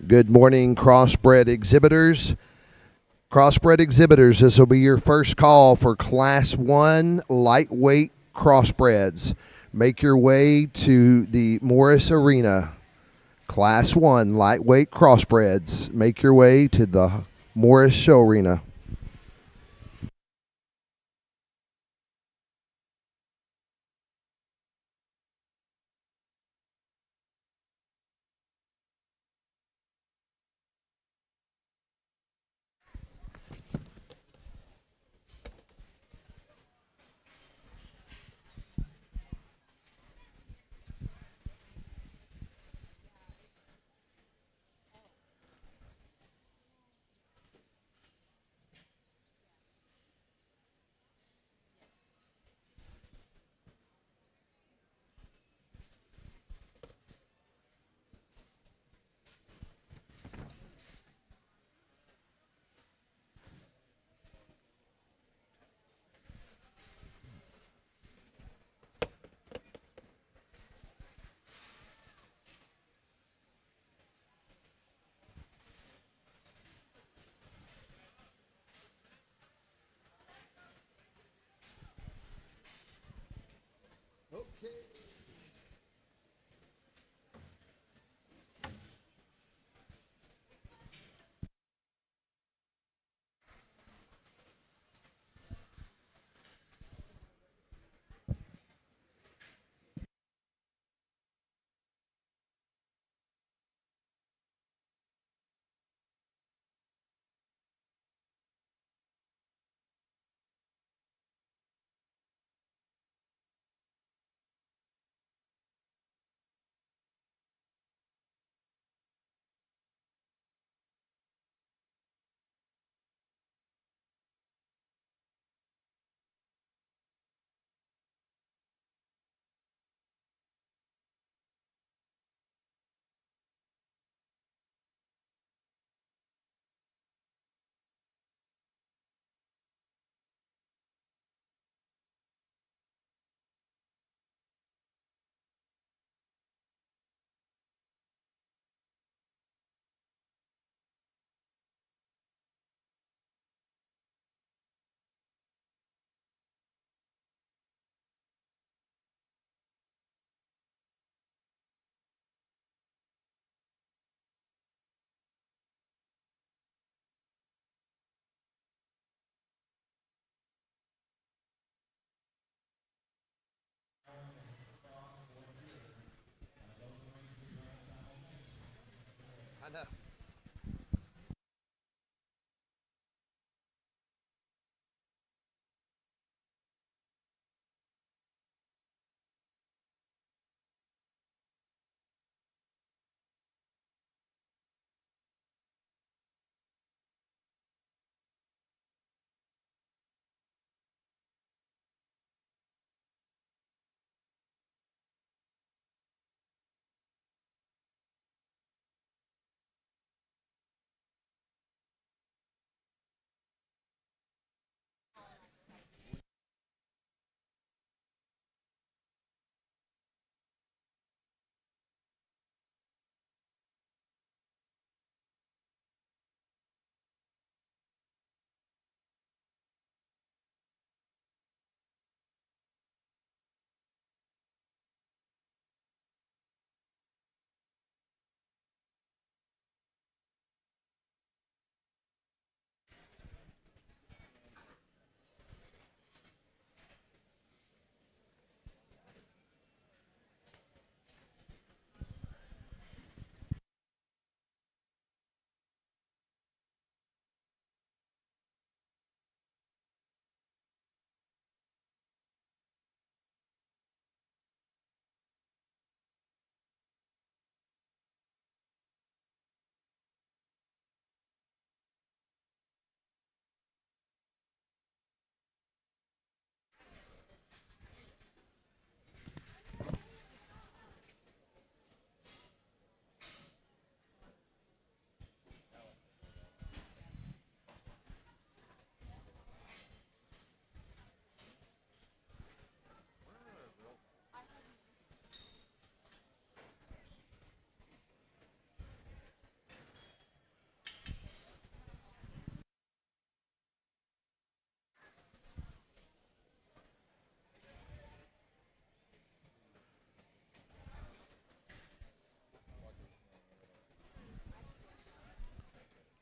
Good morning, Crossbred exhibitors. Crossbred exhibitors, this will be your first call for Class 1 lightweight crossbreds. Make your way to the Morris Arena. Class 1 lightweight crossbreds. Make your way to the Morris Show Arena.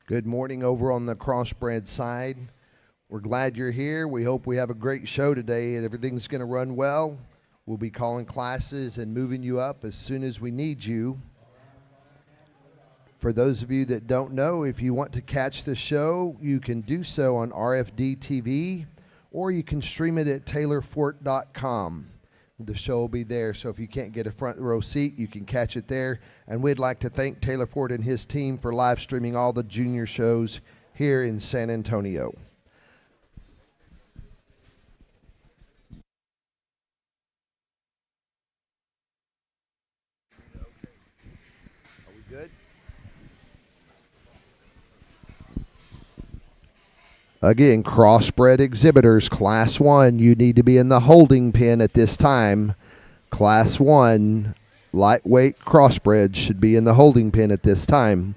Good morning over on the Crossbred side. We're glad you're here. We hope we have a great show today and everything's going to run well. We'll be calling classes and moving you up as soon as we need you. For those of you that don't know, if you want to catch the show, you can do so on RFD TV or you can stream it at taylorfort.com. The show will be there, so if you can't get a front row seat, you can catch it there. And we'd like to thank Taylor Ford and his team for live streaming all the junior shows here in San Antonio. Are we good? Again, Crossbred exhibitors, Class 1, you need to be in the holding pen at this time. Class 1, lightweight crossbreds should be in the holding pen at this time.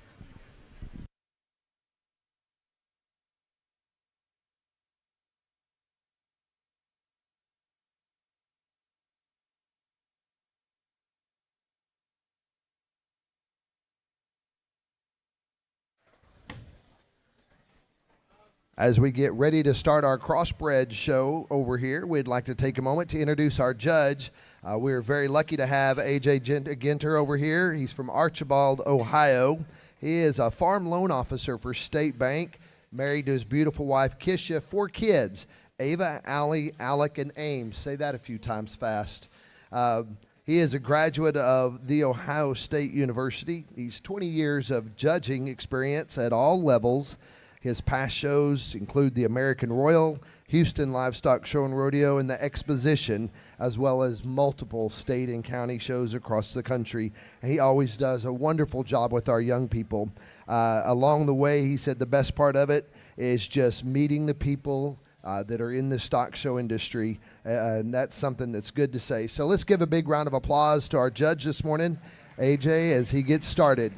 As we get ready to start our Crossbred show over here, we'd like to take a moment to introduce our judge. We're very lucky to have A.J. Ginter over here. He's from Archibald, Ohio. He is a farm loan officer for State Bank, married to his beautiful wife, Kisha, 4 kids, Ava, Allie, Alec, and Ames. Say that a few times fast. He is a graduate of The Ohio State University. He's 20 years of judging experience at all levels. His past shows include the American Royal, Houston Livestock Show and Rodeo, and the Exposition, as well as multiple state and county shows across the country. And he always does a wonderful job with our young people. Along the way, he said the best part of it is just meeting the people that are in the stock show industry, and that's something that's good to say. So let's give a big round of applause to our judge this morning, AJ, as he gets started.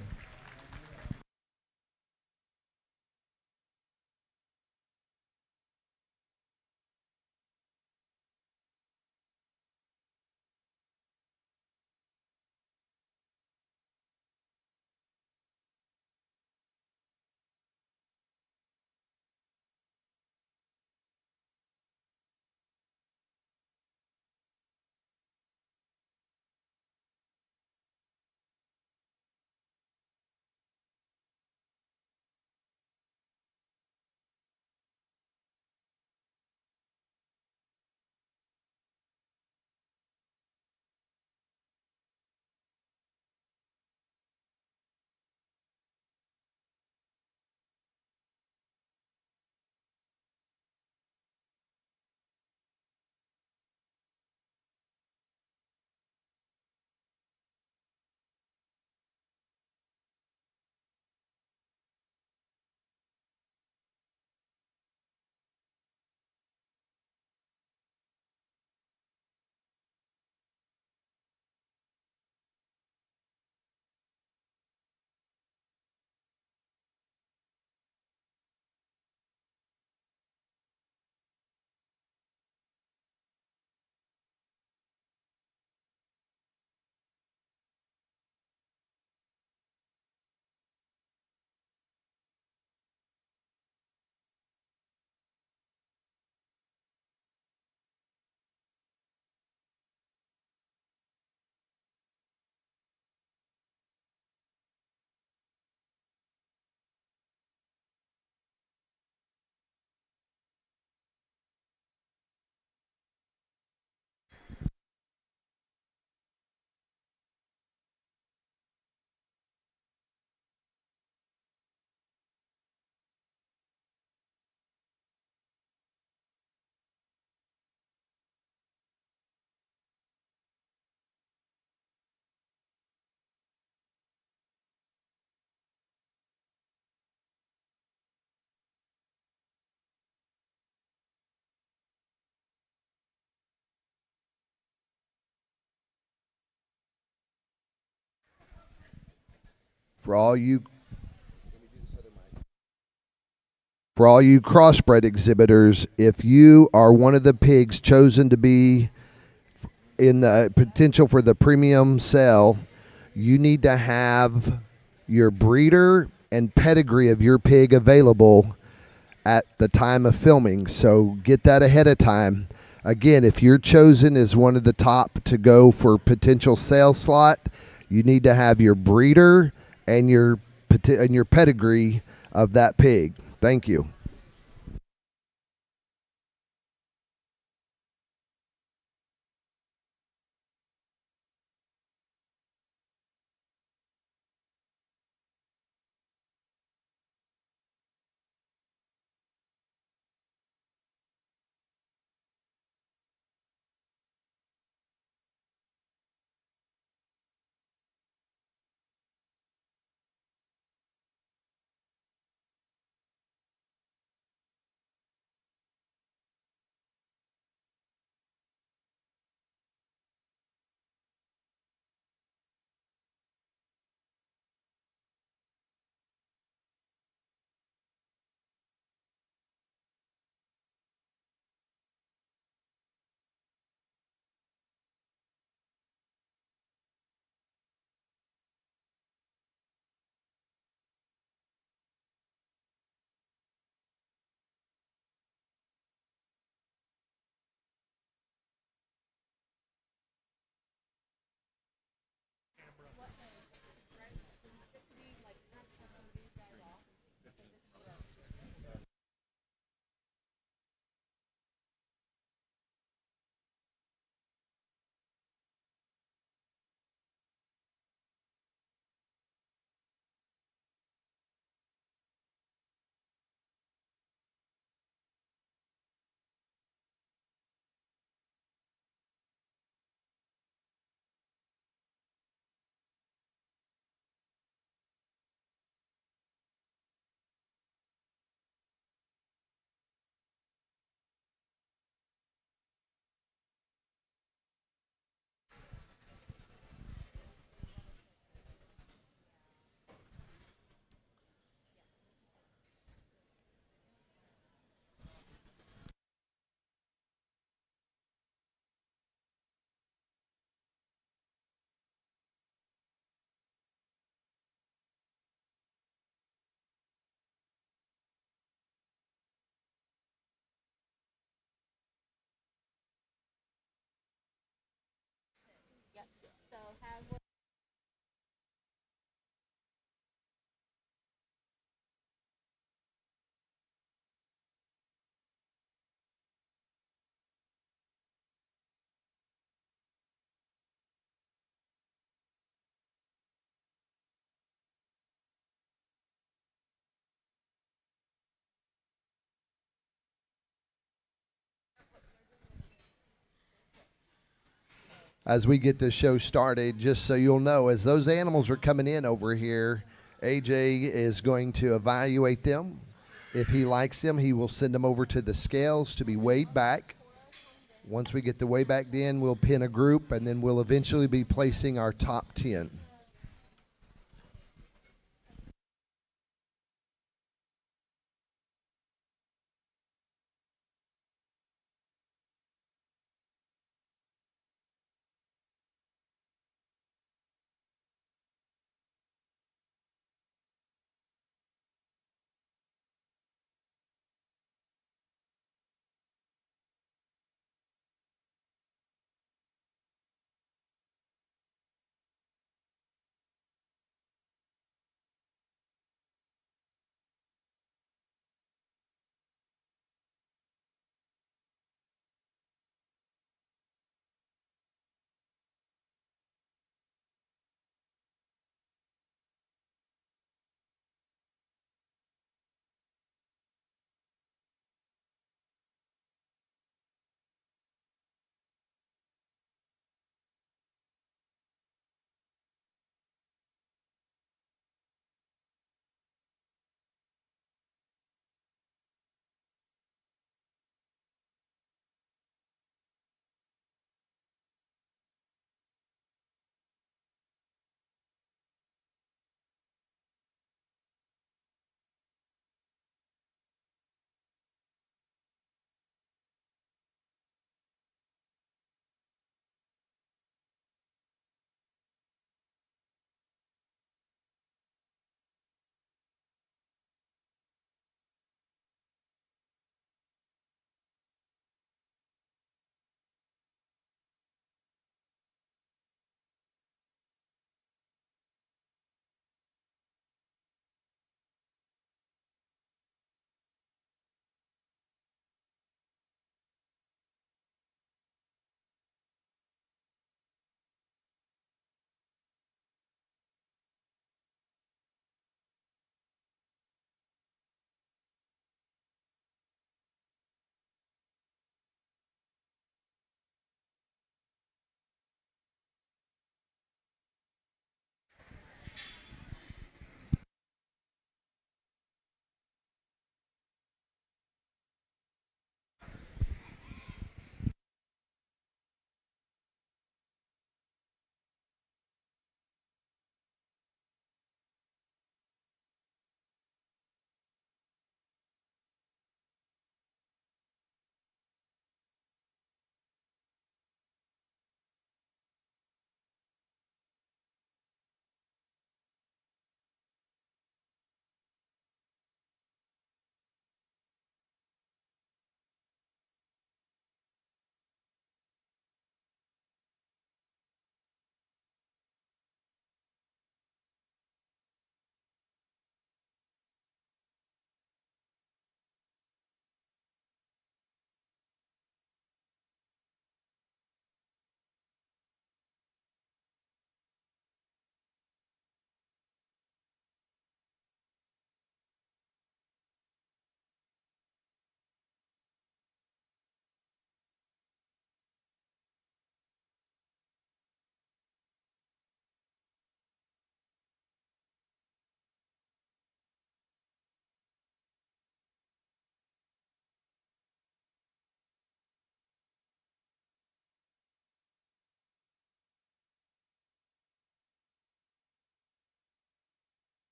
For all you crossbred exhibitors, if you are one of the pigs chosen to be in the potential for the premium sale, you need to have your breeder and pedigree of your pig available at the time of filming. So get that ahead of time. Again, if you're chosen as one of the top to go for potential sales slot, you need to have your breeder and your pedigree of that pig. Thank you. As we get this show started, just so you'll know, as those animals are coming in over here, AJ is going to evaluate them. If he likes them, he will send them over to the scales to be weighed back. Once we get the weigh back in, we'll pin a group, and then we'll eventually be placing our top 10.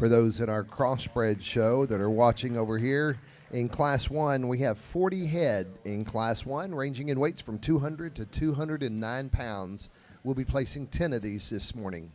For those in our Crossbred show that are watching over here, in Class 1, we have 40 head in Class 1, ranging in weights from 200 to 209 pounds. We'll be placing 10 of these this morning.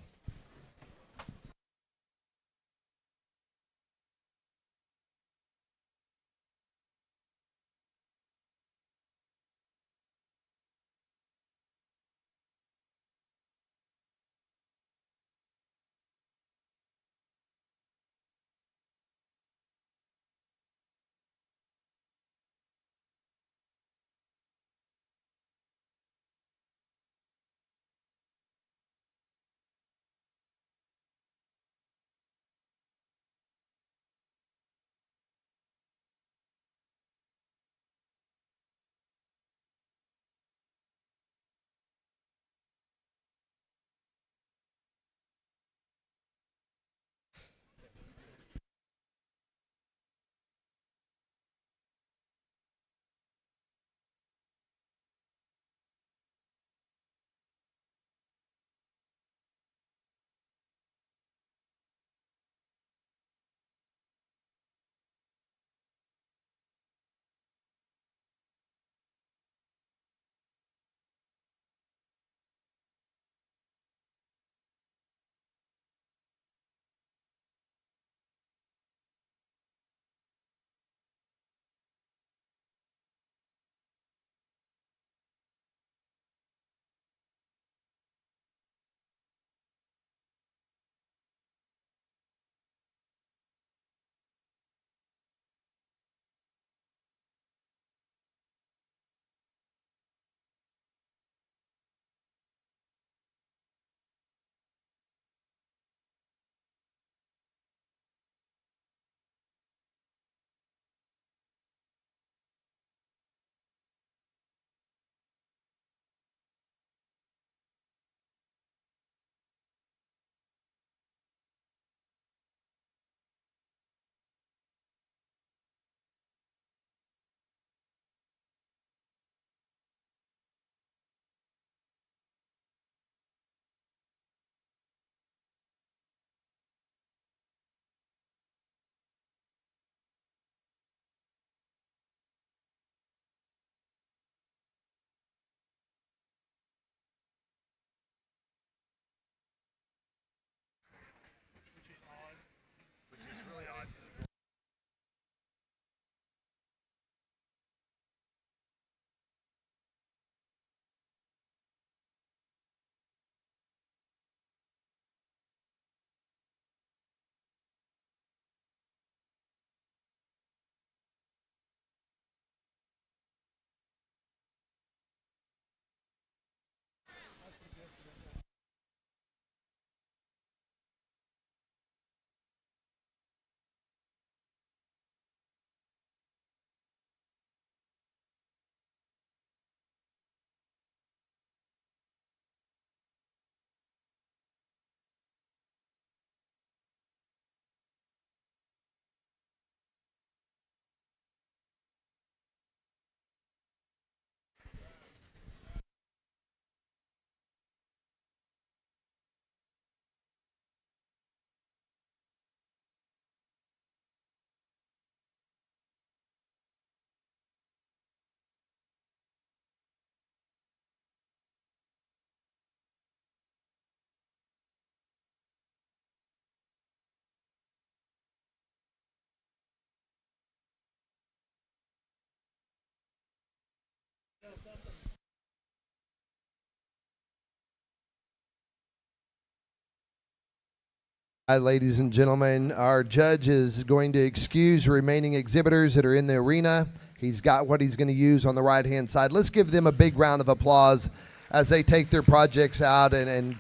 Hi, ladies and gentlemen, our judge is going to excuse remaining exhibitors that are in the arena. He's got what he's going to use on the right-hand side. Let's give them a big round of applause as they take their projects out and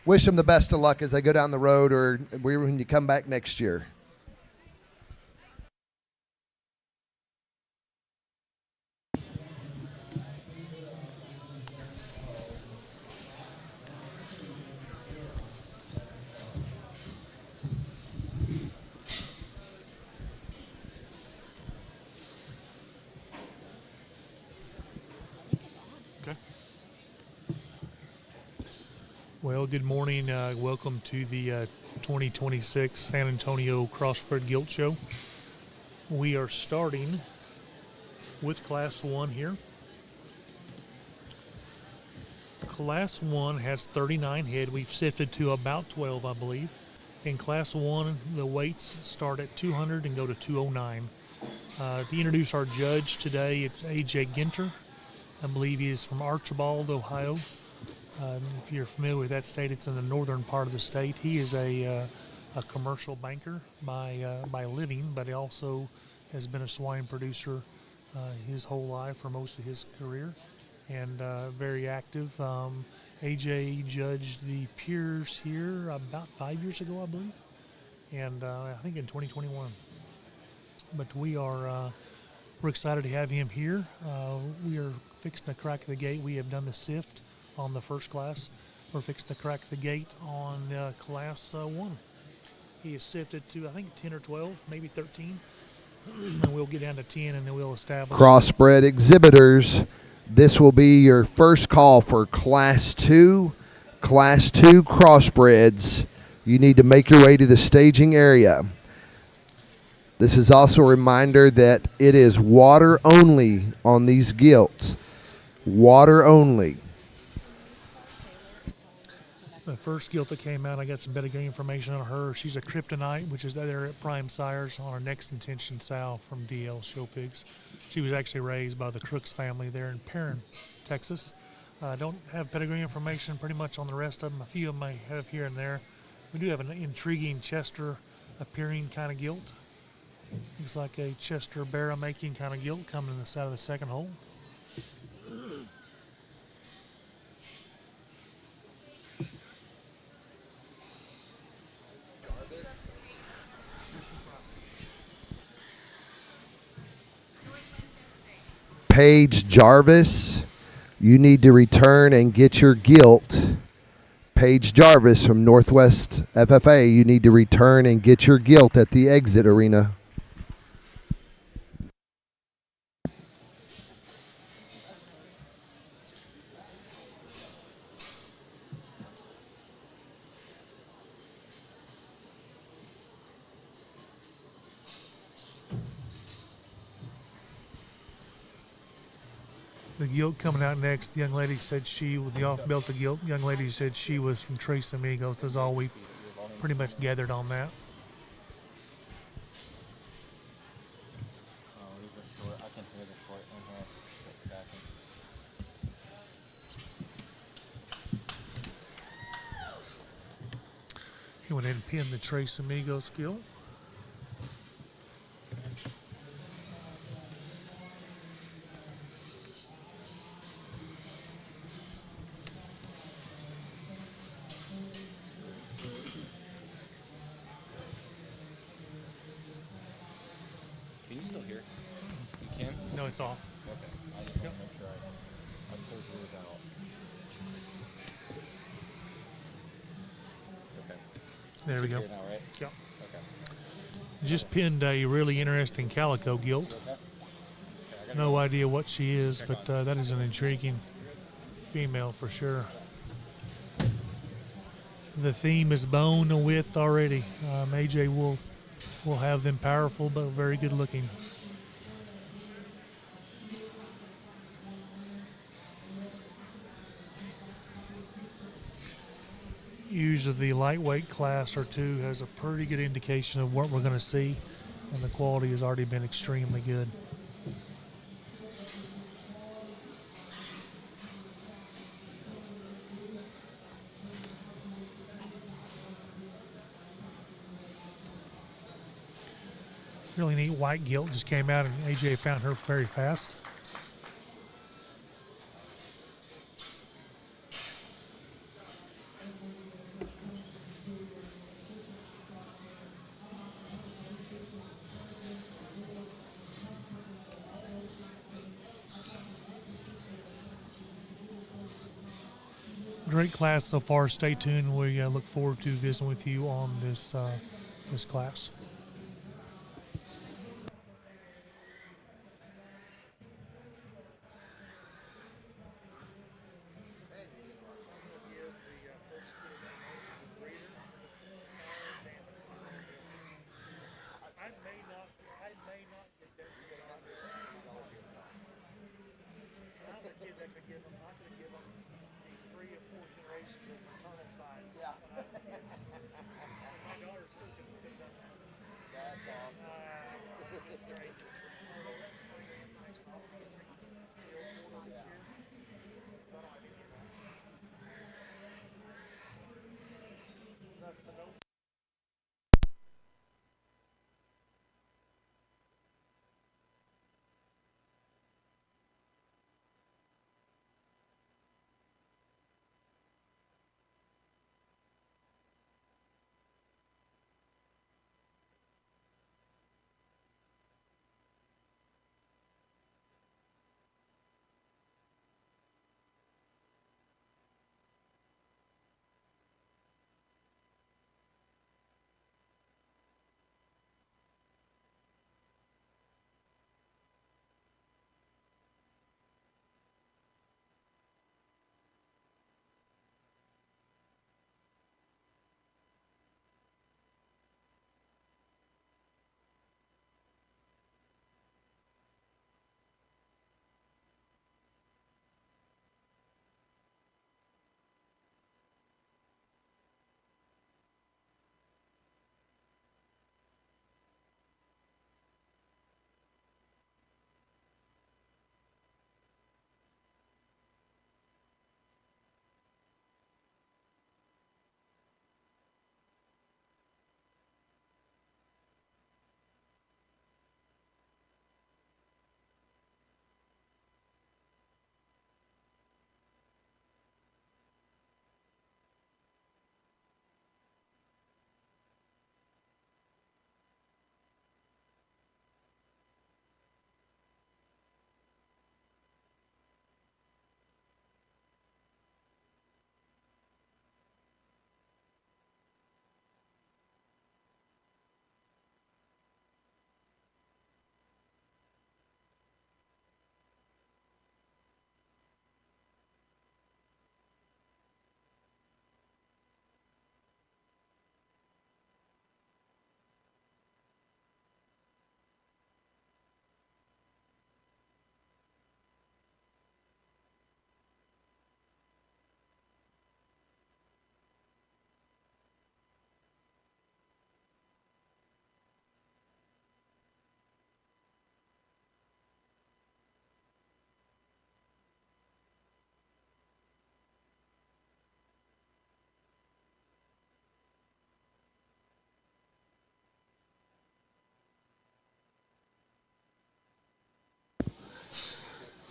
wish them the best of luck as they go down the road or when you come back next year. Well, good morning. Welcome to the 2026 San Antonio Crossbred Gilt Show. We are starting with Class 1 here. Class 1 has 39 head. We've sifted to about 12, I believe. In Class 1, the weights start at 200 and go to 209. To introduce our judge today, it's A.J. Ginter. I believe he is from Archibald, Ohio. If you're familiar with that state, it's in the northern part of the state. He is a commercial banker by living, but he also has been a swine producer his whole life for most of his career, and very active. AJ judged the Peers here about 5 years ago, I believe, and I think in 2021. But we're excited to have him here. We are fixing to crack the gate. We have done the sift on the first class. We're fixing to crack the gate on Class 1. He is sifted to, I think, 10 or 12, maybe 13. And we'll get down to 10, and then we'll establish. Crossbred exhibitors, this will be your first call for Class 2. Class 2 crossbreds. You need to make your way to the staging area. This is also a reminder that it is water only on these gilts. Water only. The first gilt that came out, I got some pedigree information on her. She's a kryptonite, which is there at Prime Sires on our next intention sow from DL Show Pigs. She was actually raised by the Crooks family there in Perrin, Texas. Don't have pedigree information pretty much on the rest of them. A few of them I have here and there. We do have an intriguing Chester appearing kind of gilt. Looks like a Chester barrel making kind of gilt coming in the side of the second hole. Paige Jarvis, you need to return and get your gilt. Paige Jarvis from Northwest FFA, you need to return and get your gilt at the exit arena. The gilt coming out next, the young lady said with the off-belted gilt, young lady said she was from Tres Amigos. That's all we pretty much gathered on that. He went ahead and pinned the Tres Amigos gilt. Can you still hear? You can? No, it's off. Okay. I just want to make sure I pulled yours out. Okay. There we go. Here now, right? Yep. Okay. Just pinned a really interesting calico gilt. No idea what she is, but that is an intriguing female for sure. The theme is bone and width already. AJ will have them powerful but very good looking. Usually the lightweight class or two has a pretty good indication of what we're going to see, and the quality has already been extremely good. Really neat white gilt just came out, and AJ found her very fast. Great class so far. Stay tuned. We look forward to visiting with you on this class.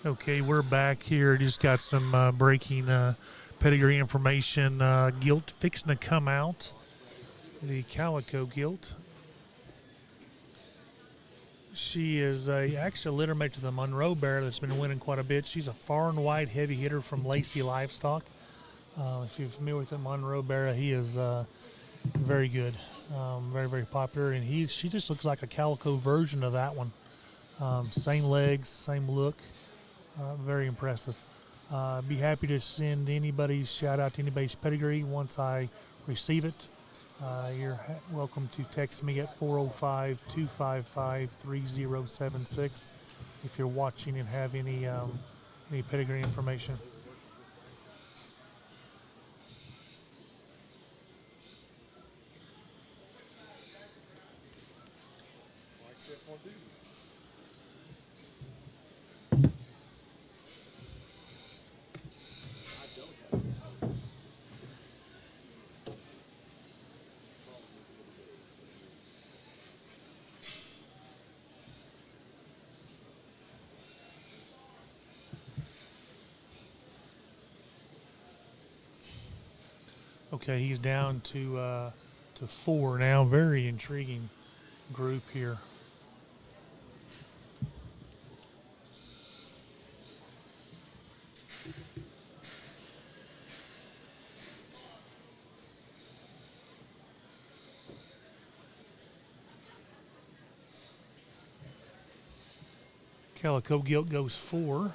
Okay, we're back here. Just got some breaking pedigree information. Gilt fixing to come out. The calico gilt. She is actually a littermate to the Monroe Bear that's been winning quite a bit. She's a far and wide heavy hitter from Lacey Livestock. If you're familiar with the Monroe Bear, he is very good, very, very popular. And she just looks like a calico version of that one. Same legs, same look. Very impressive. Be happy to send shout out to anybody's pedigree once I receive it. You're welcome to text me at 405-255-3076 if you're watching and have any pedigree information. Okay, he's down to 4 now. Very intriguing group here. Calico Gilt goes 4.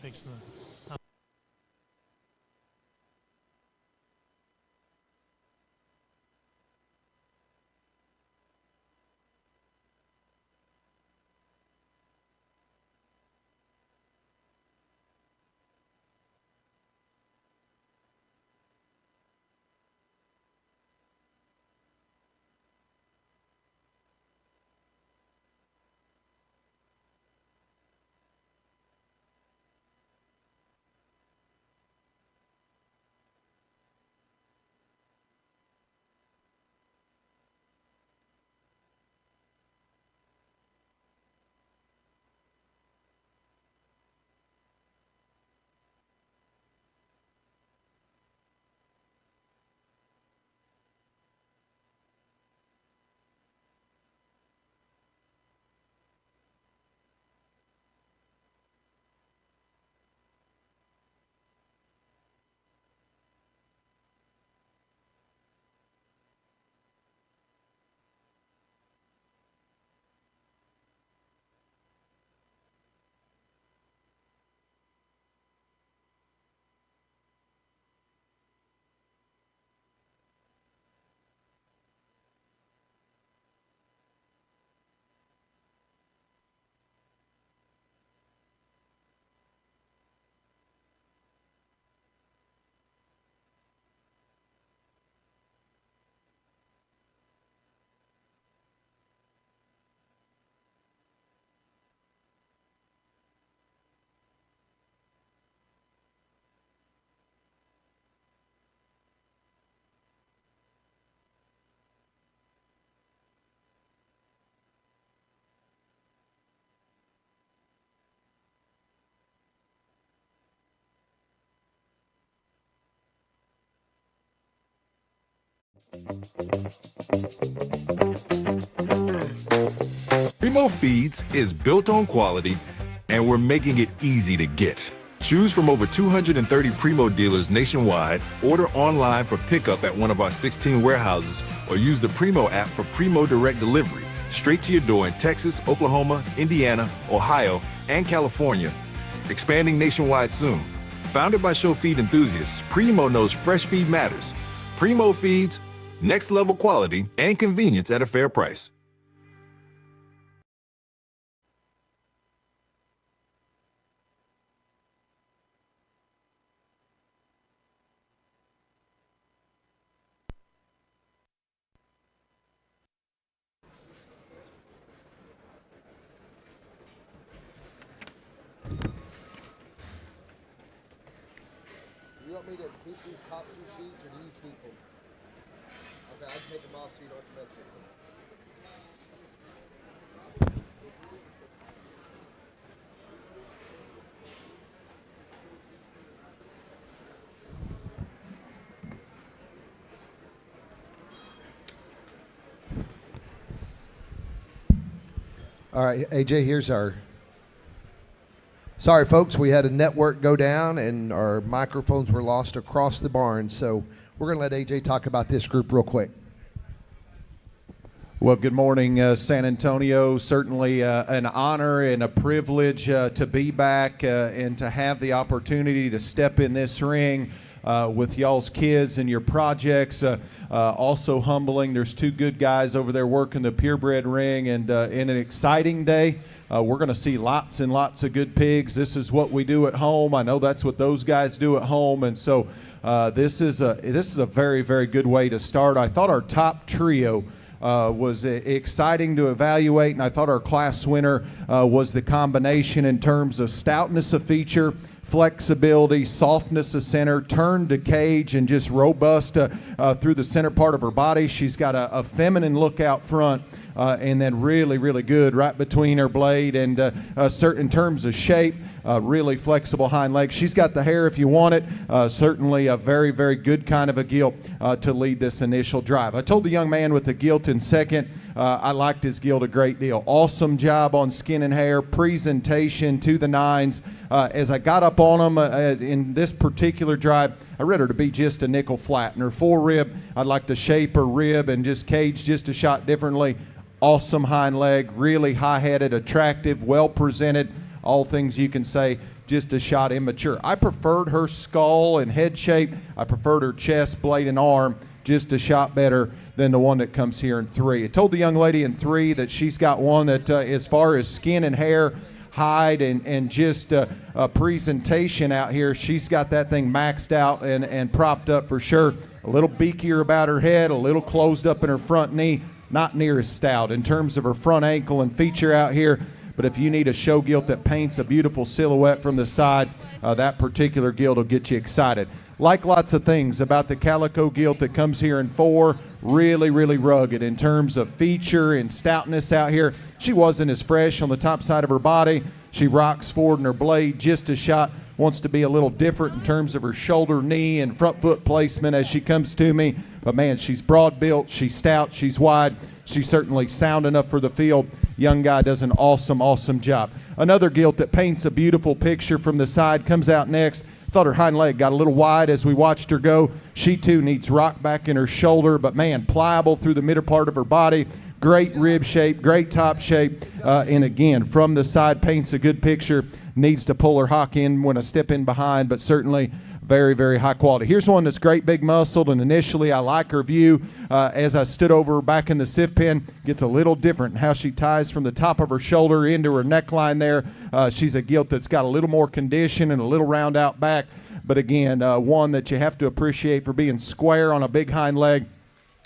fixing the. Primo Feeds is built on quality, and we're making it easy to get. Choose from over 230 Primo dealers nationwide, order online for pickup at one of our 16 warehouses, or use the Primo app for Primo Direct Delivery, straight to your door in Texas, Oklahoma, Indiana, Ohio, and California. Expanding nationwide soon. Founded by show feed enthusiasts, Primo knows fresh feed matters. Primo Feeds, next level quality and convenience at a fair price. You want me to keep these top two sheets, or do you keep them? Okay, I can take them off so you don't have to mess with them. All right, AJ, here's our... Sorry, folks, we had a network go down and our microphones were lost across the barn. So we're going to let AJ talk about this group real quick. Well, good morning, San Antonio. Certainly an honor and a privilege to be back and to have the opportunity to step in this ring with y'all's kids and your projects. Also humbling, there's two good guys over there working the purebred ring, and in an exciting day. We're going to see lots and lots of good pigs. This is what we do at home. I know that's what those guys do at home, and so this is a very, very good way to start. I thought our top trio was exciting to evaluate, and I thought our class winner was the combination in terms of stoutness of feature, flexibility, softness of center, turn to cage, and just robust through the center part of her body. She's got a feminine look out front. And then really, really good right between her blade, and certain in terms of shape, really flexible hind legs. She's got the hair if you want it. Certainly a very, very good kind of a gilt to lead this initial drive. I told the young man with the gilt in second, I liked his gilt a great deal. Awesome job on skin and hair, presentation to the nines. As I got up on him in this particular drive, I read her to be just a nickel flat. And her fore rib, I'd like to shape her rib and just cage just a shot differently. Awesome hind leg, really high-headed, attractive, well-presented. all things you can say just a shot immature. I preferred her skull and head shape. I preferred her chest, blade, and arm just a shot better than the one that comes here in 3. I told the young lady in 3 that she's got one that as far as skin and hair, hide, and just presentation out here, she's got that thing maxed out and propped up for sure. A little beakier about her head, a little closed up in her front knee, not near as stout in terms of her front ankle and feature out here. But if you need a show gilt that paints a beautiful silhouette from the side, that particular gilt will get you excited. Like lots of things about the calico gilt that comes here in 4, really, really rugged in terms of feature and stoutness out here. She wasn't as fresh on the top side of her body. She rocks forward in her blade just a shot. Wants to be a little different in terms of her shoulder, knee, and front foot placement as she comes to me. But man, she's broad built, she's stout, she's wide. She's certainly sound enough for the field. Young guy does an awesome, awesome job. Another gilt that paints a beautiful picture from the side comes out next. Thought her hind leg got a little wide as we watched her go. She too needs rock back in her shoulder, but man, pliable through the middle part of her body. Great rib shape, great top shape, and again, from the side paints a good picture. Needs to pull her hock in when I step in behind, but certainly very, very high quality. Here's one that's great big muscled, and initially I like her view. As I stood over her back in the sift pen, gets a little different in how she ties from the top of her shoulder into her neckline there. She's a gilt that's got a little more condition and a little round out back, but again, one that you have to appreciate for being square on a big hind leg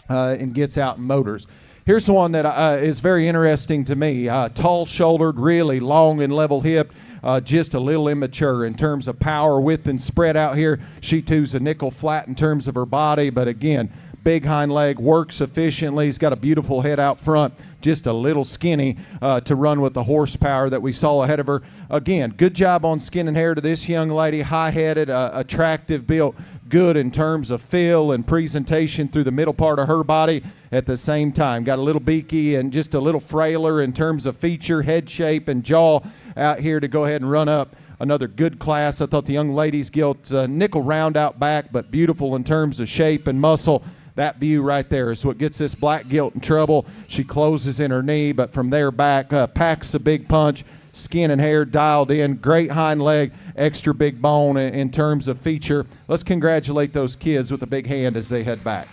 and gets out in motors. Here's one that is very interesting to me. Tall-shouldered, really long and level hipped. Just a little immature in terms of power, width, and spread out here. She too's a nickel flat in terms of her body, but again, big hind leg, works efficiently. He's got a beautiful head out front, just a little skinny to run with the horsepower that we saw ahead of her. Again, good job on skin and hair to this young lady, high-headed, attractive built, good in terms of feel and presentation through the middle part of her body at the same time. Got a little beaky and just a little frailer in terms of feature, head shape, and jaw out here to go ahead and run up. Another good class. I thought the young lady's gilt, nickel round out back, but beautiful in terms of shape and muscle. That view right there is what gets this black gilt in trouble. She closes in her knee, but from there back, packs a big punch. Skin and hair dialed in, great hind leg, extra big bone in terms of feature. Let's congratulate those kids with a big hand as they head back.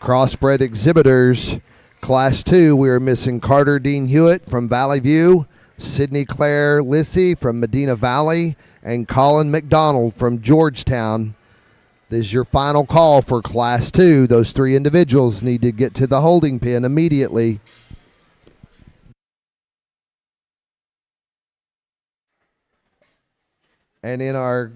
Crossbred exhibitors, Class 2, we are missing Carter Dean Hewitt from Valley View, Sydney Claire Lissy from Medina Valley, and Colin McDonald from Georgetown. This is your final call for Class 2. Those 3 individuals need to get to the holding pen immediately. And in our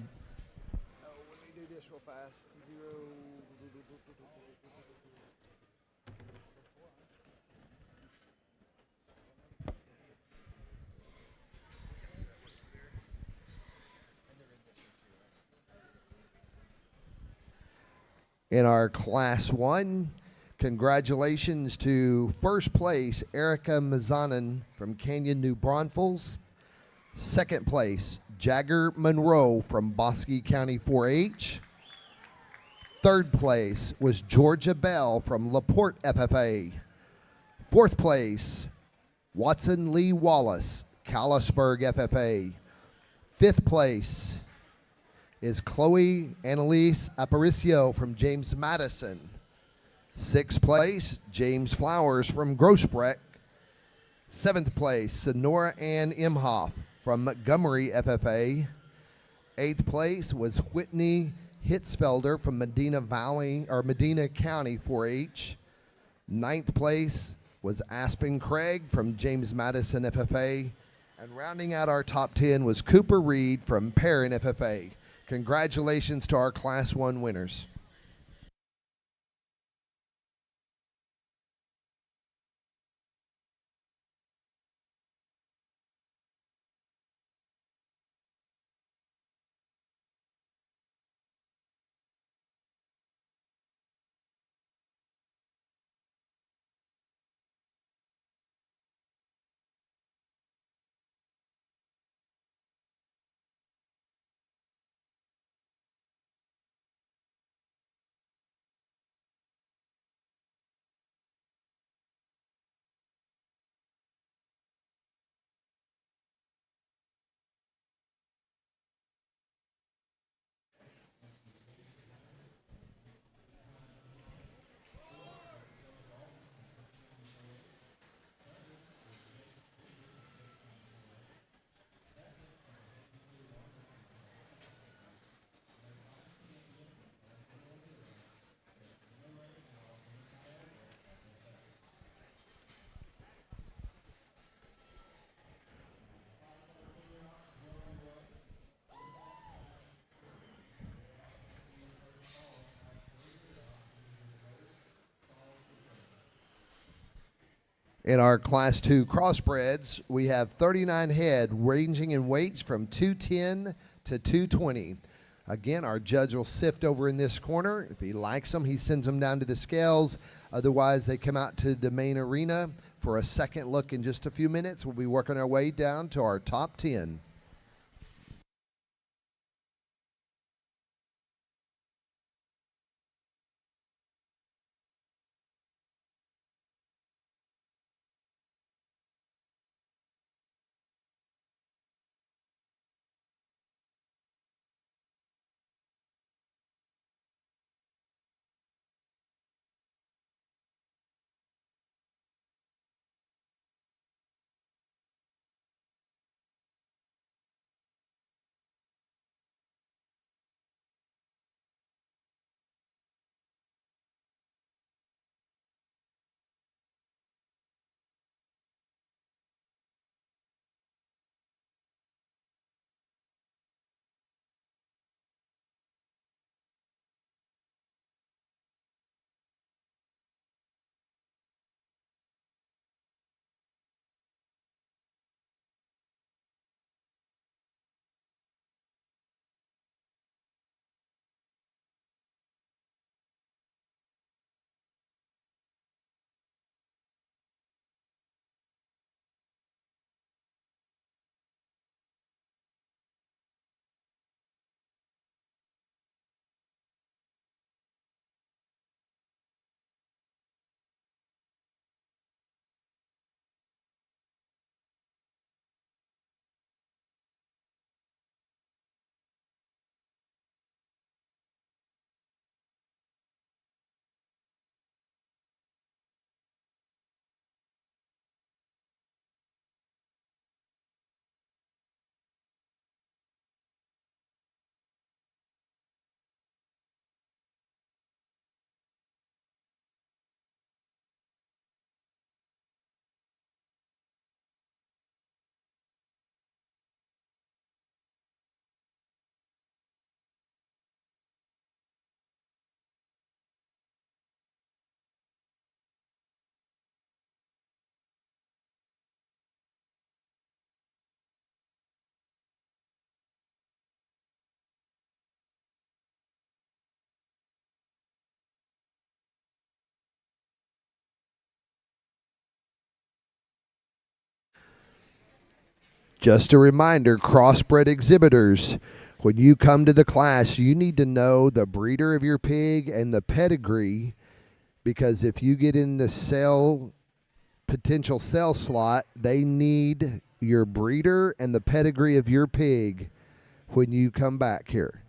Class 1, congratulations to first place Erica Mazanin from Canyon, New Braunfels. Second place, Jagger Monroe from Bosque County 4-H. Third place was Georgia Bell from LaPorte FFA. Fourth place, Watson Lee Wallace, Callisburg FFA. Fifth place is Chloe Annalise Aparicio from James Madison. Sixth place, James Flowers from Grossbreck. Seventh place, Sonora Ann Imhoff from Montgomery FFA. Eighth place was Whitney Hitzfelder from Medina Valley or Medina County 4-H. Ninth place was Aspen Craig from James Madison FFA. And rounding out our top 10 was Cooper Reed from Perrin FFA. Congratulations to our Class 1 winners. In our Class 2 crossbreds, we have 39 head ranging in weights from 210 to 220. Again, our judge will sift over in this corner. If he likes them, he sends them down to the scales. Otherwise, they come out to the main arena for a second look in just a few minutes. We'll be working our way down to our top 10. Just a reminder, crossbred exhibitors, when you come to the class, you need to know the breeder of your pig and the pedigree, because if you get in the potential sell slot, they need your breeder and the pedigree of your pig when you come back here.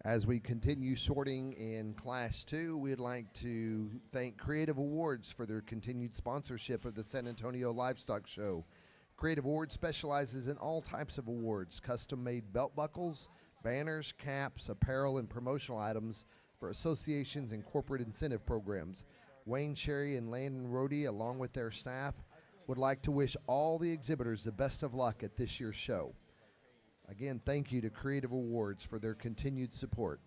As we continue sorting in Class 2, we'd like to thank Creative Awards for their continued sponsorship of the San Antonio Livestock Show. Creative Awards specializes in all types of awards, custom-made belt buckles, banners, caps, apparel, and promotional items for associations and corporate incentive programs. Wayne Sherry and Landon Rohde, along with their staff, would like to wish all the exhibitors the best of luck at this year's show. Again, thank you to Creative Awards for their continued support.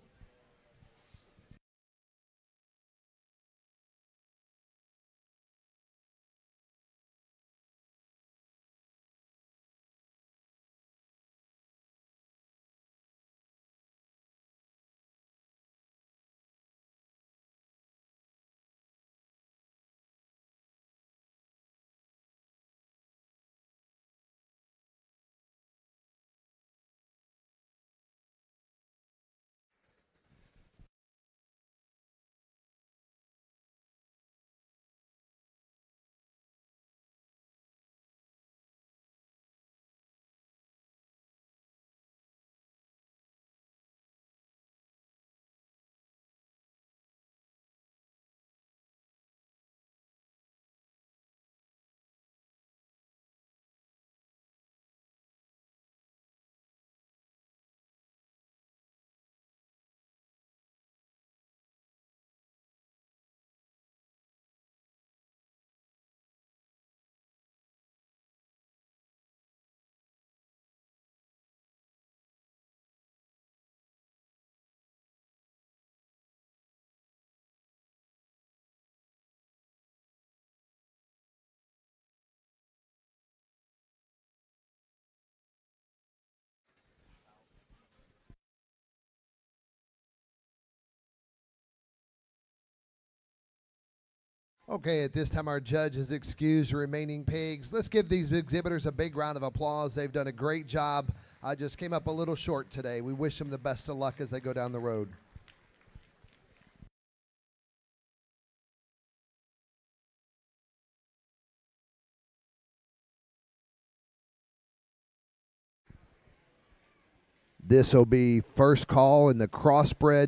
Okay, at this time, our judge has excused the remaining pigs. Let's give these exhibitors a big round of applause. They've done a great job. I just came up a little short today. We wish them the best of luck as they go down the road. This will be first call in the Crossbred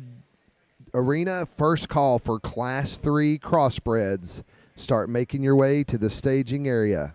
arena. First call for Class 3 Crossbreds. Start making your way to the staging area.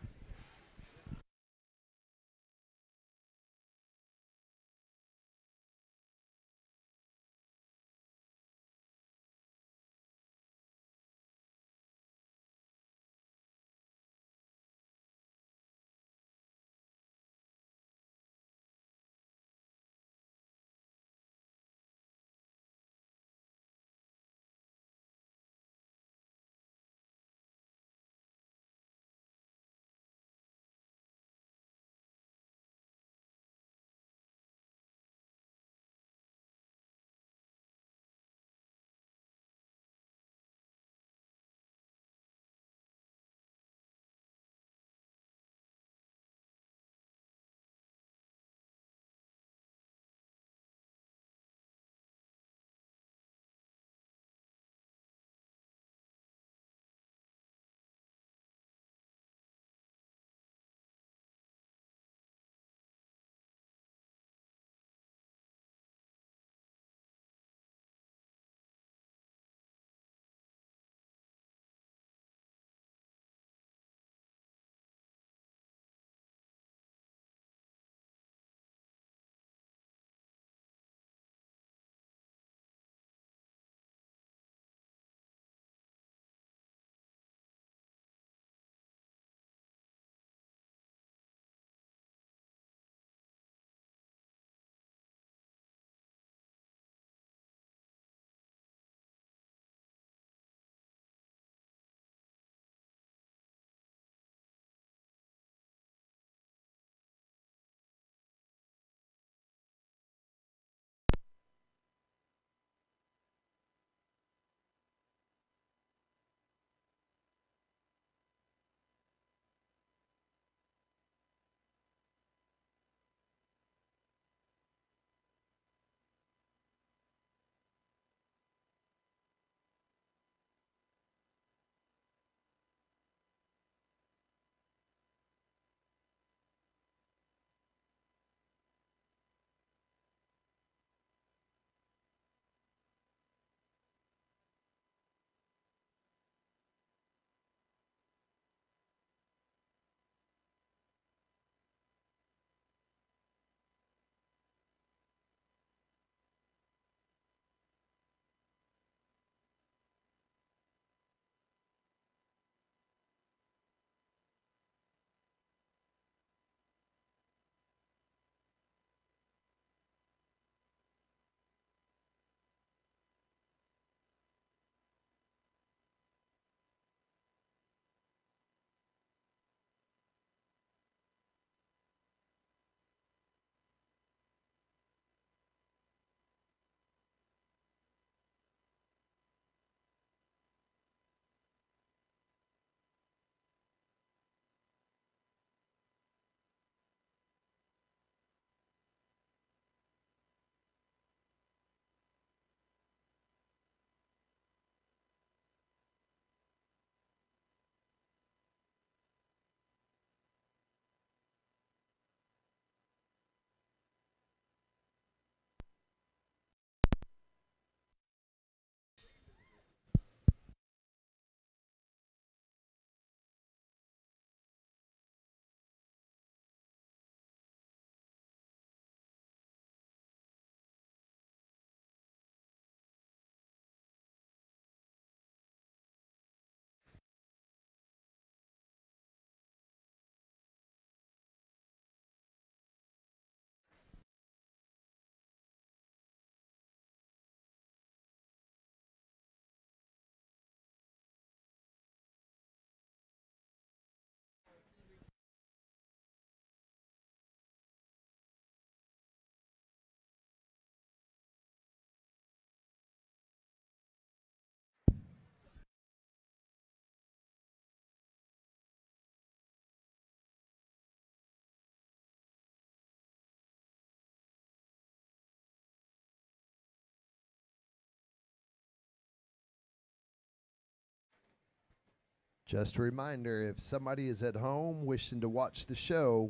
Just a reminder, if somebody is at home wishing to watch the show,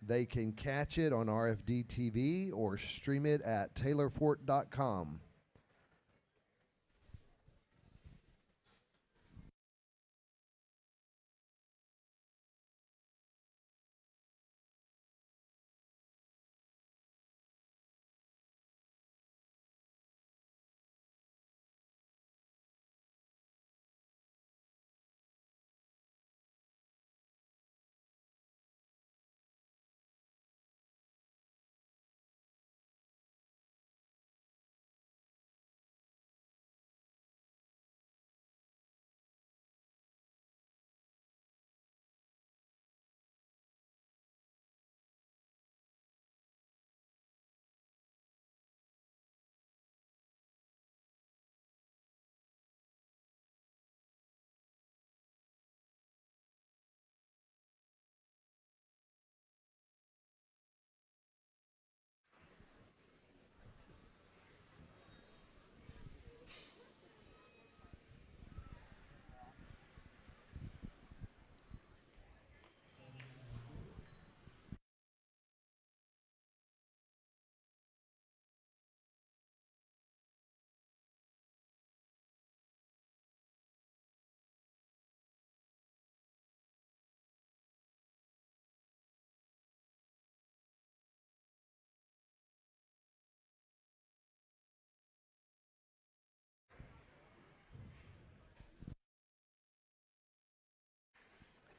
they can catch it on RFD TV or stream it at taylorfort.com.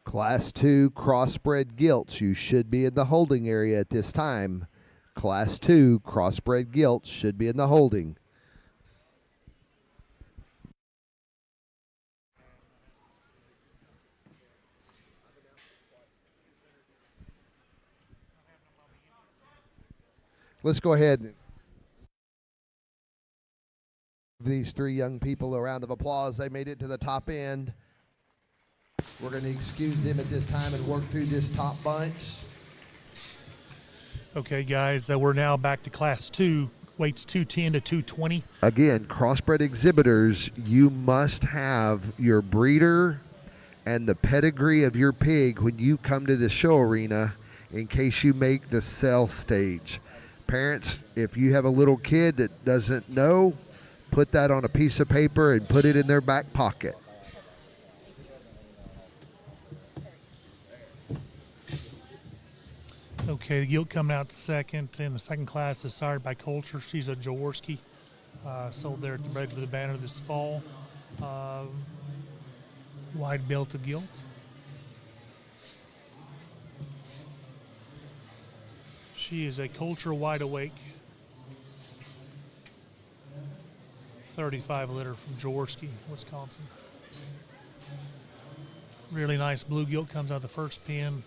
Class 2 Crossbred Gilts, you should be in the holding area at this time. Class 2 Crossbred Gilts should be in the holding. Let's go ahead and give these three young people a round of applause. They made it to the top end. We're going to excuse them at this time and work through this top bunch. Okay, guys, we're now back to Class 2, weights 210 to 220. Again, crossbred exhibitors, you must have your breeder and the pedigree of your pig when you come to the show arena in case you make the sell stage. Parents, if you have a little kid that doesn't know, put that on a piece of paper and put it in their back pocket. Okay, the gilt coming out second in the second class is Sired by Culture. She's a Jaworski, sold there at the Bread for the Banner this fall. Wide belted gilt. She is a Culture Wide Awake, 35 liter from Jaworski, Wisconsin. Really nice blue gilt comes out the first pin.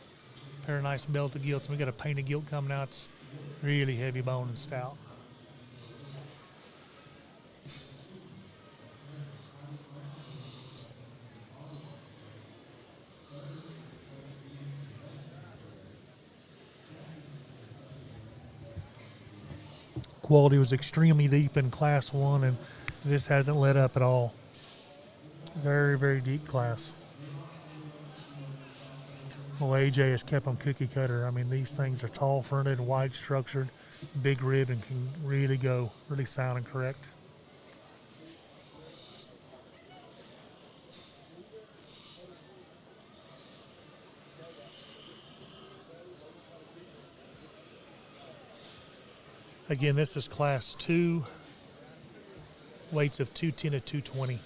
Pair of nice belted gilts. We got a painted gilt coming out. It's really heavy bone and stout. Quality was extremely deep in Class 1, and this hasn't let up at all. Very, very deep class. Well, AJ has kept them cookie cutter. I mean, these things are tall fronted, wide structured, big rib, and can really go, really sound and correct. Again, this is Class 2, weights of 210 to 220.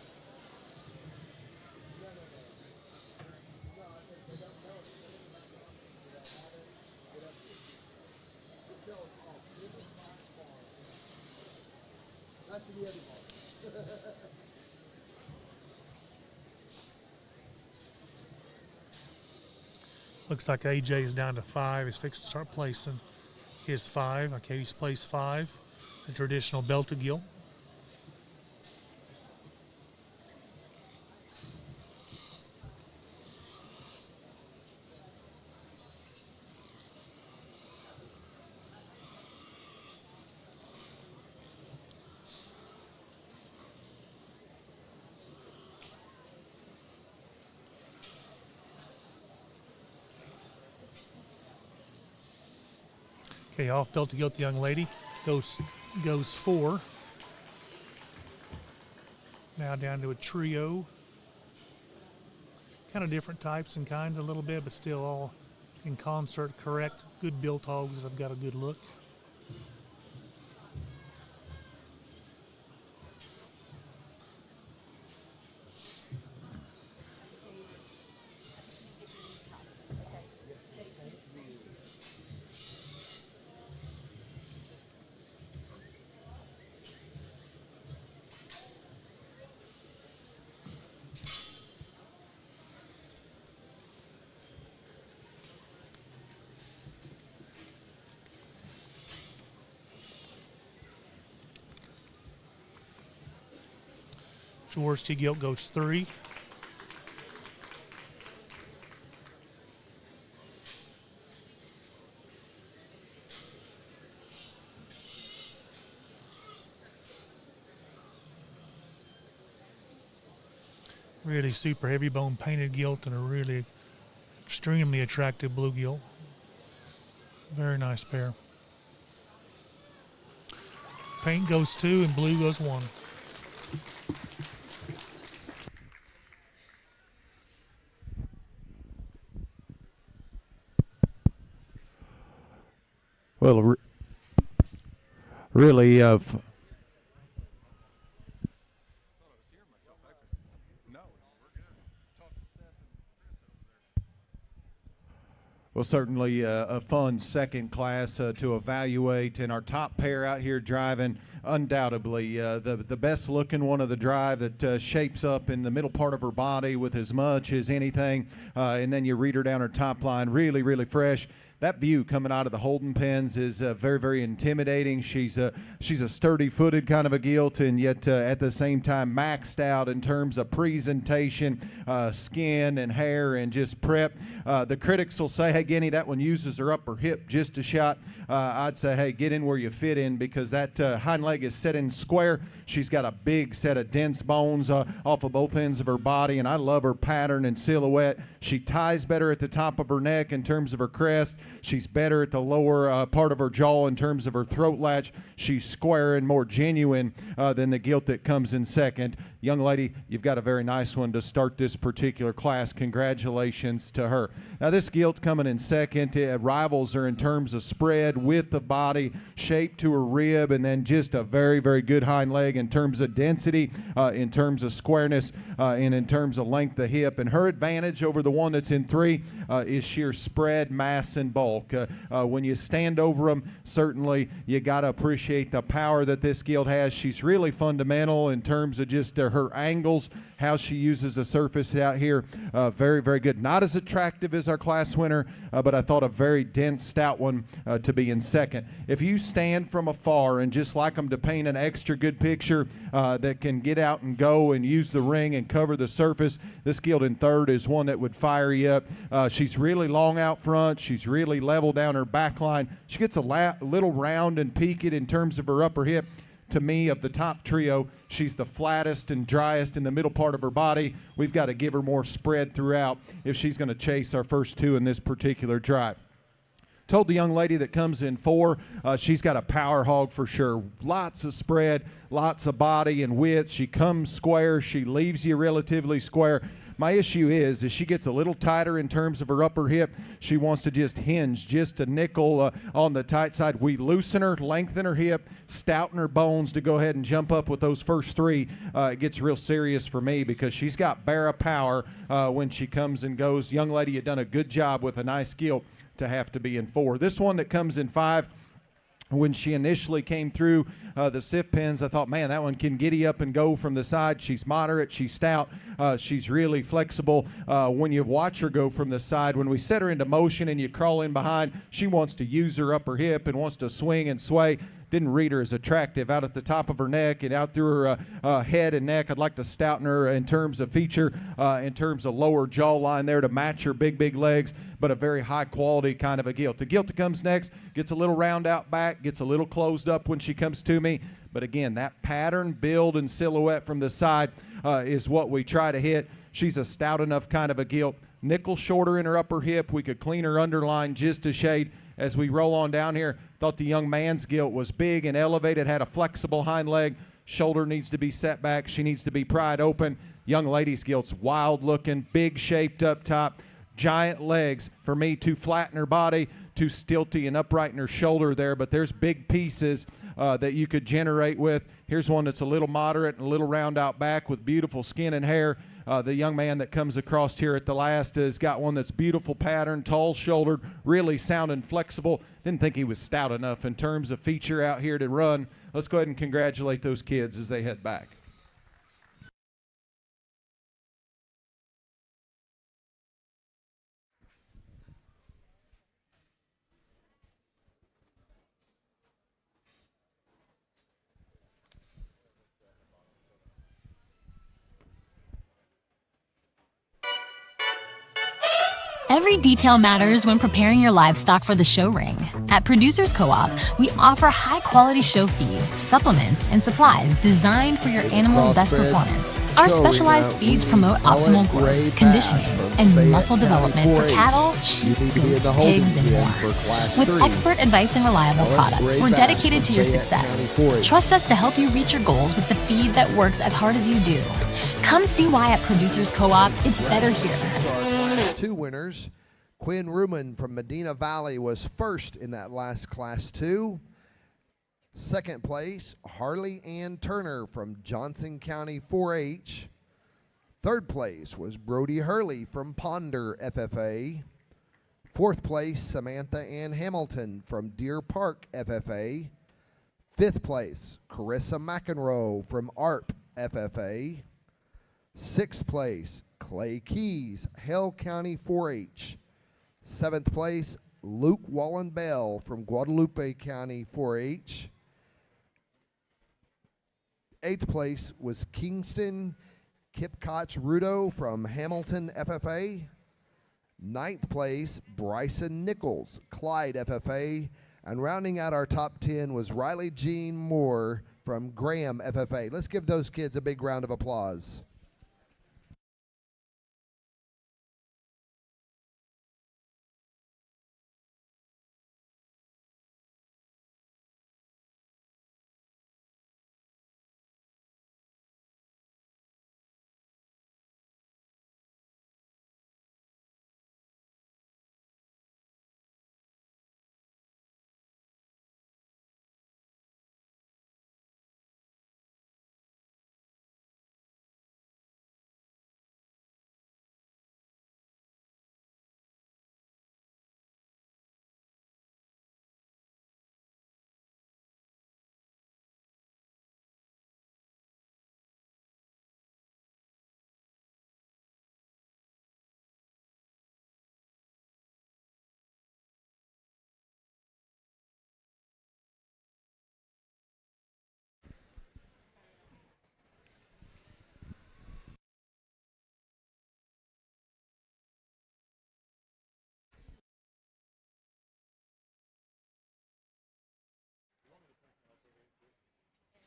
Looks like AJ is down to 5. He's fixed to start placing his 5. Okay, he's placed 5. The traditional belted gilt. Okay, off belt to gilt, the young lady goes 4. Now down to a trio. Kind of different types and kinds a little bit, but still all in concert correct. Good built hogs that have got a good look. Jaworski gilt goes 3. Really super heavy bone painted gilt and a really extremely attractive blue gilt. Very nice pair. Paint goes 2 and blue goes 1. Well, really, well, certainly a fun second class to evaluate, and our top pair out here driving, undoubtedly the best looking one of the drive that shapes up in the middle part of her body with as much as anything, and then you read her down her top line, really, really fresh. That view coming out of the holding pens is very, very intimidating. She's a sturdy-footed kind of a gilt, and yet at the same time maxed out in terms of presentation, skin and hair, and just prep. The critics will say, "Hey, Guinea, that one uses her upper hip just a shot." I'd say, "Hey, get in where you fit in," because that hind leg is set in square. She's got a big set of dense bones off of both ends of her body, and I love her pattern and silhouette. She ties better at the top of her neck in terms of her crest. She's better at the lower part of her jaw in terms of her throat latch. She's square and more genuine than the gilt that comes in second. Young lady, you've got a very nice one to start this particular class. Congratulations to her. Now, this gilt coming in second rivals her in terms of spread, width of body, shape to her rib, and then just a very, very good hind leg in terms of density, in terms of squareness, and in terms of length of hip. And her advantage over the one that's in 3 is sheer spread, mass, and bulk. When you stand over them, certainly you got to appreciate the power that this gilt has. She's really fundamental in terms of just her angles, how she uses the surface out here. Very, very good. Not as attractive as our class winner, but I thought a very dense, stout one to be in second. If you stand from afar and just like them to paint an extra good picture that can get out and go and use the ring and cover the surface, this gilt in third is one that would fire you up. She's really long out front. She's really level down her back line. She gets a little round and peaked in terms of her upper hip. To me, of the top trio, she's the flattest and driest in the middle part of her body. We've got to give her more spread throughout if she's going to chase our first 2 in this particular drive. Told the young lady that comes in 4, she's got a power hog for sure. Lots of spread, lots of body and width. She comes square. She leaves you relatively square. My issue is she gets a little tighter in terms of her upper hip. She wants to just hinge just a nickel on the tight side. We loosen her, lengthen her hip, stouten her bones to go ahead and jump up with those first 3. It gets real serious for me because she's got bara power when she comes and goes. Young lady, you've done a good job with a nice gilt to have to be in 4. This one that comes in 5, when she initially came through the sift pens, I thought, man, that one can giddy up and go from the side. She's moderate, she's stout, she's really flexible. When you watch her go from the side, when we set her into motion and you crawl in behind, she wants to use her upper hip and wants to swing and sway. Didn't read her as attractive out at the top of her neck and out through her head and neck. I'd like to stouten her in terms of feature, in terms of lower jawline there to match her big, big legs, but a very high quality kind of a gilt. The gilt that comes next gets a little round out back, gets a little closed up when she comes to me. But again, that pattern, build, and silhouette from the side is what we try to hit. She's a stout enough kind of a gilt. Nickel shorter in her upper hip. We could clean her underline just a shade. as we roll on down here. Thought the young man's gilt was big and elevated, had a flexible hind leg. Shoulder needs to be set back. She needs to be pried open. Young lady's gilt's wild looking, big shaped up top, giant legs. For me, too flat in her body, too stilty and upright in her shoulder there, but there's big pieces that you could generate with. Here's one that's a little moderate and a little round out back with beautiful skin and hair. The young man that comes across here at the last has got one that's beautiful pattern, tall shouldered, really sounding flexible. Didn't think he was stout enough in terms of feature out here to run. Let's go ahead and congratulate those kids as they head back. Every detail matters when preparing your livestock for the show ring. At Producers Co-op, we offer high-quality show feed, supplements, and supplies designed for your animal's best performance. Our specialized feeds promote optimal growth, conditioning, and muscle development for cattle, sheep, goats, pigs, and more. With expert advice and reliable products, we're dedicated to your success. Trust us to help you reach your goals with the feed that works as hard as you do. Come see why at Producers Co-op, it's better here. Two winners. Quinn Ruman from Medina Valley was first in that last Class 2. Second place, Harley Ann Turner from Johnson County 4-H. Third place was Brody Hurley from Ponder FFA. Fourth place, Samantha Ann Hamilton from Deer Park FFA. Fifth place, Carissa McEnroe from ARP FFA. Sixth place, Clay Keys, Hale County 4-H. Seventh place, Luke Wallen Bell from Guadalupe County 4-H. Eighth place was Kingston Kipkotch Rudo from Hamilton FFA. Ninth place, Bryson Nichols, Clyde FFA. And rounding out our top 10 was Riley Jean Moore from Graham FFA. Let's give those kids a big round of applause.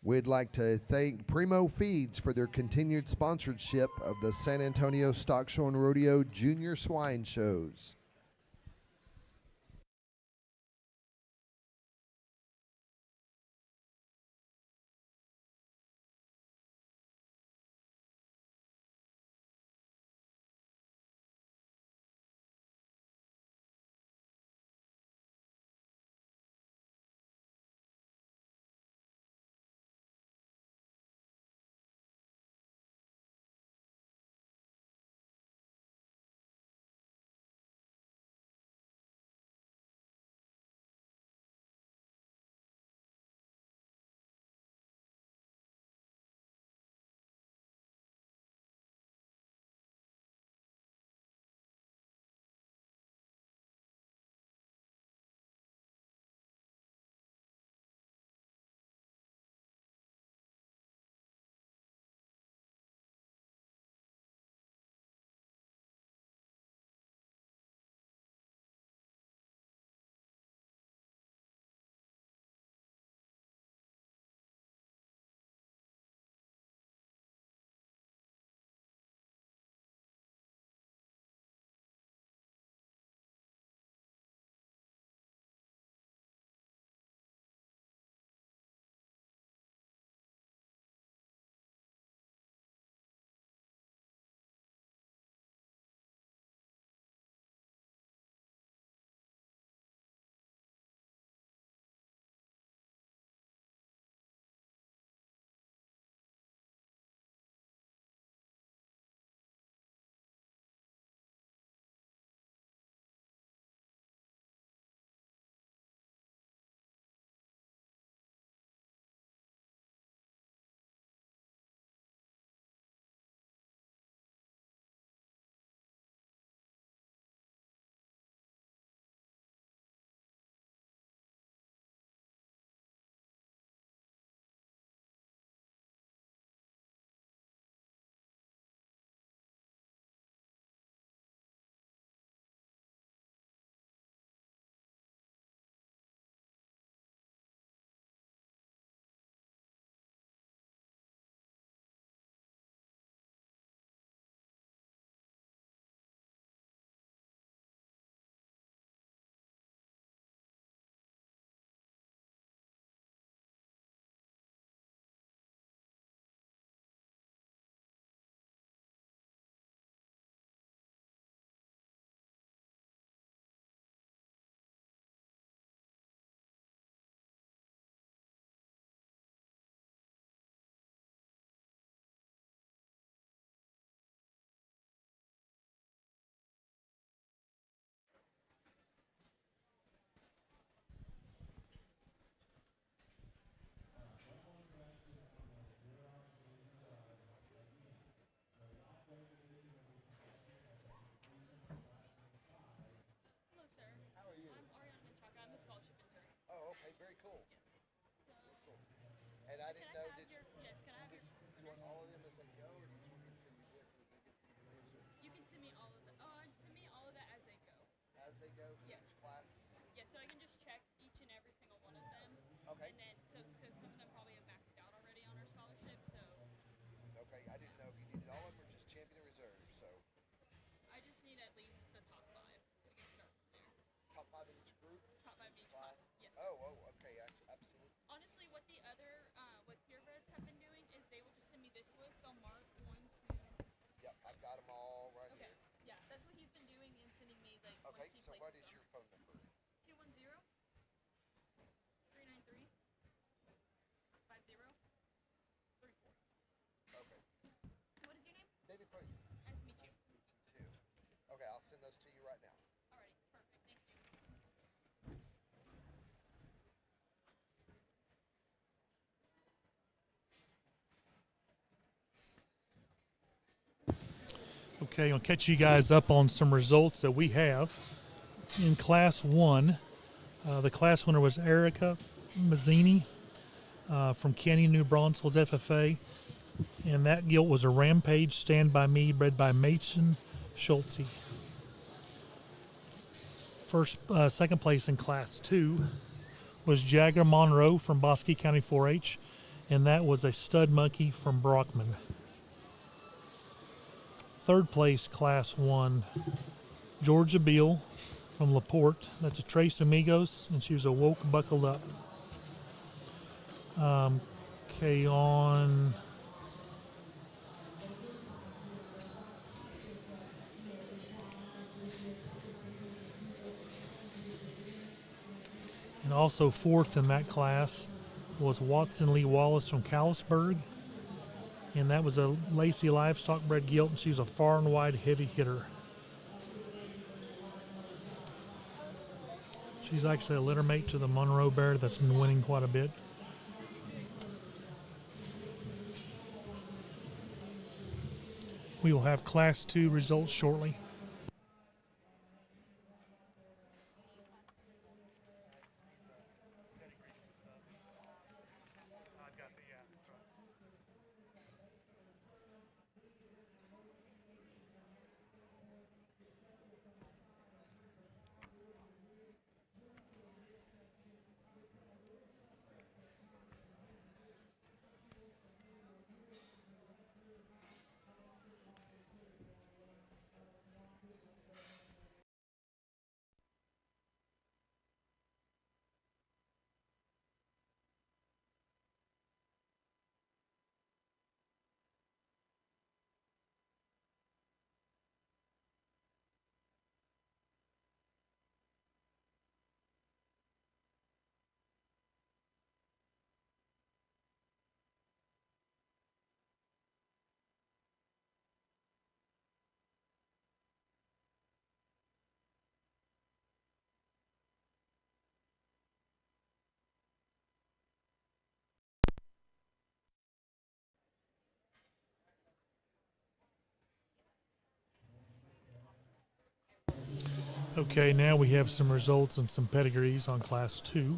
We'd like to thank Primo Feeds for their continued sponsorship of the San Antonio Stock Show and Rodeo Junior Swine Shows. And I Can didn't I know, have did your, yes, can I have you, your, you want all of them as they go, or do you just want me to send you this as they get to the division? you can send me all of that. Oh, send me all of that as they go. As they go, so Yes. each class? Yes, so I can just check each and every single one of them. Okay. And then, so, because some of them probably have maxed out already on our scholarship, so Okay, I didn't know if you needed all of them or just champion and reserve, so. I just need at least the top 5. We can start from there. Top 5 in each group? Top 5 in each class. Yes. Oh, okay, absolutely. Honestly, what the other, what purebreds have been doing is they will just send me this list. They'll mark 1, 2. Yep, I've got them all right Okay. here. Yeah, that's what he's been doing and sending me like. Okay, once he so places what is them. your phone number? 210 393 5034. Okay. What is your name? David Frazier. Nice to meet you. Meet you too. Okay, I'll send those to you right now. Alrighty, perfect. Thank you. Okay, I'll catch you guys up on some results that we have. In Class 1, the class winner was Erica Mazzini from Canyon, New Braunfels FFA. And that gilt was a Rampage Stand By Me, bred by Mason Schulte. Second place in Class 2 was Jagger Monroe from Bosque County 4-H, and that was a stud monkey from Brockman. Third place, Class 1, Georgia Beal from LaPorte. That's a Trace Amigos, and she was a woke buckled up. Okay, on and also fourth in that class was Watson Lee Wallace from Callisburg. And that was a Lacey Livestock bred gilt, and she was a far and wide heavy hitter. She's actually a litter mate to the Monroe Bear that's been winning quite a bit. We will have Class 2 results shortly. Okay, now we have some results and some pedigrees on Class 2.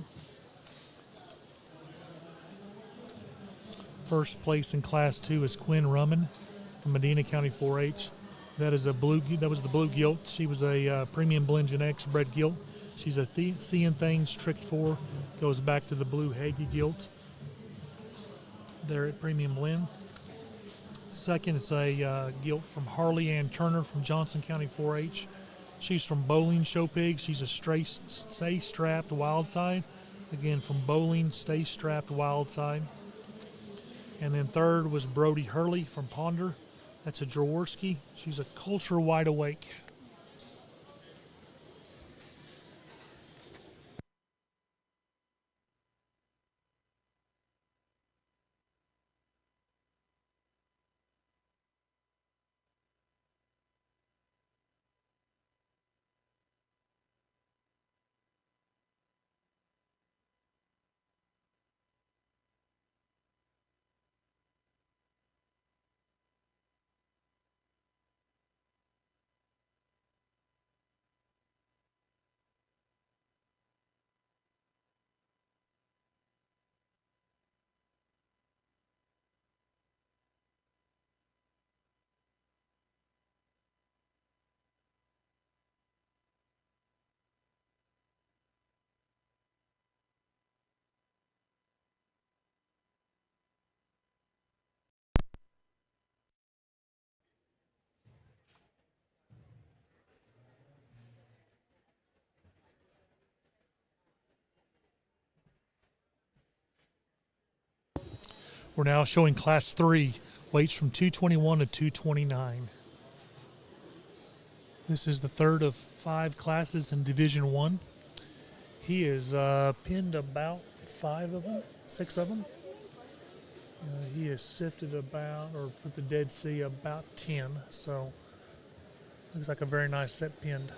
First place in Class 2 is Quinn Rumman from Medina County 4-H. That was the blue gilt. She was a premium blend Gen X bred gilt. She's a Seeing Things Tricked 4. Goes back to the blue Hagee gilt there at Premium Blend. Second, it's a gilt from Harley Ann Turner from Johnson County 4-H. She's from Bowling Show Pig. She's a stay strapped wild side. Again, from Bowling, stay strapped wild side. And then third was Brody Hurley from Ponder. That's a Jaworski. She's a Culture Wide Awake. We're now showing Class 3, weights from 221 to 229. This is the third of 5 classes in Division 1. He is pinned about 6 of them. He is sifted about, or put the Dead Sea, about 10. So looks like a very nice set pinned.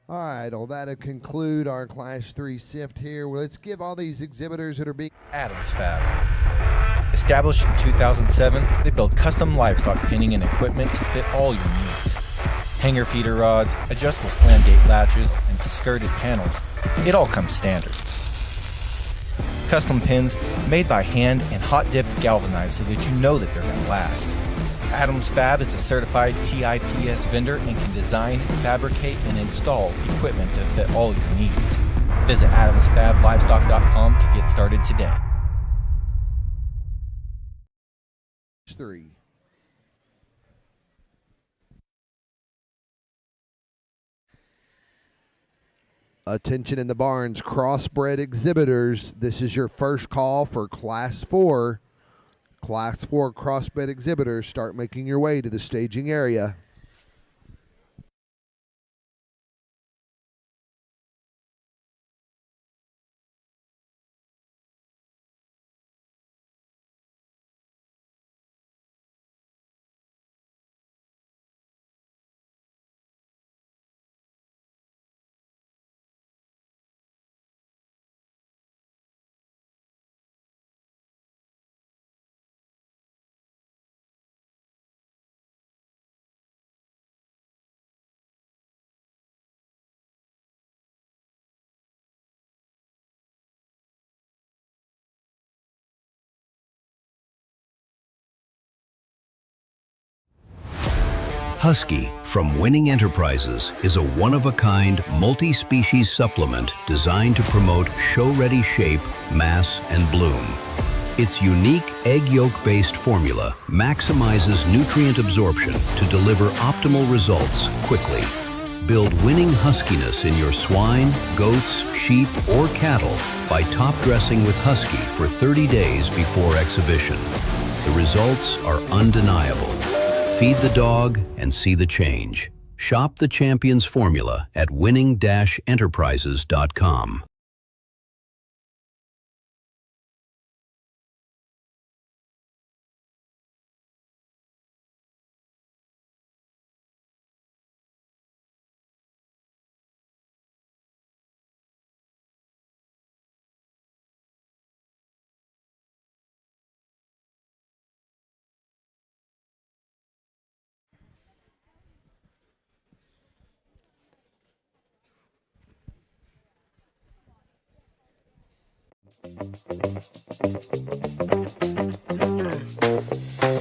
All right, well, that'll conclude our Class 3 sift here. Well, let's give all these exhibitors that are being... Adams Fab. Established in 2007, they build custom livestock pinning and equipment to fit all your needs. Hanger feeder rods, adjustable slam gate latches, and skirted panels. It all comes standard. Custom pins made by hand and hot dipped galvanized so that you know that they're going to last. Adams Fab is a certified TIPS vendor and can design, fabricate, and install equipment to fit all your needs. Visit adamsfablivestock.com to get started today. 3. Attention in the barns, Crossbred exhibitors. This is your first call for Class 4. Class 4 Crossbred exhibitors, start making your way to the staging area. Husky from Winning Enterprises is a one-of-a-kind, multi-species supplement designed to promote show-ready shape, mass, and bloom. Its unique egg yolk-based formula maximizes nutrient absorption to deliver optimal results quickly. Build winning huskiness in your swine, goats, sheep, or cattle by top-dressing with Husky for 30 days before exhibition. The results are undeniable. Feed the dog and see the change. Shop the Champions formula at winning-enterprises.com.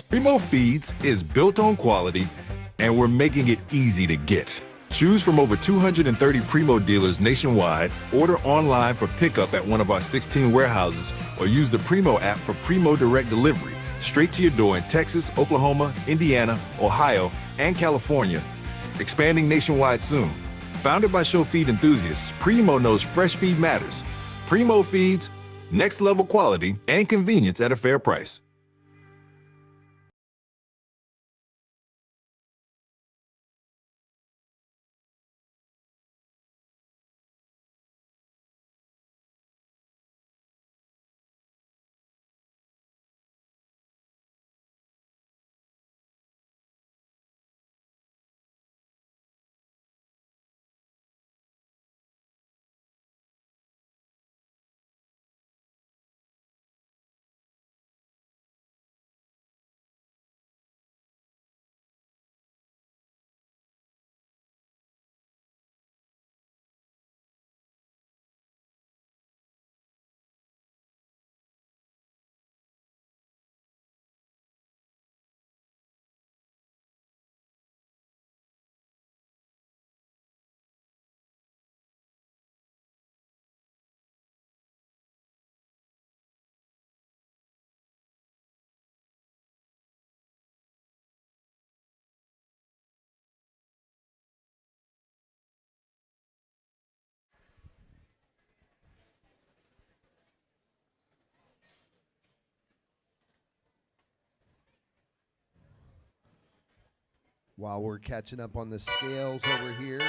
Primo Feeds is built on quality, and we're making it easy to get. Choose from over 230 Primo dealers nationwide, order online for pickup at one of our 16 warehouses, or use the Primo app for Primo Direct Delivery, straight to your door in Texas, Oklahoma, Indiana, Ohio, and California. Expanding nationwide soon. Founded by show feed enthusiasts, Primo knows fresh feed matters. Primo Feeds, next level quality and convenience at a fair price. While we're catching up on the scales over here,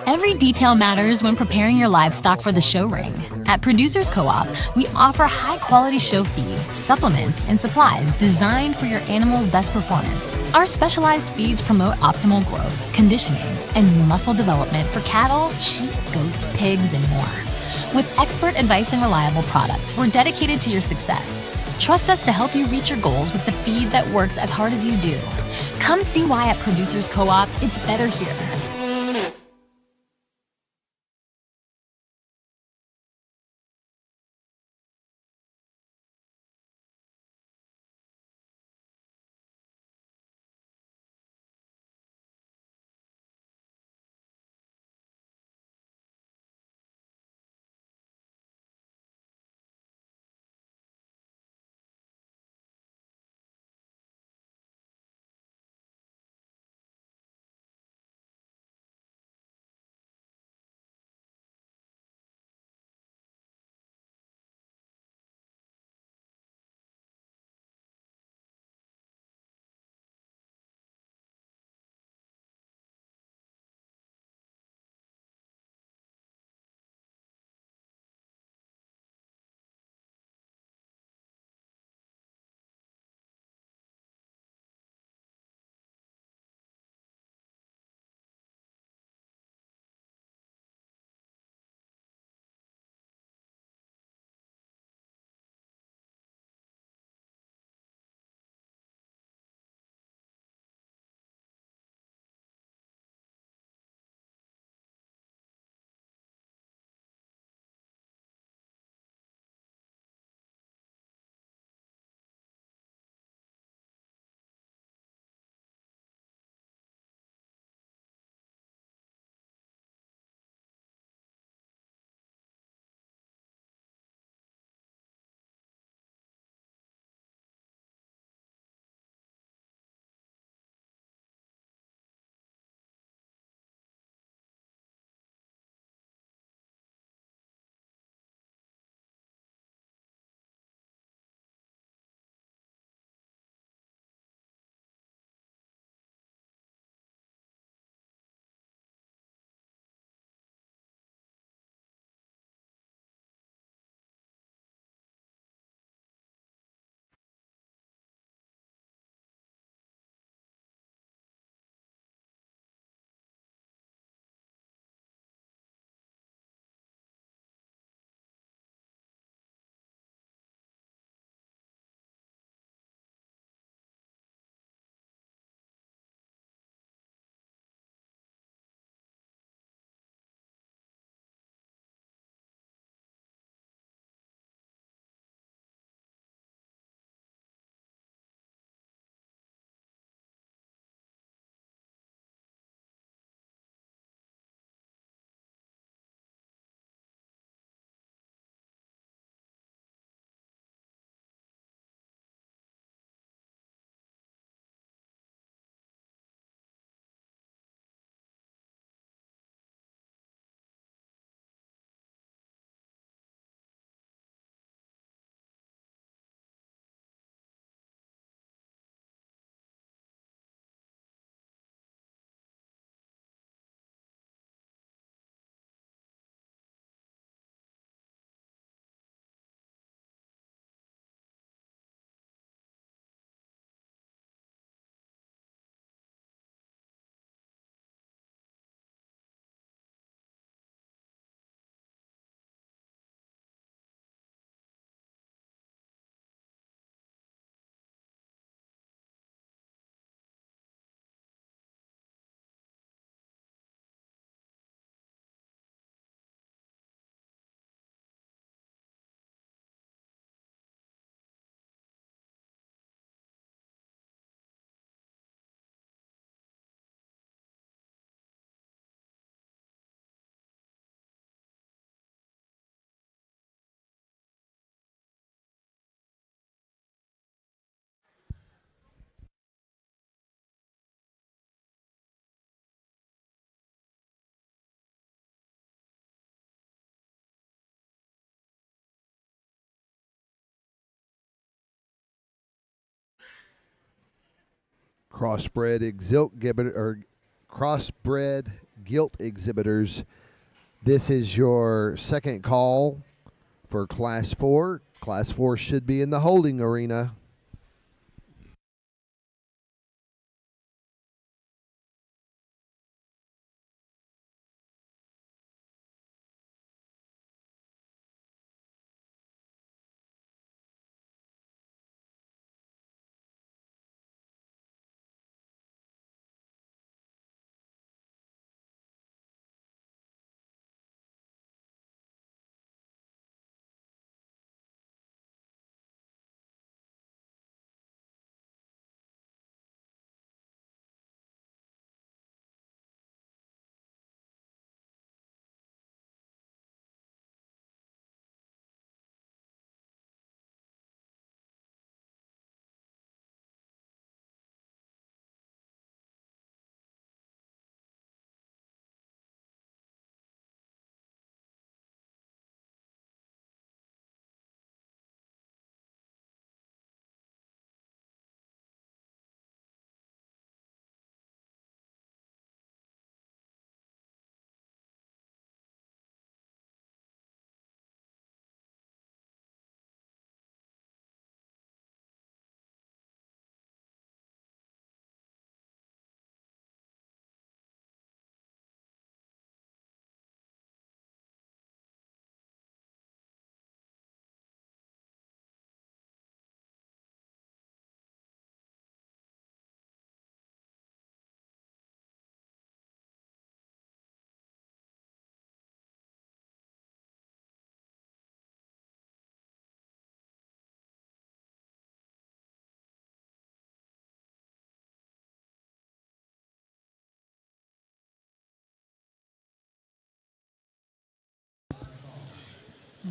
Every detail matters when preparing your livestock for the show ring. At Producers Co-op, we offer high-quality show feed, supplements, and supplies designed for your animal's best performance. Our specialized feeds promote optimal growth, conditioning, and muscle development for cattle, sheep, goats, pigs, and more. With expert advice and reliable products, we're dedicated to your success. Trust us to help you reach your goals with the feed that works as hard as you do. Come see why at Producers Co-op, it's better here. Crossbred exhibit or crossbred gilt exhibitors. This is your second call for Class 4. Class 4 should be in the holding arena.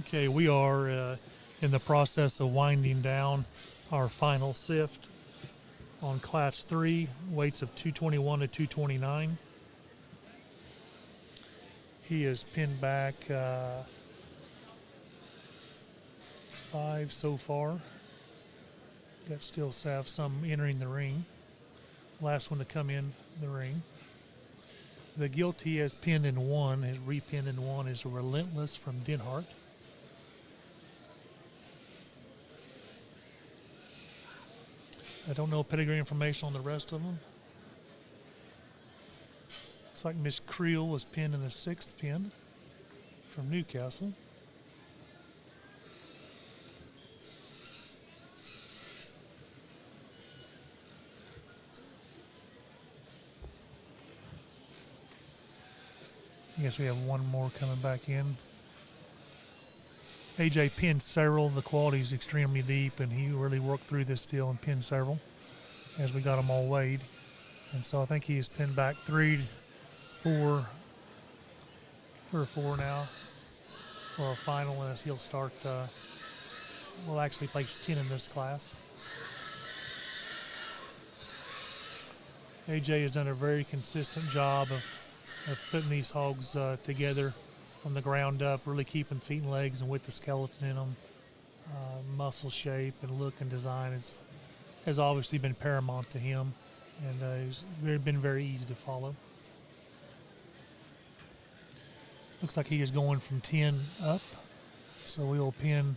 Okay, we are in the process of winding down our final sift on Class 3, weights of 221 to 229. He is pinned back 5 so far. Got still have some entering the ring. Last one to come in the ring. The gilt he has pinned in 1, has repinned in 1, is Relentless from Denhart. I don't know pedigree information on the rest of them. Looks like Miss Creel was pinned in the 6th pin from Newcastle. I guess we have one more coming back in. AJ pinned several. The quality is extremely deep, and he really worked through this deal and pinned several as we got them all weighed. And so I think he's pinned back 3 or 4 now for our final, as he'll start. We'll actually place 10 in this class. AJ has done a very consistent job of putting these hogs together from the ground up, really keeping feet and legs and with the skeleton in them. Muscle shape and look and design has obviously been paramount to him, and it's been very easy to follow. Looks like he is going from 10 up, so we'll pin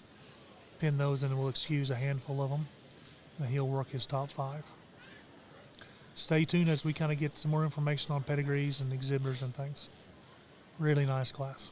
those and we'll excuse a handful of them, and he'll work his top 5. Stay tuned as we kind of get some more information on pedigrees and exhibitors and things. Really nice class.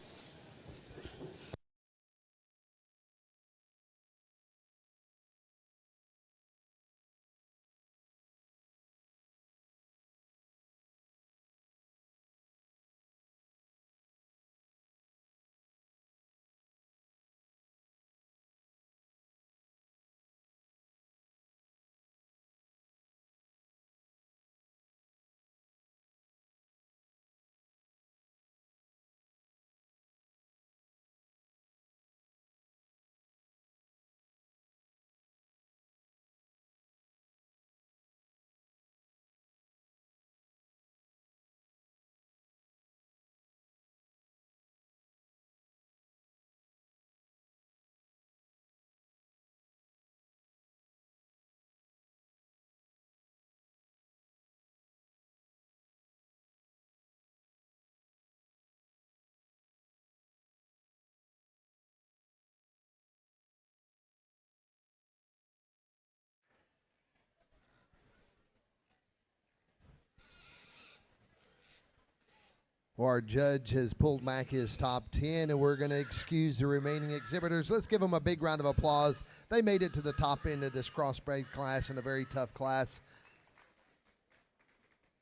Our judge has pulled back his top 10, and we're going to excuse the remaining exhibitors. Let's give them a big round of applause. They made it to the top end of this crossbred class in a very tough class.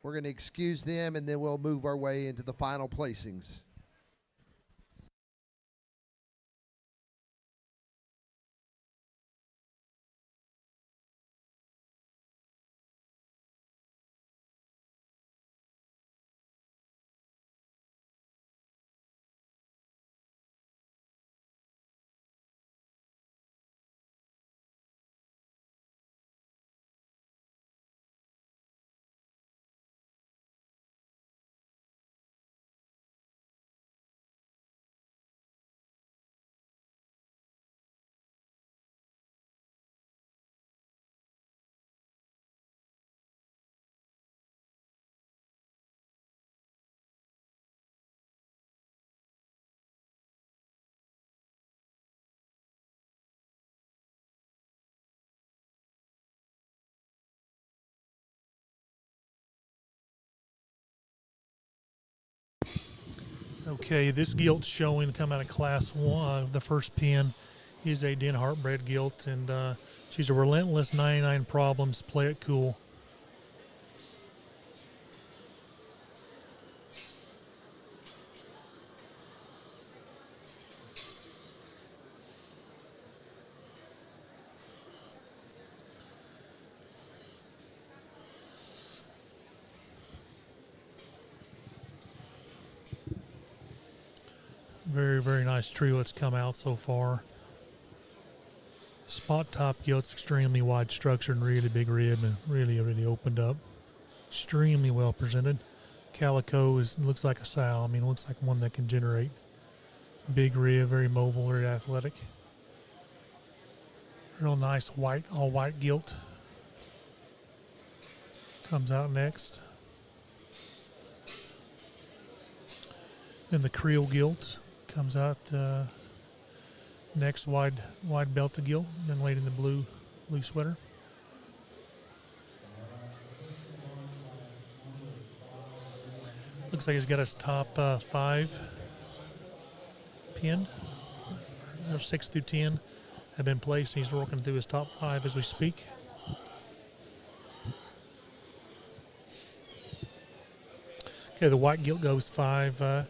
We're going to excuse them, and then we'll move our way into the final placings. Okay, this gilt showing come out of class 1. The first pin is a Den Hartbred gilt, and she's a relentless 99 problems. Play it cool. Very, very nice trio that's come out so far. Spot top gilt's extremely wide structure and really big rib and really opened up. Extremely well presented. Calico looks like a sow. I mean, it looks like one that can generate. Big rib, very mobile, very athletic. Real nice white, all white gilt. Comes out next. Then the Creole gilt comes out next, wide belted gilt, then laid in the blue sweater. Looks like he's got his top 5 pinned. Or 6 through 10 have been placed. He's working through his top 5 as we speak. Okay, the white gilt goes 5.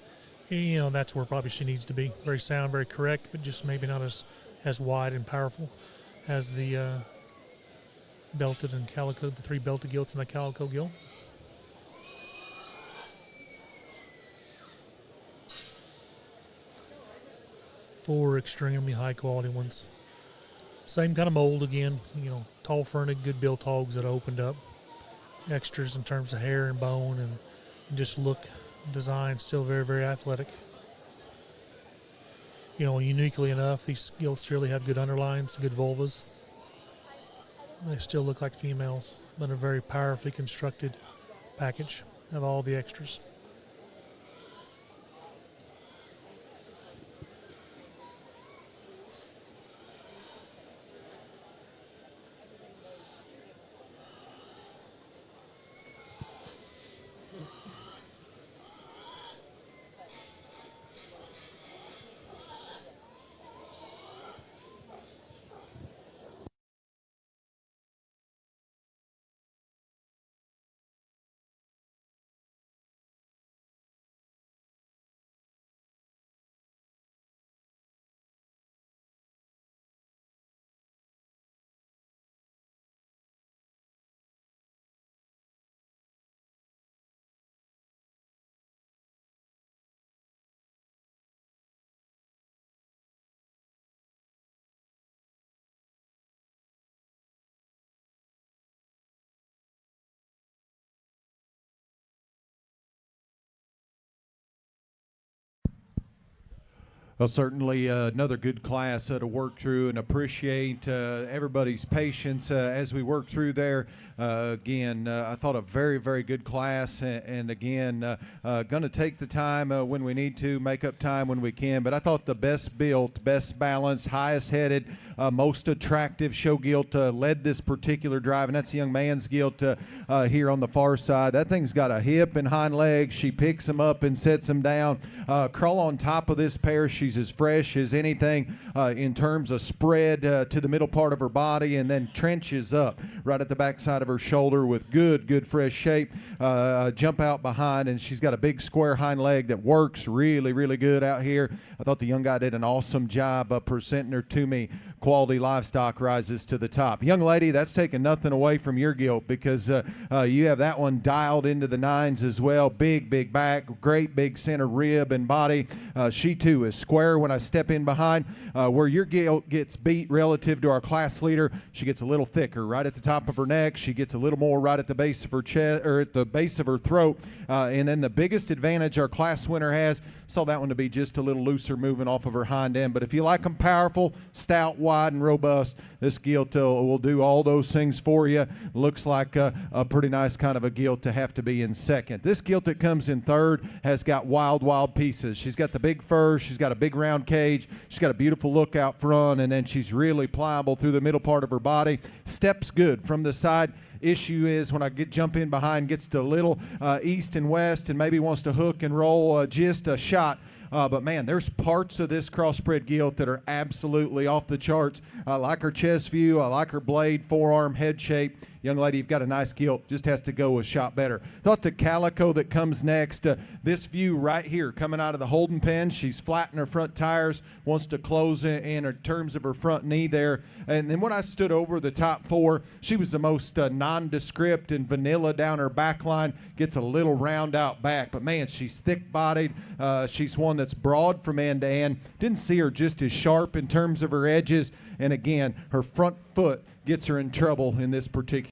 That's where probably she needs to be. Very sound, very correct, but just maybe not as wide and powerful as the belted and calico, the 3 belted gilts and the calico gilt. Four extremely high quality ones. Same kind of mold again, tall fronted, good built hogs that opened up. Extras in terms of hair and bone and just look, design, still very, very athletic. Uniquely enough, these gilts really have good underlines, good vulvas. They still look like females, but a very powerfully constructed package of all the extras. Well, certainly another good class to work through, and appreciate everybody's patience as we work through there. Again, I thought a very, very good class, and again, going to take the time when we need to, make up time when we can. But I thought the best built, best balanced, highest headed, most attractive show gilt led this particular drive, and that's the young man's gilt here on the far side. That thing's got a hip and hind legs. She picks him up and sets him down. Crawl on top of this pair. She's as fresh as anything in terms of spread to the middle part of her body, and then trenches up right at the backside of her shoulder with good fresh shape. Jump out behind, and she's got a big square hind leg that works really good out here. I thought the young guy did an awesome job presenting her to me. Quality livestock rises to the top. Young lady, that's taking nothing away from your gilt, because you have that one dialed into the nines as well. Big back, great big center rib and body. She too is square. When I step in behind, where your gilt gets beat relative to our class leader, she gets a little thicker right at the top of her neck. She gets a little more right at the base of her chest, or at the base of her throat. And then the biggest advantage our class winner has, saw that one to be just a little looser moving off of her hind end. But if you like them powerful, stout, wide, and robust, this gilt will do all those things for you. Looks like a pretty nice kind of a gilt to have to be in second. This gilt that comes in third has got wild pieces. She's got the big fur. She's got a big round cage. She's got a beautiful look out front, and then she's really pliable through the middle part of her body. Steps good from the side. Issue is when I jump in behind, gets to a little east and west, and maybe wants to hook and roll just a shot. But man, there's parts of this crossbred gilt that are absolutely off the charts. I like her chest view. I like her blade, forearm, head shape. Young lady, you've got a nice gilt. Just has to go a shot better. Thought the calico that comes next, this view right here coming out of the holding pen, she's flat in her front tires, wants to close in terms of her front knee there. And then when I stood over the top four, she was the most nondescript and vanilla down her back line, gets a little round out back. But man, she's thick-bodied. She's one that's broad from end to end. Didn't see her just as sharp in terms of her edges. And again, her front foot gets her in trouble in this particular.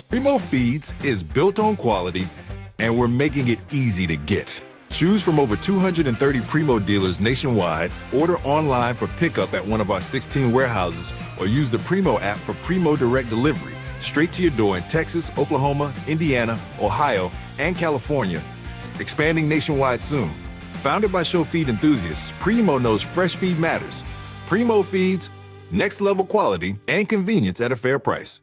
Primo Feeds is built on quality, and we're making it easy to get. Choose from over 230 Primo dealers nationwide, order online for pickup at one of our 16 warehouses, or use the Primo app for Primo Direct Delivery, straight to your door in Texas, Oklahoma, Indiana, Ohio, and California. Expanding nationwide soon. Founded by show feed enthusiasts, Primo knows fresh feed matters. Primo Feeds, next level quality and convenience at a fair price.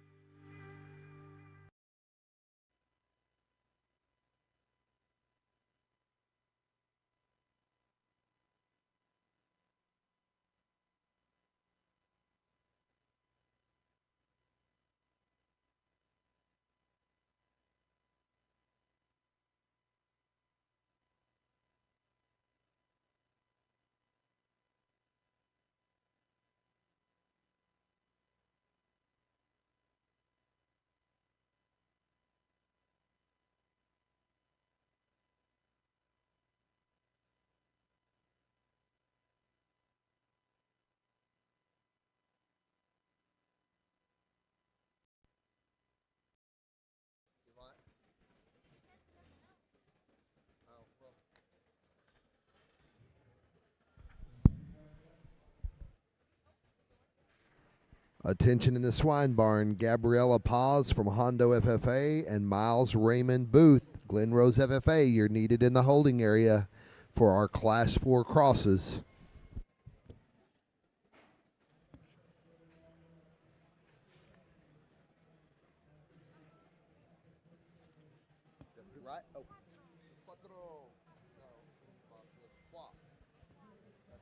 Attention in the swine barn, Gabriella Paz from Hondo FFA and Miles Raymond Booth, Glen Rose FFA. You're needed in the holding area for our Class 4 crosses.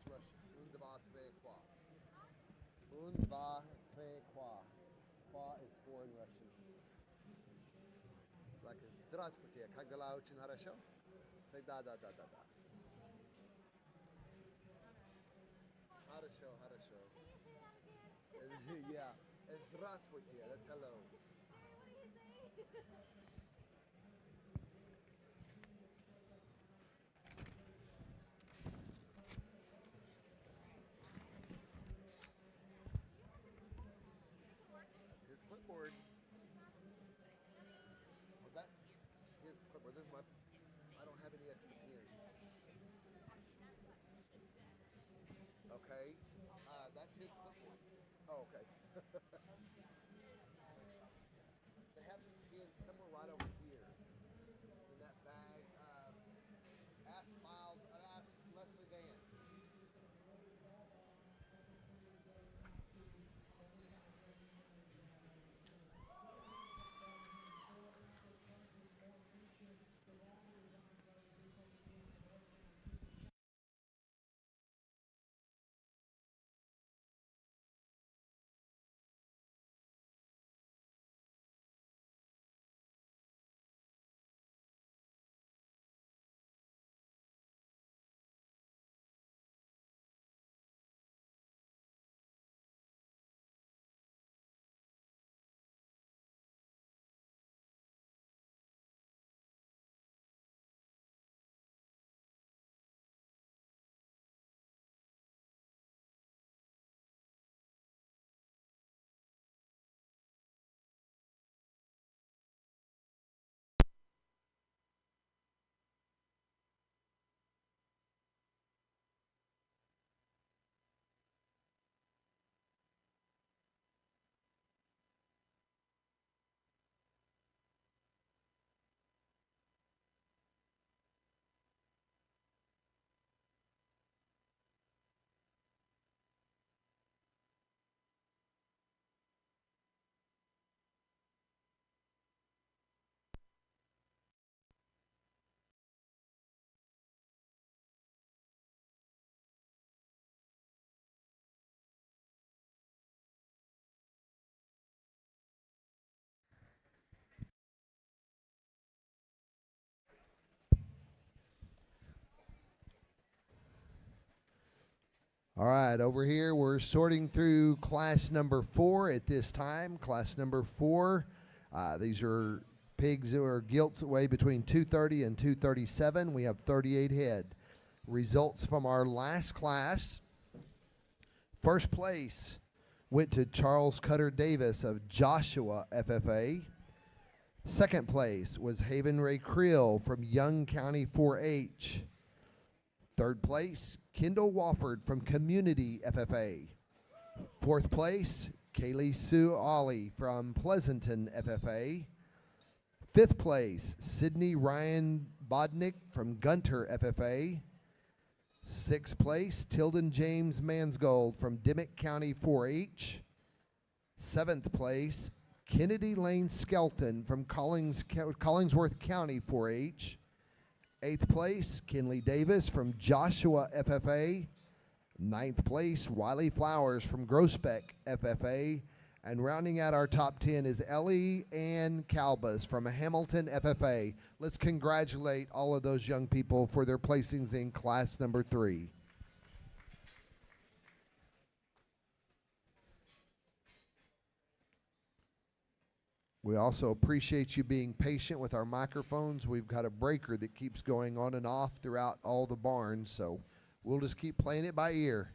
Russian. Un, dva, tres, qua. Un, dva, tres, qua. Qua is four in Russian. Like здравствуйте, как дела, очень хорошо? Say da, da, da, da, da. Хорошо, хорошо. Yeah, здравствуйте, that's hello. That's his clipboard. Well, that's his clipboard. This is my. I don't have any extra pens. Okay, that's his clipboard. Oh, okay. They have some pens somewhere right over here in that bag. Ask Miles. Ask Leslie Van. All right, over here we're sorting through class number 4 at this time. Class number 4, these are pigs or gilts that weigh between 230 and 237. We have 38 head. Results from our last class. First place went to Charles Cutter Davis of Joshua FFA. Second place was Haven Ray Creel from Young County 4-H. Third place, Kendall Wofford from Community FFA. Fourth place, Kaylee Sue Ollie from Pleasanton FFA. Fifth place, Sydney Ryan Bodnick from Gunter FFA. Sixth place, Tilden James Mansgold from Dimmick County 4-H. Seventh place, Kennedy Lane Skelton from Collingsworth County 4-H. Eighth place, Kinley Davis from Joshua FFA. Ninth place, Wiley Flowers from Groesbeck FFA. And rounding out our top 10 is Ellie Ann Calbas from Hamilton FFA. Let's congratulate all of those young people for their placings in class number 3. We also appreciate you being patient with our microphones. We've got a breaker that keeps going on and off throughout all the barns, so we'll just keep playing it by ear.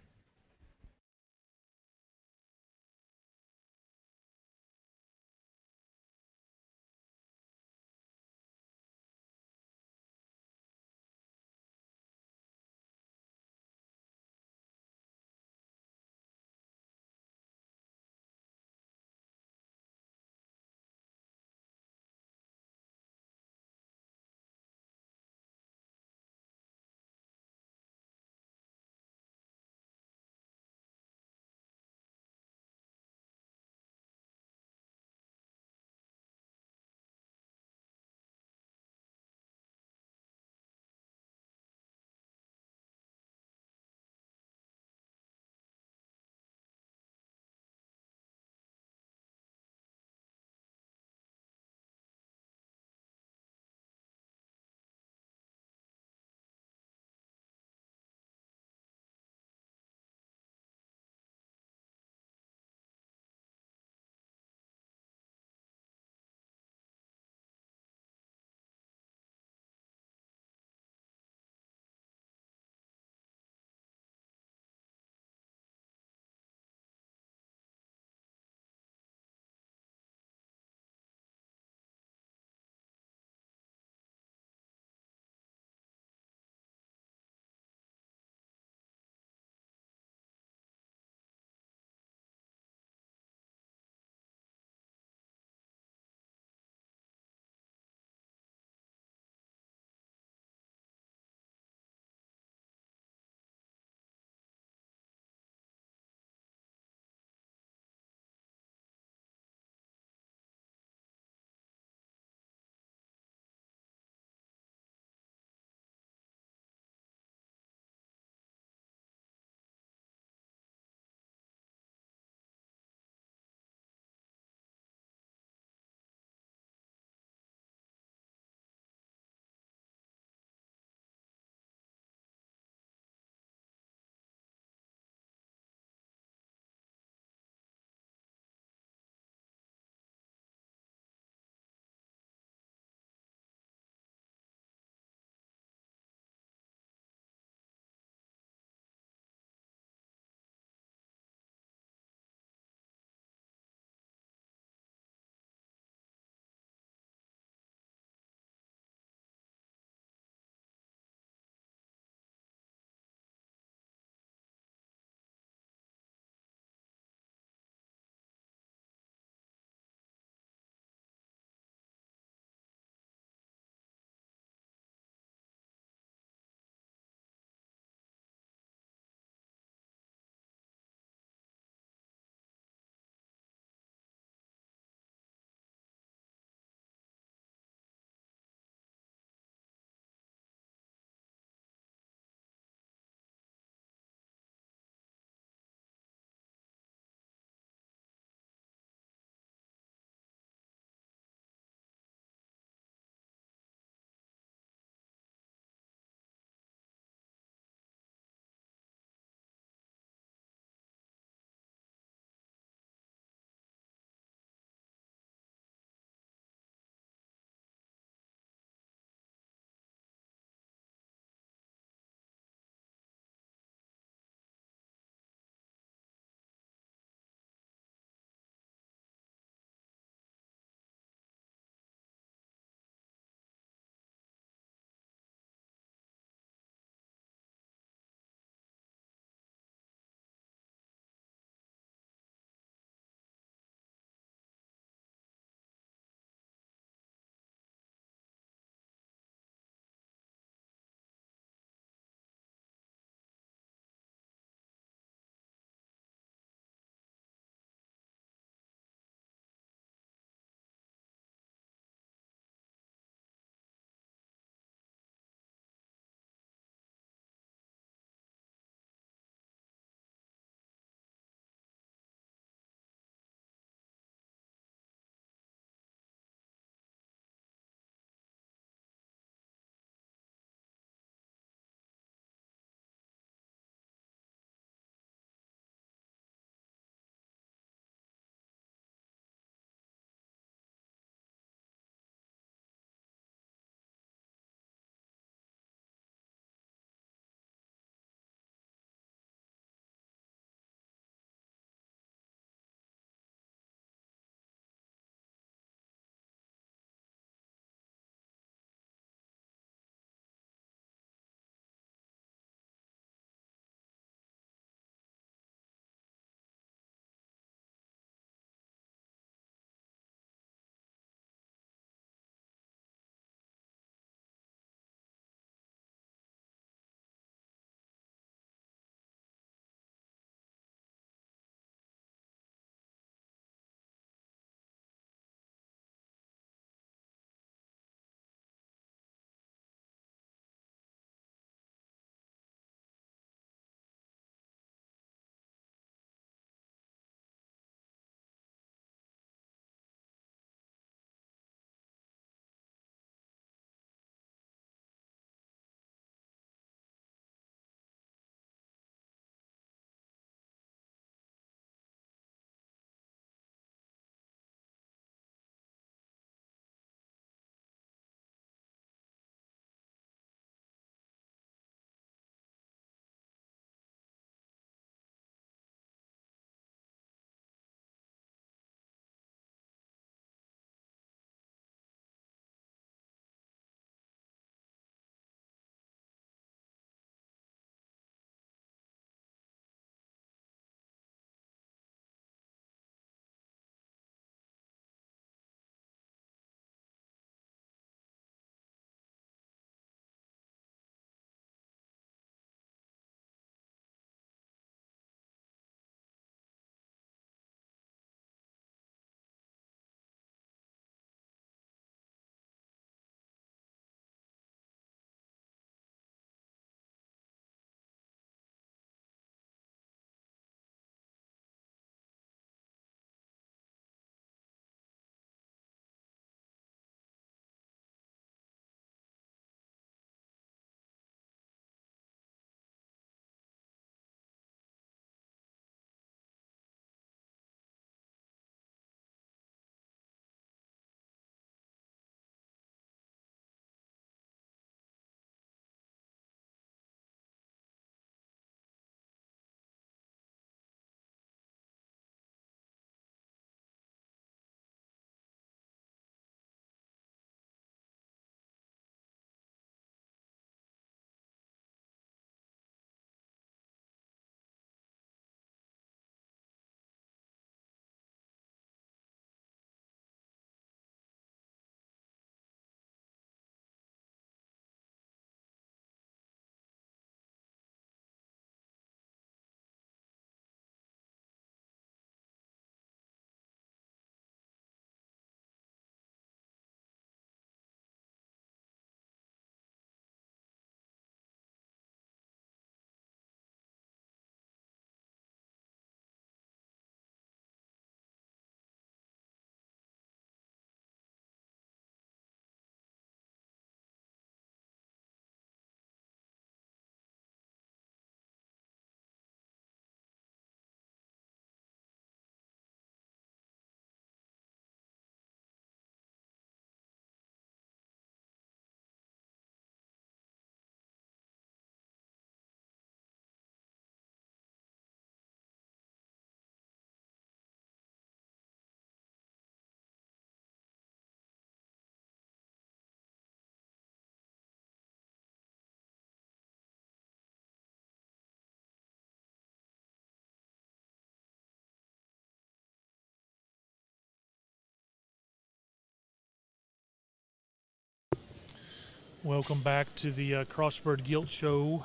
Welcome back to the Crossbred Gilt Show.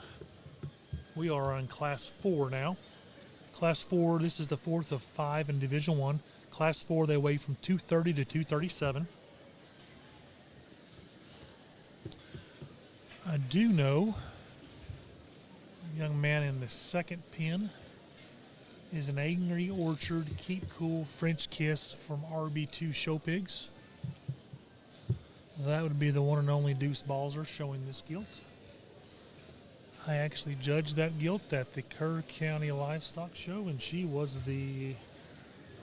We are on Class 4 now. Class 4, this is the fourth of 5 in Division 1. Class 4, they weigh from 230 to 237. I do know a young man in the second pen is an Angry Orchard Keep Cool French Kiss from RB2 Show Pigs. That would be the one and only Deuce Balzer showing this gilt. I actually judged that gilt at the Kerr County Livestock Show, and she was the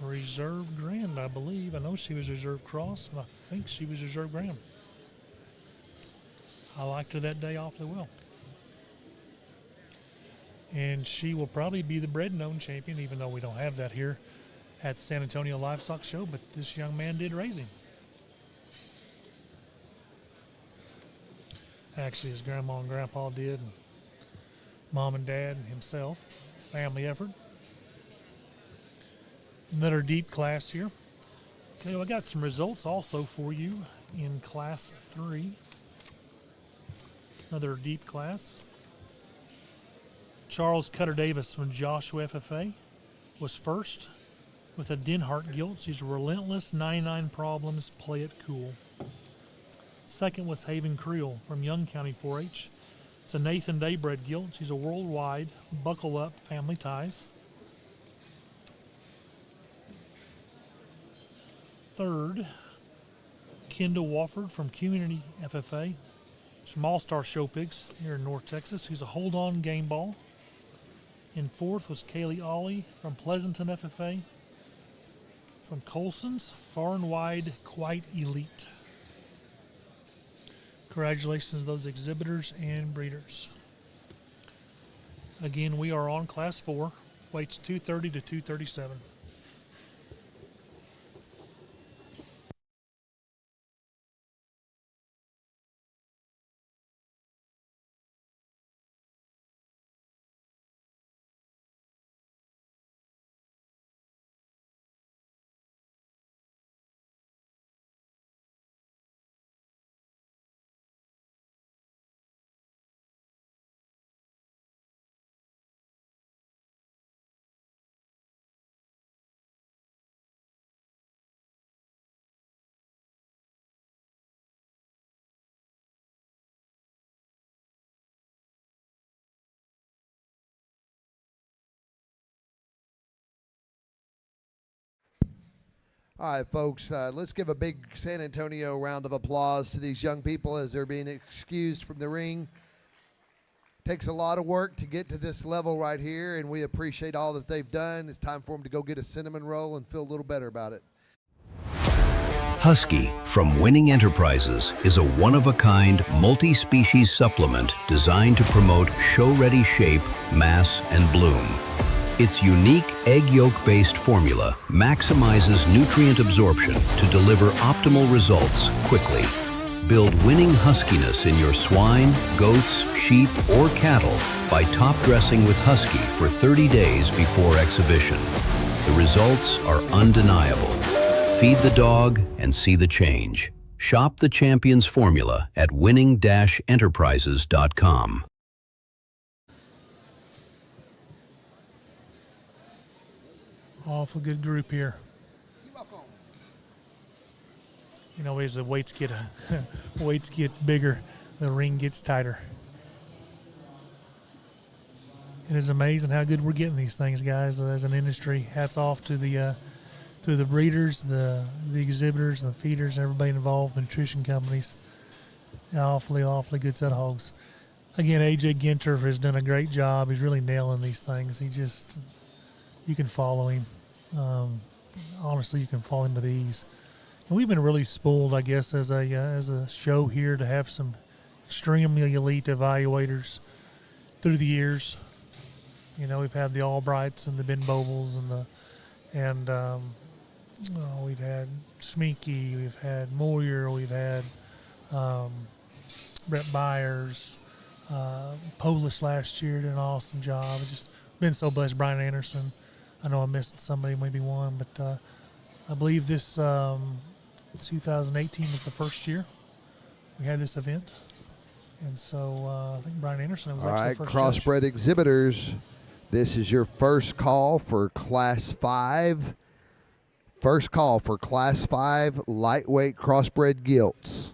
Reserve Grand, I believe. I know she was Reserve Cross, and I think she was Reserve Grand. I liked her that day awfully well. And she will probably be the bred known champion, even though we don't have that here at the San Antonio Livestock Show, but this young man did raise him. Actually, his grandma and grandpa did, and mom and dad and himself. Family effort. Another deep class here. Okay, well, I got some results also for you in Class 3. Another deep class. Charles Cutter Davis from Joshua FFA was first with a Denhart gilt. She's relentless, 99 problems, play it cool. Second was Haven Creel from Young County 4-H. It's a Nathan Daybred gilt. She's a worldwide, buckle up, family ties. Third, Kendall Wofford from Community FFA. Some All-Star Show Pigs here in North Texas. He's a hold-on game ball. In fourth was Kaylee Ollie from Pleasanton FFA. From Colson's, far and wide, quite elite. Congratulations to those exhibitors and breeders. Again, we are on Class 4, weights 230 to 237. All right, folks, let's give a big San Antonio round of applause to these young people as they're being excused from the ring. Takes a lot of work to get to this level right here, and we appreciate all that they've done. It's time for them to go get a cinnamon roll and feel a little better about it. Husky from Winning Enterprises is a one-of-a-kind, multi-species supplement designed to promote show-ready shape, mass, and bloom. Its unique egg yolk-based formula maximizes nutrient absorption to deliver optimal results quickly. Build winning huskiness in your swine, goats, sheep, or cattle by top dressing with Husky for 30 days before exhibition. The results are undeniable. Feed the dog and see the change. Shop the champion's formula at winning-enterprises.com. Awful good group here. You know, as the weights get bigger, the ring gets tighter. It is amazing how good we're getting these things, guys. As an industry, hats off to the breeders, the exhibitors, the feeders, everybody involved, the nutrition companies. Awfully good set of hogs. Again, AJ Ginter has done a great job. He's really nailing these things. You can follow him. Honestly, you can follow him with ease. And we've been really spoiled, I guess, as a show here to have some extremely elite evaluators through the years. You know, we've had the Albrights and the Ben Bobles and we've had Schminke, we've had Moyer, we've had Brett Byers, Polish last year did an awesome job. I've just been so blessed. Brian Anderson. I know I missed somebody, maybe one, but I believe this 2018 was the first year we had this event. And so I think Brian Anderson was All actually right, the first judge. Crossbred exhibitors, this is your first call for Class 5. First call for Class 5 lightweight crossbred gilts.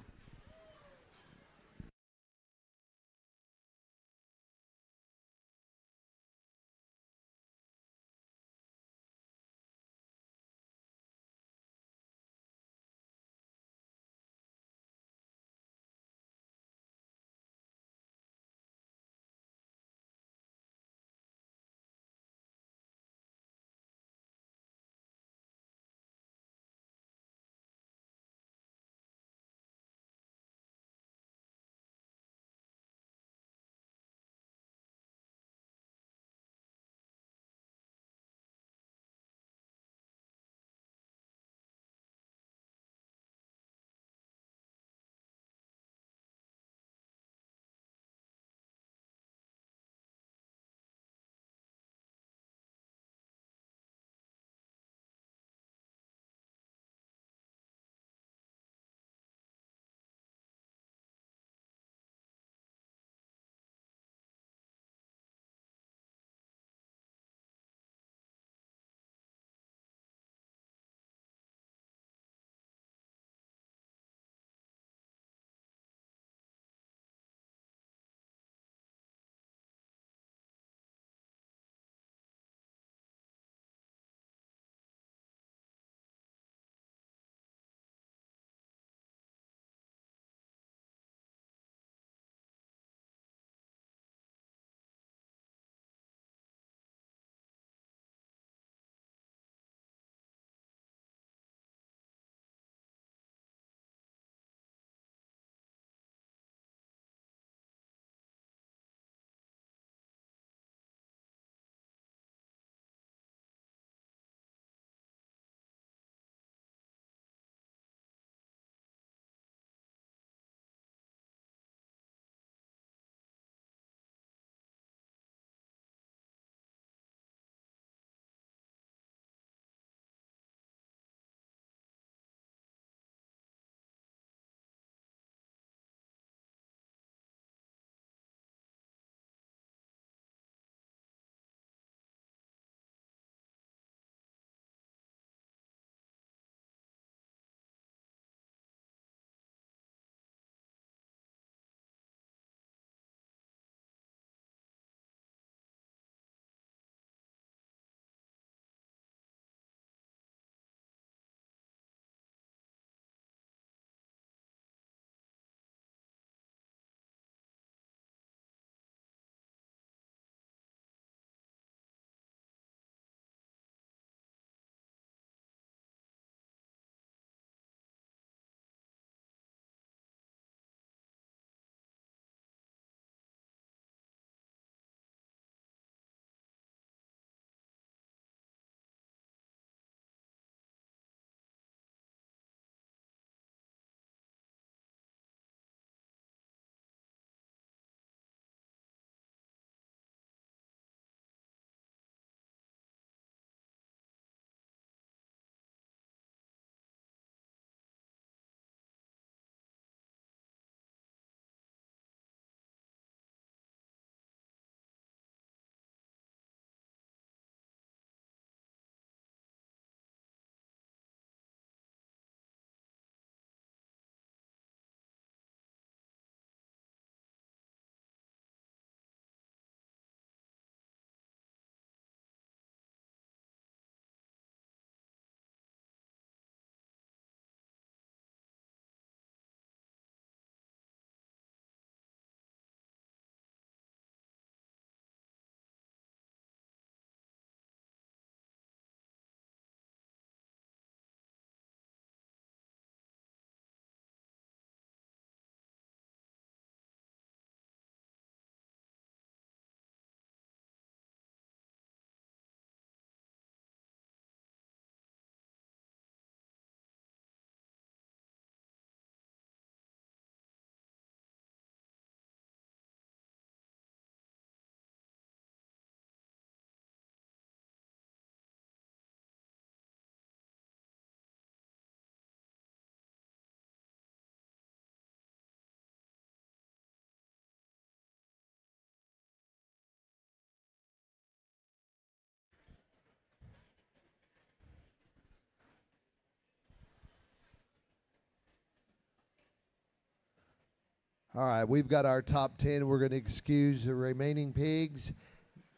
All right, we've got our top 10. We're going to excuse the remaining pigs.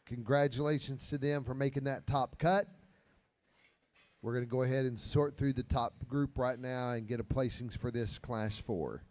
Congratulations to them for making that top cut. We're going to go ahead and sort through the top group right now and get a placings for this Class 4.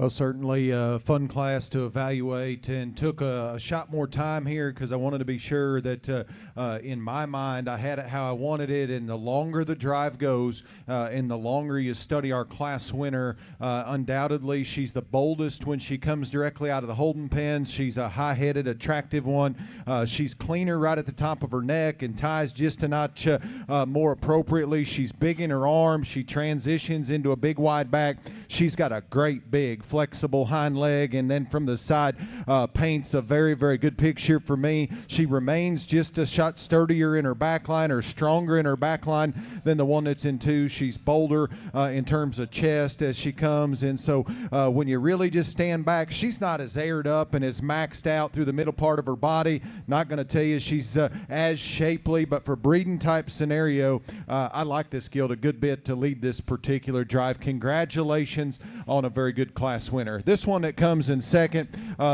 Well, certainly a fun class to evaluate, and took a shot more time here because I wanted to be sure that in my mind I had it how I wanted it. And the longer the drive goes and the longer you study our class winner, undoubtedly she's the boldest when she comes directly out of the holding pen. She's a high-headed, attractive one. She's cleaner right at the top of her neck and ties just a notch more appropriately. She's big in her arm. She transitions into a big wide back. She's got a great big flexible hind leg, and then from the side paints a very, very good picture for me. She remains just a shot sturdier in her back line, or stronger in her back line than the one that's in 2. She's bolder in terms of chest as she comes, and so when you really just stand back, she's not as aired up and as maxed out through the middle part of her body. Not going to tell you she's as shapely, but for breeding type scenario, I like this Gilt a good bit to lead this particular drive. Congratulations on a very good class winner. This one that comes in second,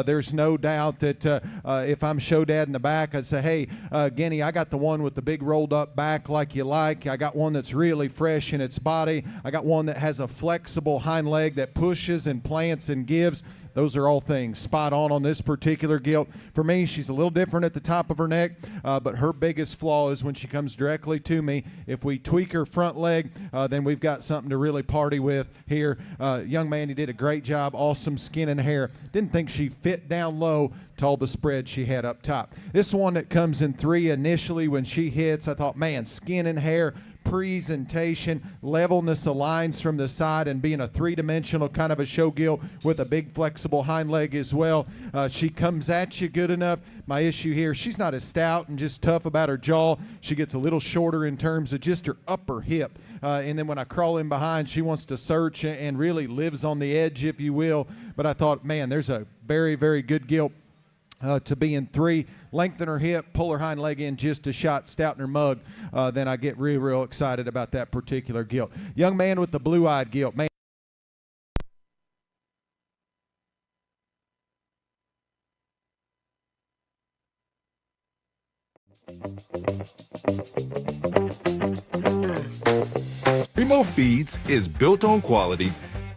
there's no doubt that if I'm show dad in the back, I'd say, hey, Guinea, I got the one with the big rolled up back like you like. I got one that's really fresh in its body. I got one that has a flexible hind leg that pushes and plants and gives. Those are all things spot on this particular Gilt. For me, she's a little different at the top of her neck, but her biggest flaw is when she comes directly to me. If we tweak her front leg, then we've got something to really party with here. Young man, he did a great job. Awesome skin and hair. Didn't think she fit down low to all the spread she had up top. This one that comes in 3 initially when she hits, I thought, man, skin and hair, presentation, levelness of lines from the side, and being a 3-dimensional kind of a show Gilt with a big flexible hind leg as well. She comes at you good enough. My issue here, she's not as stout and just tough about her jaw. She gets a little shorter in terms of just her upper hip. And then when I crawl in behind, she wants to search and really lives on the edge, if you will. But I thought, man, there's a very, very good Gilt to be in 3. Lengthen her hip, pull her hind leg in just a shot, stouten her mug, then I get real, real excited about that particular Gilt. Young man with the blue-eyed Gilt, man. Primo Feeds is built on quality,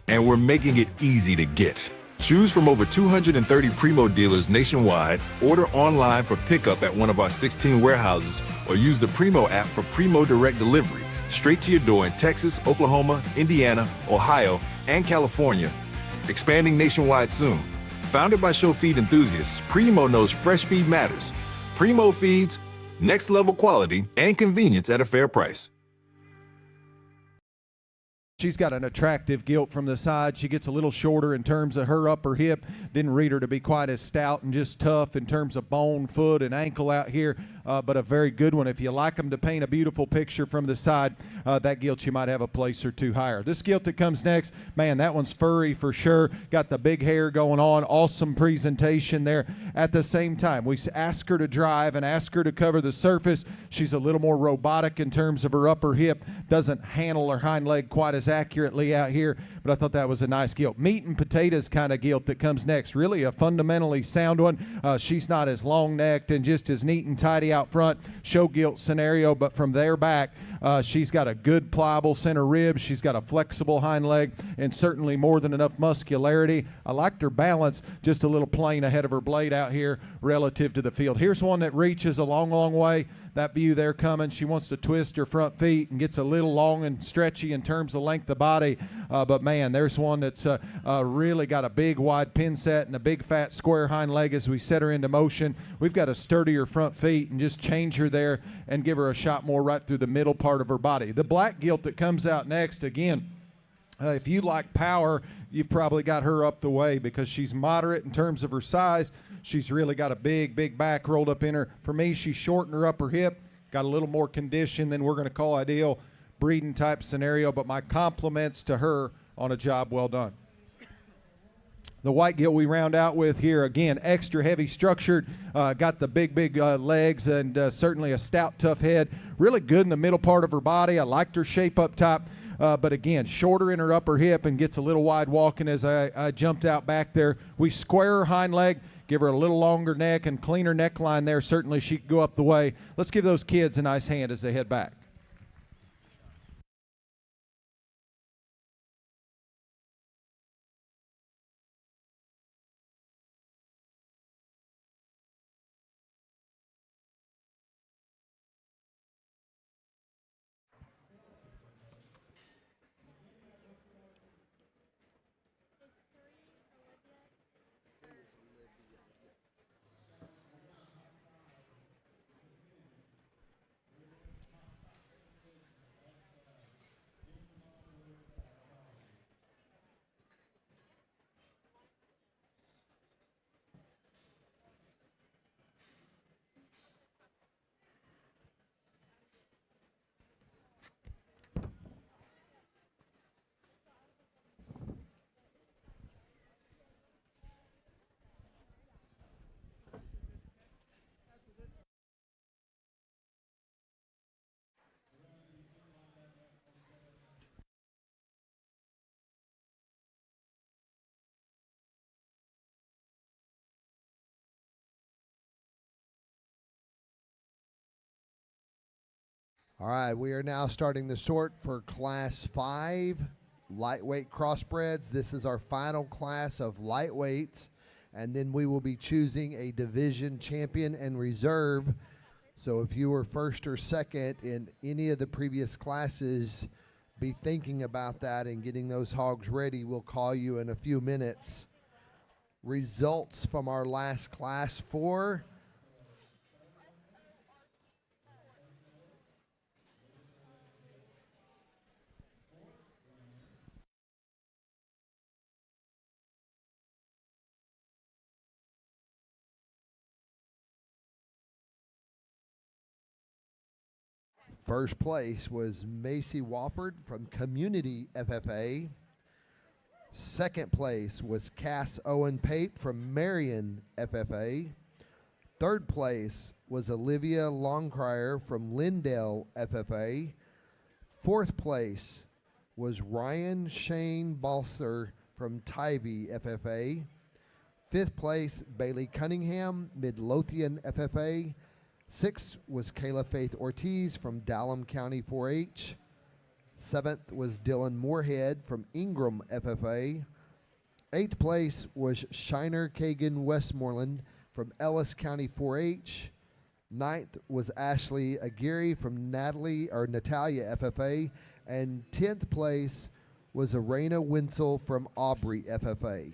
and we're making it easy to get. Choose from over 230 Primo dealers nationwide, order online for pickup at one of our 16 warehouses, or use the Primo app for Primo Direct Delivery, straight to your door in Texas, Oklahoma, Indiana, Ohio, and California. Expanding nationwide soon. Founded by show feed enthusiasts, Primo knows fresh feed matters. Primo Feeds, next level quality and convenience at a fair price. She's got an attractive Gilt from the side. She gets a little shorter in terms of her upper hip. Didn't read her to be quite as stout and just tough in terms of bone, foot, and ankle out here, but a very good one. If you like them to paint a beautiful picture from the side, that Gilt you might have a place or 2 higher. This Gilt that comes next, man, that one's furry for sure. Got the big hair going on. Awesome presentation there. At the same time, we ask her to drive and ask her to cover the surface. She's a little more robotic in terms of her upper hip. Doesn't handle her hind leg quite as accurately out here, but I thought that was a nice Gilt. Meat and potatoes kind of Gilt that comes next. Really a fundamentally sound one. She's not as long-necked and just as neat and tidy out front, show Gilt scenario, but from there back, she's got a good pliable center rib. She's got a flexible hind leg and certainly more than enough muscularity. I liked her balance, just a little plain ahead of her blade out here relative to the field. Here's one that reaches a long, long way. That view there coming, she wants to twist her front feet and gets a little long and stretchy in terms of length of body. But man, there's one that's really got a big wide pin set and a big fat square hind leg as we set her into motion. We've got to sturdier front feet and just change her there and give her a shot more right through the middle part of her body. The black Gilt that comes out next, again, if you like power, you've probably got her up the way because she's moderate in terms of her size. She's really got a big, big back rolled up in her. For me, she's short in her upper hip, got a little more condition than we're going to call ideal breeding type scenario, but my compliments to her on a job well done. The white Gilt we round out with here, again, extra heavy structured, got the big, big legs and certainly a stout, tough head. Really good in the middle part of her body. I liked her shape up top. But again, shorter in her upper hip and gets a little wide walking as I jumped out back there. We square her hind leg, give her a little longer neck and cleaner neckline there. Certainly she could go up the way. Let's give those kids a nice hand as they head back. All right, we are now starting the sort for Class 5 lightweight crossbreds. This is our final class of lightweights, and then we will be choosing a division champion and reserve. So if you were first or second in any of the previous classes, be thinking about that and getting those hogs ready. We'll call you in a few minutes. Results from our last class 4. First place was Macy Wofford from Community FFA. Second place was Cass Owen Pape from Marion FFA. Third place was Olivia Longcrier from Lindale FFA. Fourth place was Ryan Shane Balser from Tybee FFA. Fifth place, Bailey Cunningham, Midlothian FFA. Sixth was Kayla Faith Ortiz from Dallam County 4-H. Seventh was Dylan Moorhead from Ingram FFA. Eighth place was Shiner Kagan Westmoreland from Ellis County 4-H. Ninth was Ashley Aguirre from Natalia FFA. And 10th place was Arena Winsel from Aubrey FFA.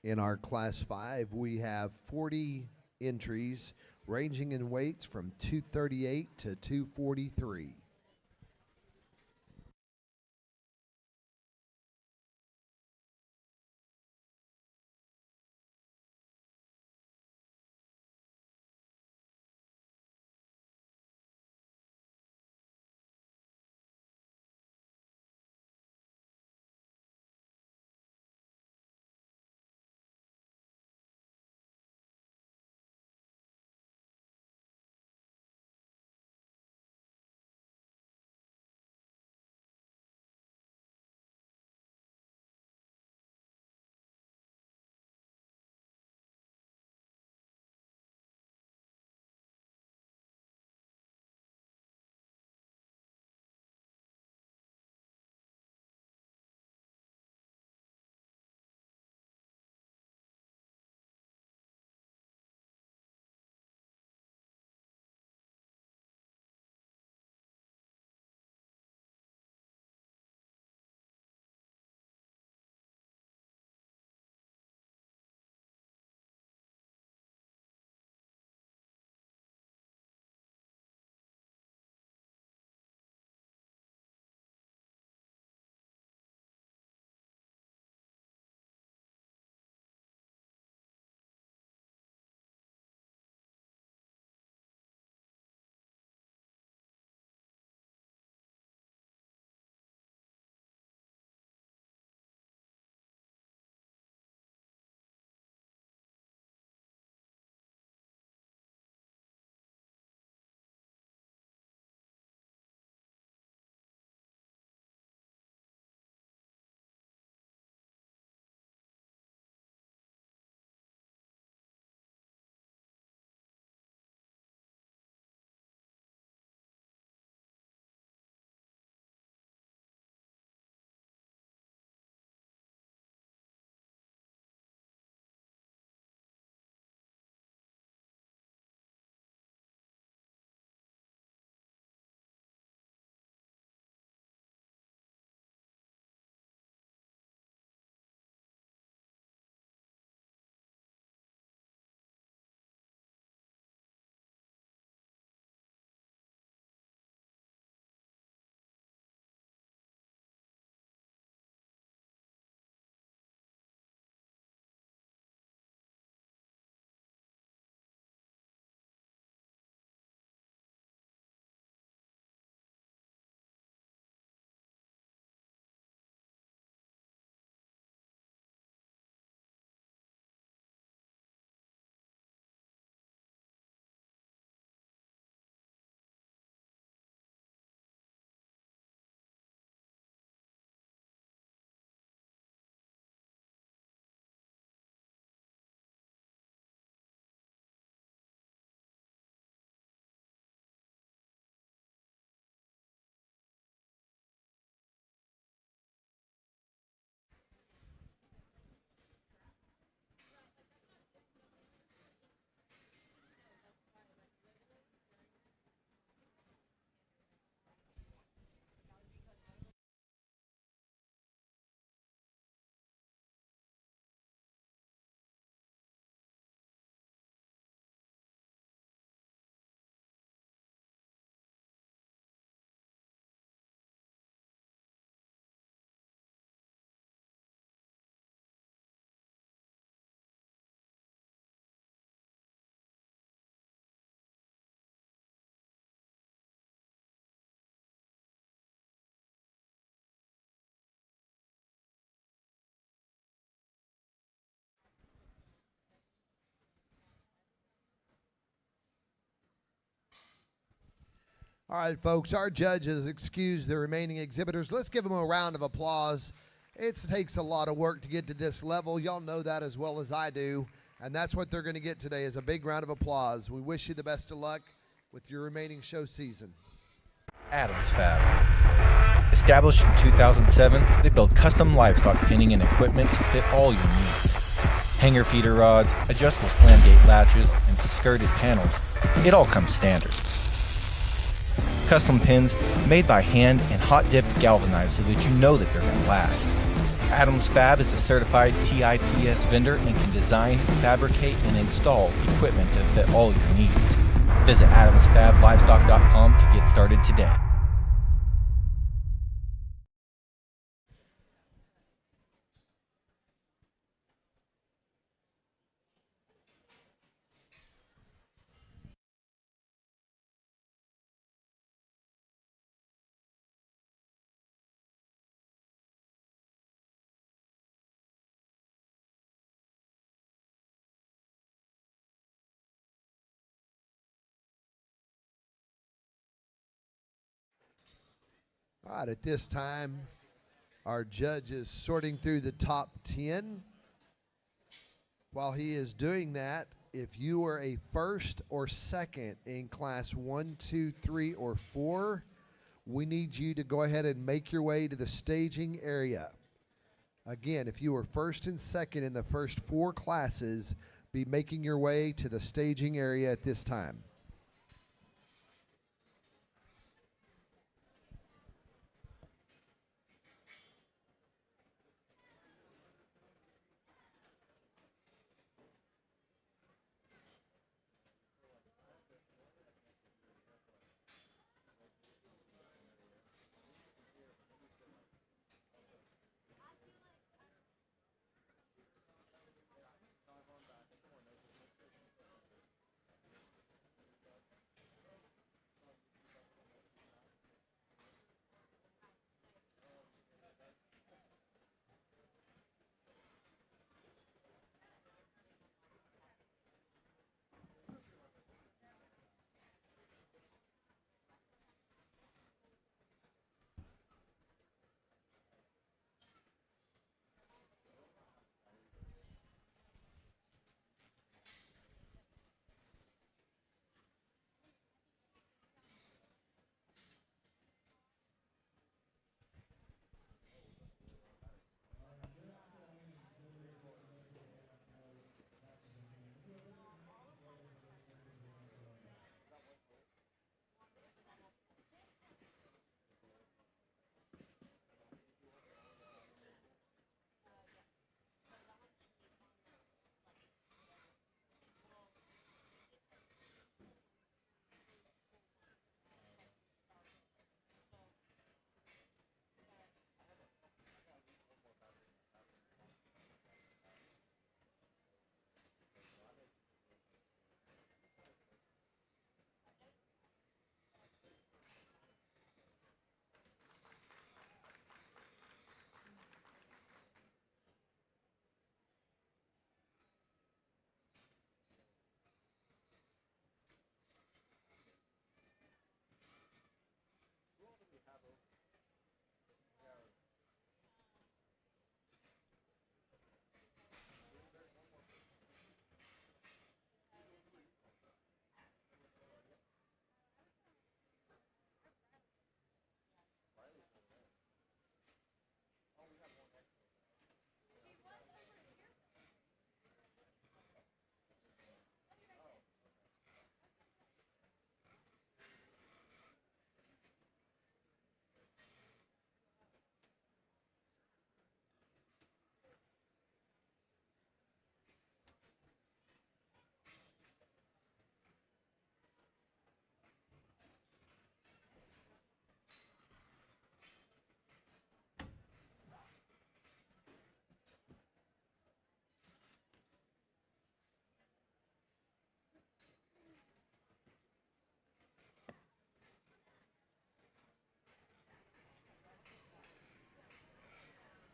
In our Class 5, we have 40 entries ranging in weights from 238 to 243. All right, folks, our judges excuse the remaining exhibitors. Let's give them a round of applause. It takes a lot of work to get to this level. Y'all know that as well as I do, and that's what they're going to get today is a big round of applause. We wish you the best of luck with your remaining show season. Adams Fab. Established in 2007, they build custom livestock pinning and equipment to fit all your needs. Hanger feeder rods, adjustable slam gate latches, and skirted panels. It all comes standard. Custom pins made by hand and hot dipped galvanized so that you know that they're going to last. Adams Fab is a certified TIPS vendor and can design, fabricate, and install equipment to fit all your needs. Visit adamsfablivestock.com to get started today. All right, at this time, our judge is sorting through the top 10. While he is doing that, if you were a first or second in class 1, 2, 3, or 4, we need you to go ahead and make your way to the staging area. Again, if you were first and second in the first 4 classes, be making your way to the staging area at this time.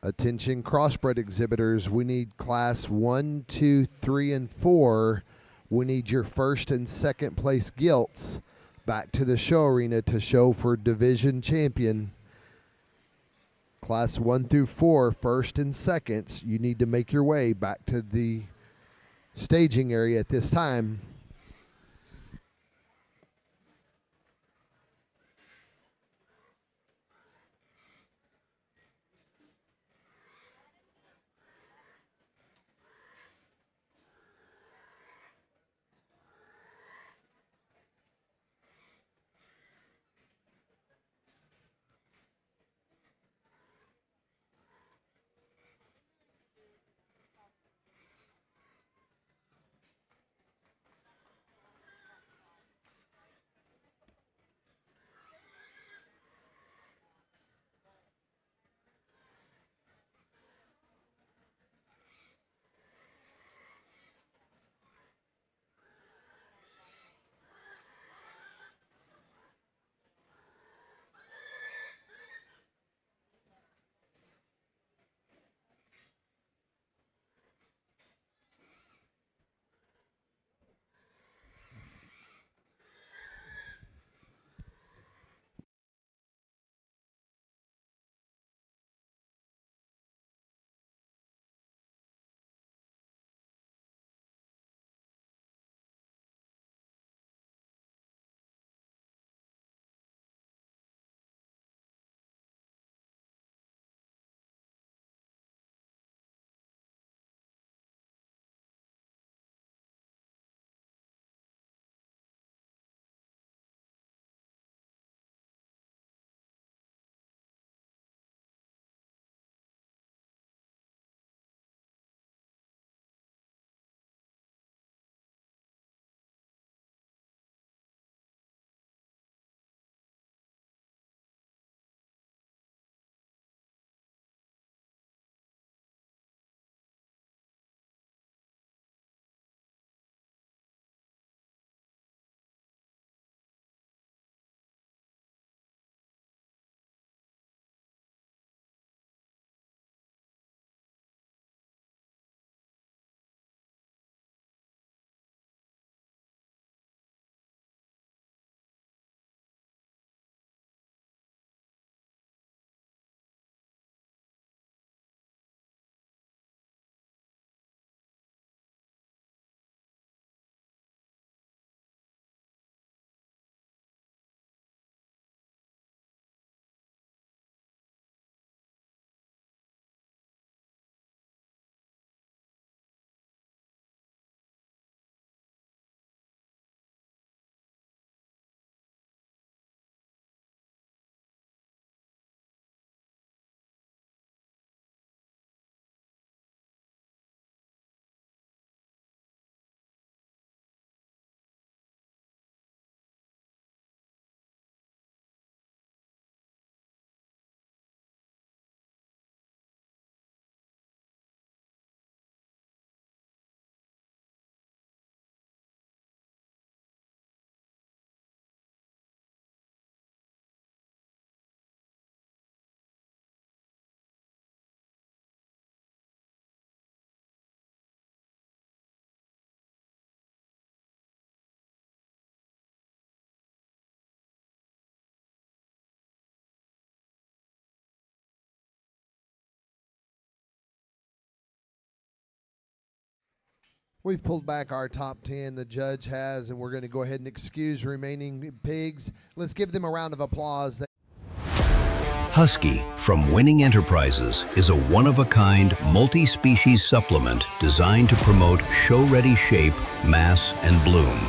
Attention crossbred exhibitors, we need class 1, 2, 3, and 4. We need your first and second place gilts back to the show arena to show for division champion. Class 1 through 4, first and seconds, you need to make your way back to the staging area at this time. We've pulled back our top 10, the judge has, and we're going to go ahead and excuse remaining pigs. Let's give them a round of applause. Husky from Winning Enterprises is a one-of-a-kind, multi-species supplement designed to promote show-ready shape, mass, and bloom.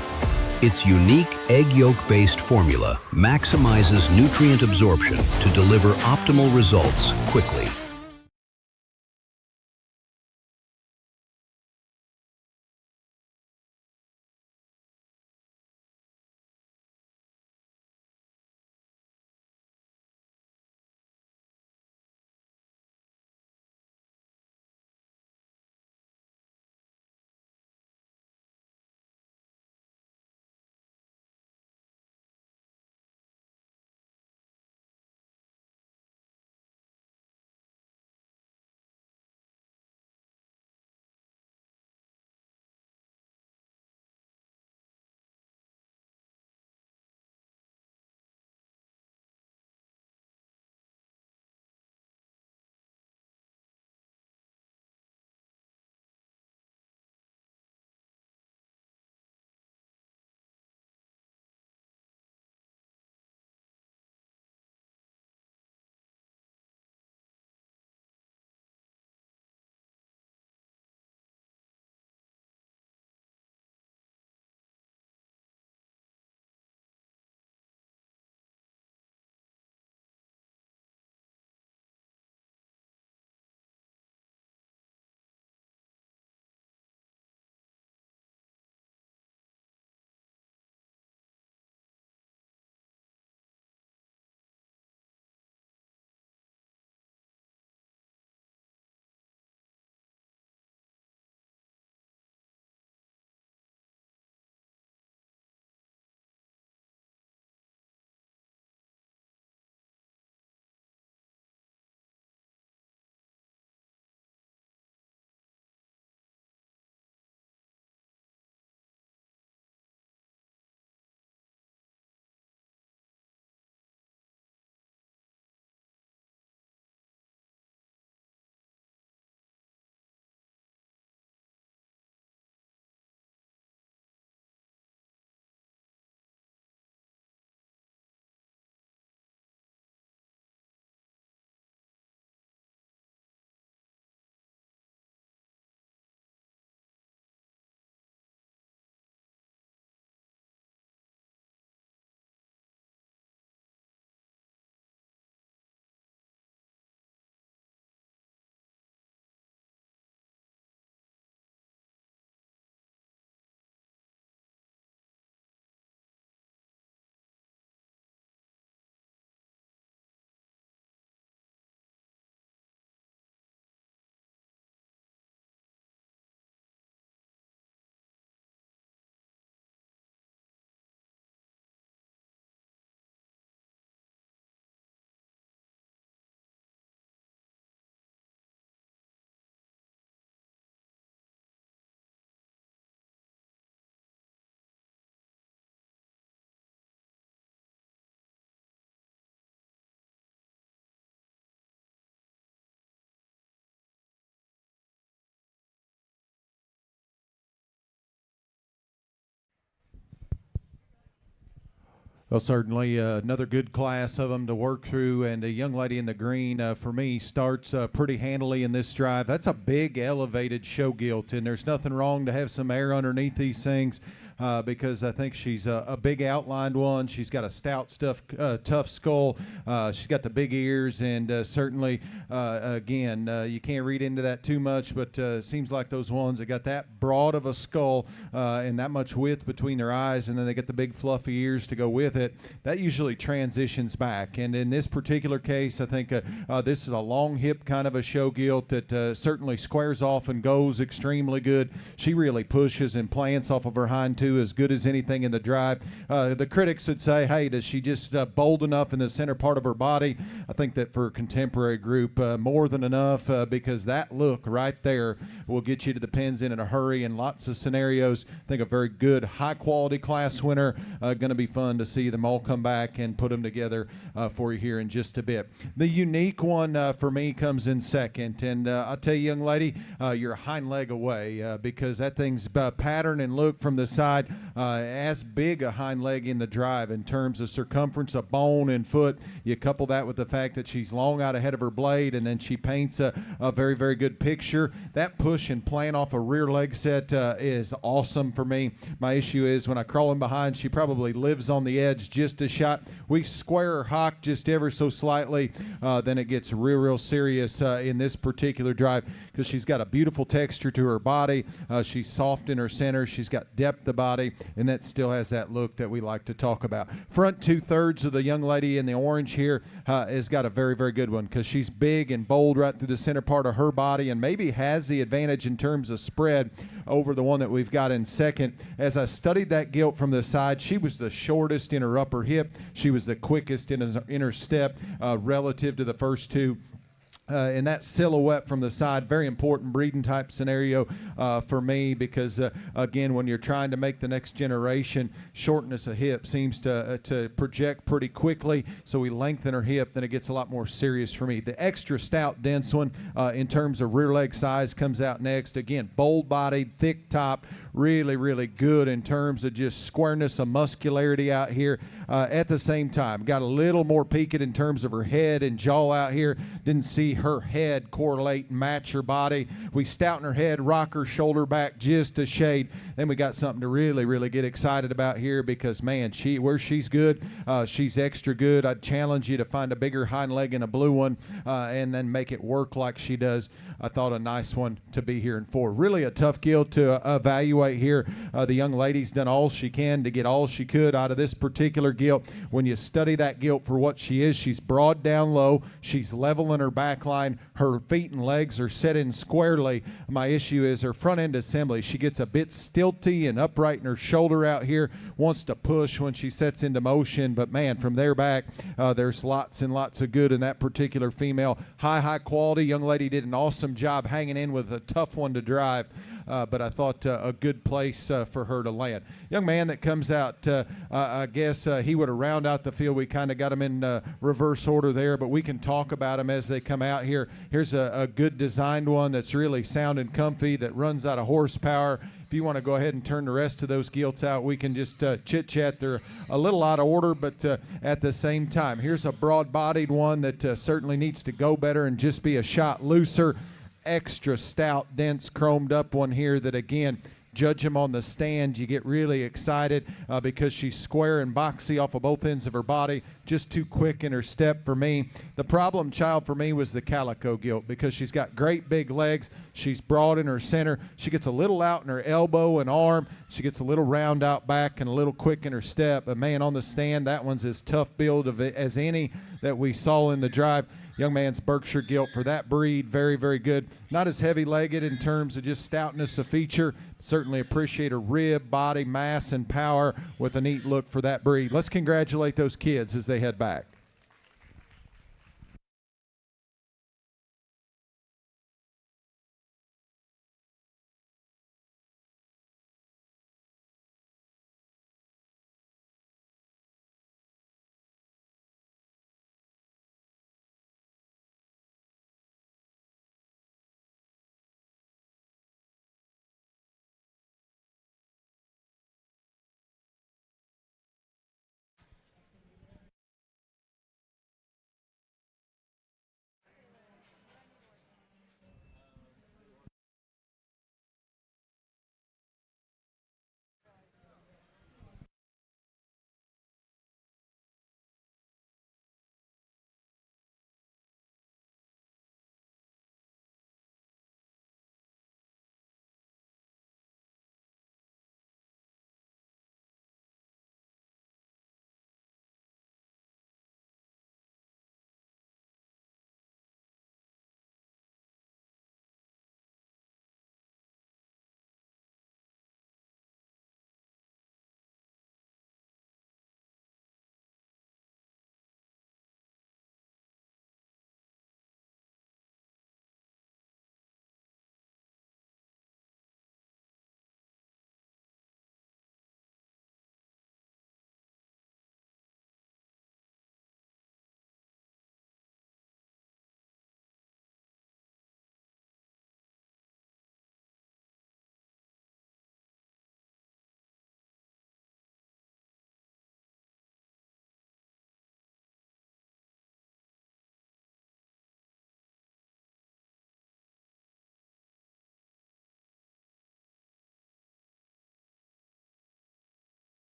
Its unique egg yolk-based formula maximizes nutrient absorption to deliver optimal results quickly. Well, certainly another good class of them to work through, and a young lady in the green, for me, starts pretty handily in this drive. That's a big elevated show gilt, and there's nothing wrong to have some air underneath these things. Because I think she's a big outlined one. She's got a stout, tough skull. She's got the big ears, and certainly, again, you can't read into that too much, but seems like those ones that got that broad of a skull and that much width between their eyes, and then they get the big fluffy ears to go with it, that usually transitions back. And in this particular case, I think this is a long hip kind of a show gilt that certainly squares off and goes extremely good. She really pushes and plants off of her hind to as good as anything in the drive. The critics would say, hey, does she just bold enough in the center part of her body? I think that for a contemporary group, more than enough, because that look right there will get you to the pins in a hurry in lots of scenarios. I think a very good, high-quality class winner. Going to be fun to see them all come back and put them together for you here in just a bit. The unique one for me comes in second, and I'll tell you, young lady, you're a hind leg away because that thing's pattern and look from the side as big a hind leg in the drive in terms of circumference of bone and foot. You couple that with the fact that she's long out ahead of her blade, and then she paints a very, very good picture. That push and plant off a rear leg set is awesome for me. My issue is when I crawl in behind, she probably lives on the edge just a shot. We square her hock just ever so slightly, then it gets real serious in this particular drive because she's got a beautiful texture to her body. She's soft in her center. She's got depth of body, and that still has that look that we like to talk about. Front 2/3 of the young lady in the orange here has got a very, very good one because she's big and bold right through the center part of her body and maybe has the advantage in terms of spread over the one that we've got in second. As I studied that gilt from the side, she was the shortest in her upper hip. She was the quickest in her step relative to the first two. And that silhouette from the side, very important breeding type scenario for me because, again, when you're trying to make the next generation, shortness of hip seems to project pretty quickly. So we lengthen her hip, then it gets a lot more serious for me. The extra stout, dense one in terms of rear leg size comes out next. Again, bold-bodied, thick top, really, really good in terms of just squareness of muscularity out here. At the same time, got a little more peaked in terms of her head and jaw out here. Didn't see her head correlate and match her body. We stouten her head, rock her shoulder back just a shade. Then we got something to really, really get excited about here because, man, where she's good, she's extra good. I'd challenge you to find a bigger hind leg and a blue one and then make it work like she does. I thought a nice one to be here in 4. Really a tough gilt to evaluate here. The young lady's done all she can to get all she could out of this particular gilt. When you study that gilt for what she is, she's broad down low. She's level in her back line. Her feet and legs are set in squarely. My issue is her front end assembly. She gets a bit stilty and upright in her shoulder out here. Wants to push when she sets into motion. But, man, from there back, there's lots and lots of good in that particular female. High quality. Young lady did an awesome job hanging in with a tough one to drive. But I thought a good place for her to land. Young man that comes out, I guess he would have round out the field. We kind of got him in reverse order there, but we can talk about them as they come out here. Here's a good designed one that's really sound and comfy that runs out of horsepower. If you want to go ahead and turn the rest of those gilts out, we can just chit-chat. They're a little out of order, but at the same time, here's a broad-bodied one that certainly needs to go better and just be a shot looser. Extra stout, dense, chromed up one here that, again, judge him on the stand. You get really excited because she's square and boxy off of both ends of her body, just too quick in her step for me. The problem child for me was the calico gilt because she's got great big legs. She's broad in her center. She gets a little out in her elbow and arm. She gets a little round out back and a little quick in her step. But, man, on the stand, that one's as tough build as any that we saw in the drive. Young man's Berkshire gilt for that breed, very, very good. Not as heavy-legged in terms of just stoutness of feature. Certainly appreciate her rib, body, mass, and power with a neat look for that breed. Let's congratulate those kids as they head back.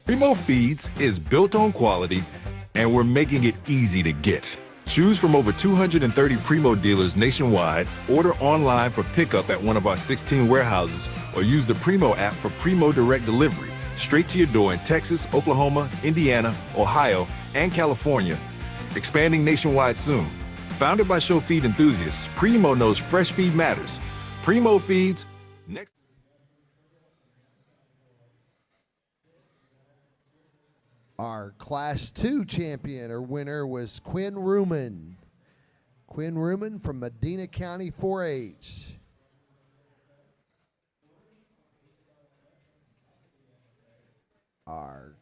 Primo Feeds is built on quality, and we're making it easy to get. Choose from over 230 Primo dealers nationwide, order online for pickup at one of our 16 warehouses, or use the Primo app for Primo Direct Delivery, straight to your door in Texas, Oklahoma, Indiana, Ohio, and California. Expanding nationwide soon. Founded by show feed enthusiasts, Primo knows fresh feed matters. Primo Feeds, next. Our Class 2 champion or winner was Quinn Ruman. Quinn Ruman from Medina County 4-H. Our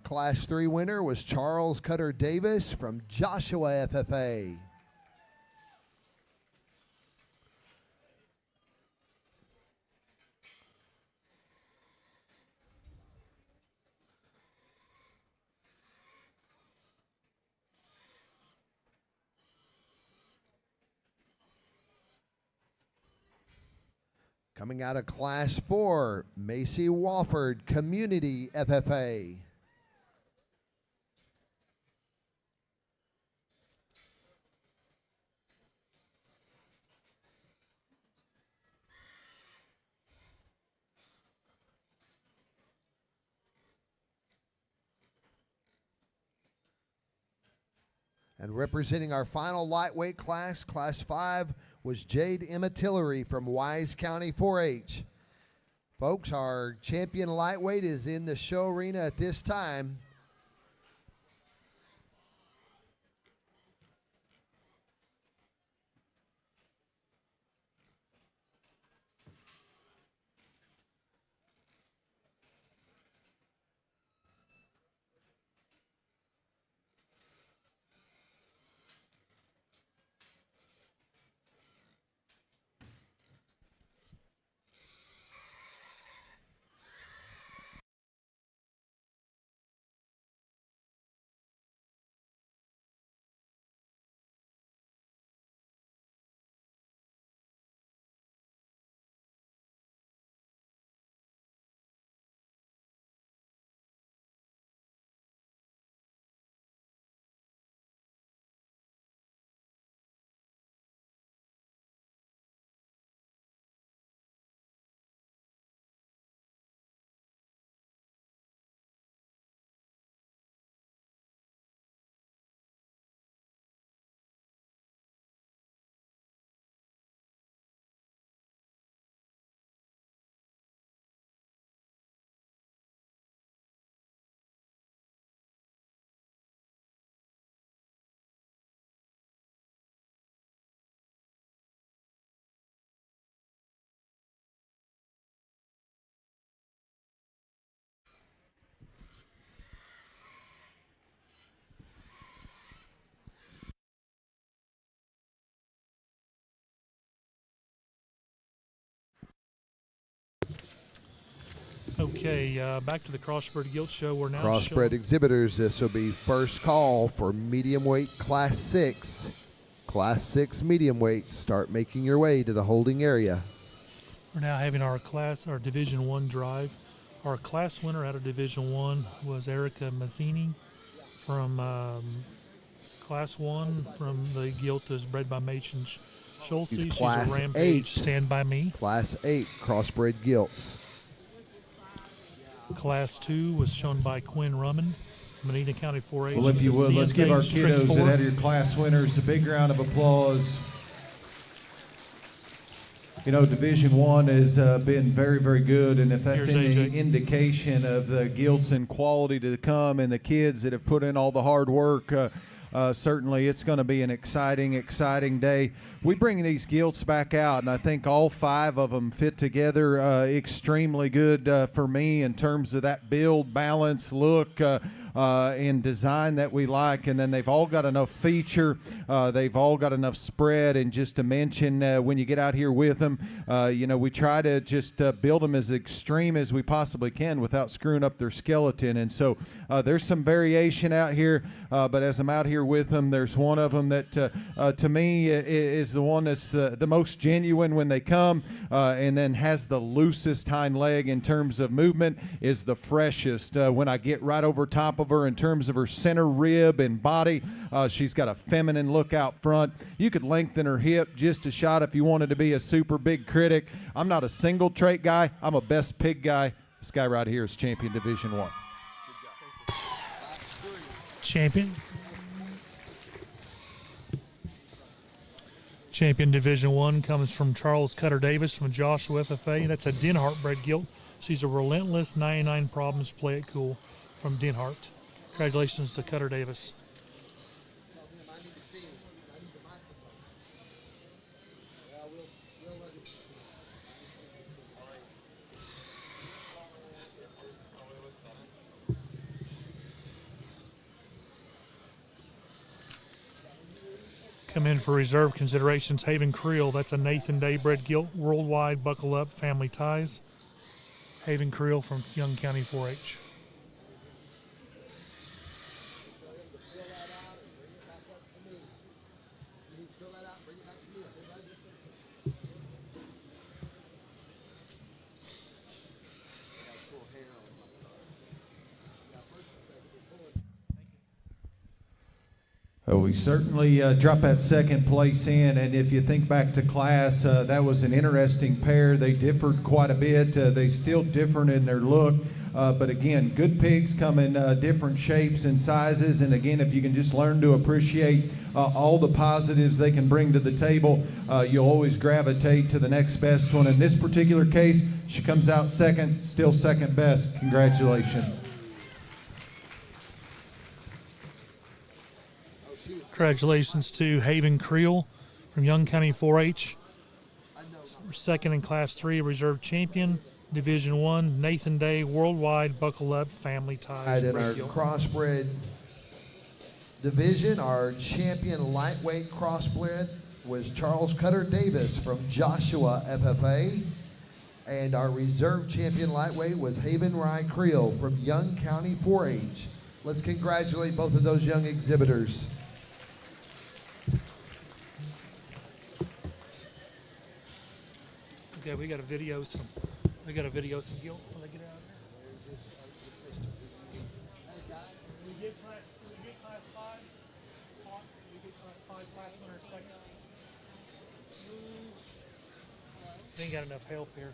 Class 3 winner was Charles Cutter Davis from Joshua FFA. Coming out of Class 4, Macy Wofford, Community FFA. And representing our final lightweight class, Class 5, was Jade Emma Tillery from Wise County 4-H. Folks, our champion lightweight is in the show arena at this time. Okay, back to the Crossbred Guilt Show. We're now Crossbred exhibitors, this will be first call for medium weight Class 6. Class 6 medium weight, start making your way to the holding area. We're now having our Division 1 drive. Our class winner out of Division 1 was Erica Mazzini from Class 1 from the Gilts, bred by Machen Schulze. She's Class a Rampage, 8. Stand By Me. Class 8 Crossbred Gilts. Class 2 was shown by Quinn Ruman, Medina County 4-H. Well, if you would, let's give our kiddos that had your class winners a big round of applause. You know, Division 1 has been very, very good, and if that's any indication of the Gilts and quality to come and the kids that have put in all the hard work, certainly it's going to be an exciting day. We bring these Gilts back out, and I think all 5 of them fit together extremely good for me in terms of that build, balance, look. and design that we like, and then they've all got enough feature. They've all got enough spread and just dimension when you get out here with them. We try to just build them as extreme as we possibly can without screwing up their skeleton. And so there's some variation out here, but as I'm out here with them, there's one of them that to me is the one that's the most genuine when they come, and then has the loosest hind leg in terms of movement, is the freshest. When I get right over top of her in terms of her center rib and body, she's got a feminine look out front. You could lengthen her hip just a shot if you wanted to be a super big critic. I'm not a single trait guy. I'm a best pig guy. This guy right here is champion Division 1. Champion Division 1 comes from Charles Cutter Davis from Joshua FFA. That's a Denhart bred gilt. She's a relentless 99 problems, play it cool from Denhart. Congratulations to Cutter Davis. Come in for reserve considerations. Haven Creel, that's a Nathan Day bred gilt, worldwide, buckle up, family ties. Haven Creel from Young County 4-H. We certainly dropped that second place in, and if you think back to class, that was an interesting pair. They differed quite a bit. They still different in their look, but again, good pigs come in different shapes and sizes, and again, if you can just learn to appreciate all the positives they can bring to the table, you'll always gravitate to the next best one. In this particular case, she comes out second, still second best. Congratulations. Congratulations to Haven Creel from Young County 4-H. Second in Class 3, reserve champion. Division 1, Nathan Day, worldwide, buckle up, family ties. In our crossbred division, our champion lightweight crossbred was Charles Cutter Davis from Joshua FFA. And our reserve champion lightweight was Haven Rye Creel from Young County 4-H. Let's congratulate both of those young exhibitors. Okay, we got a video some guilt when they get out here. We get class 5. We get class 5 class winner second. Ain't got enough help here.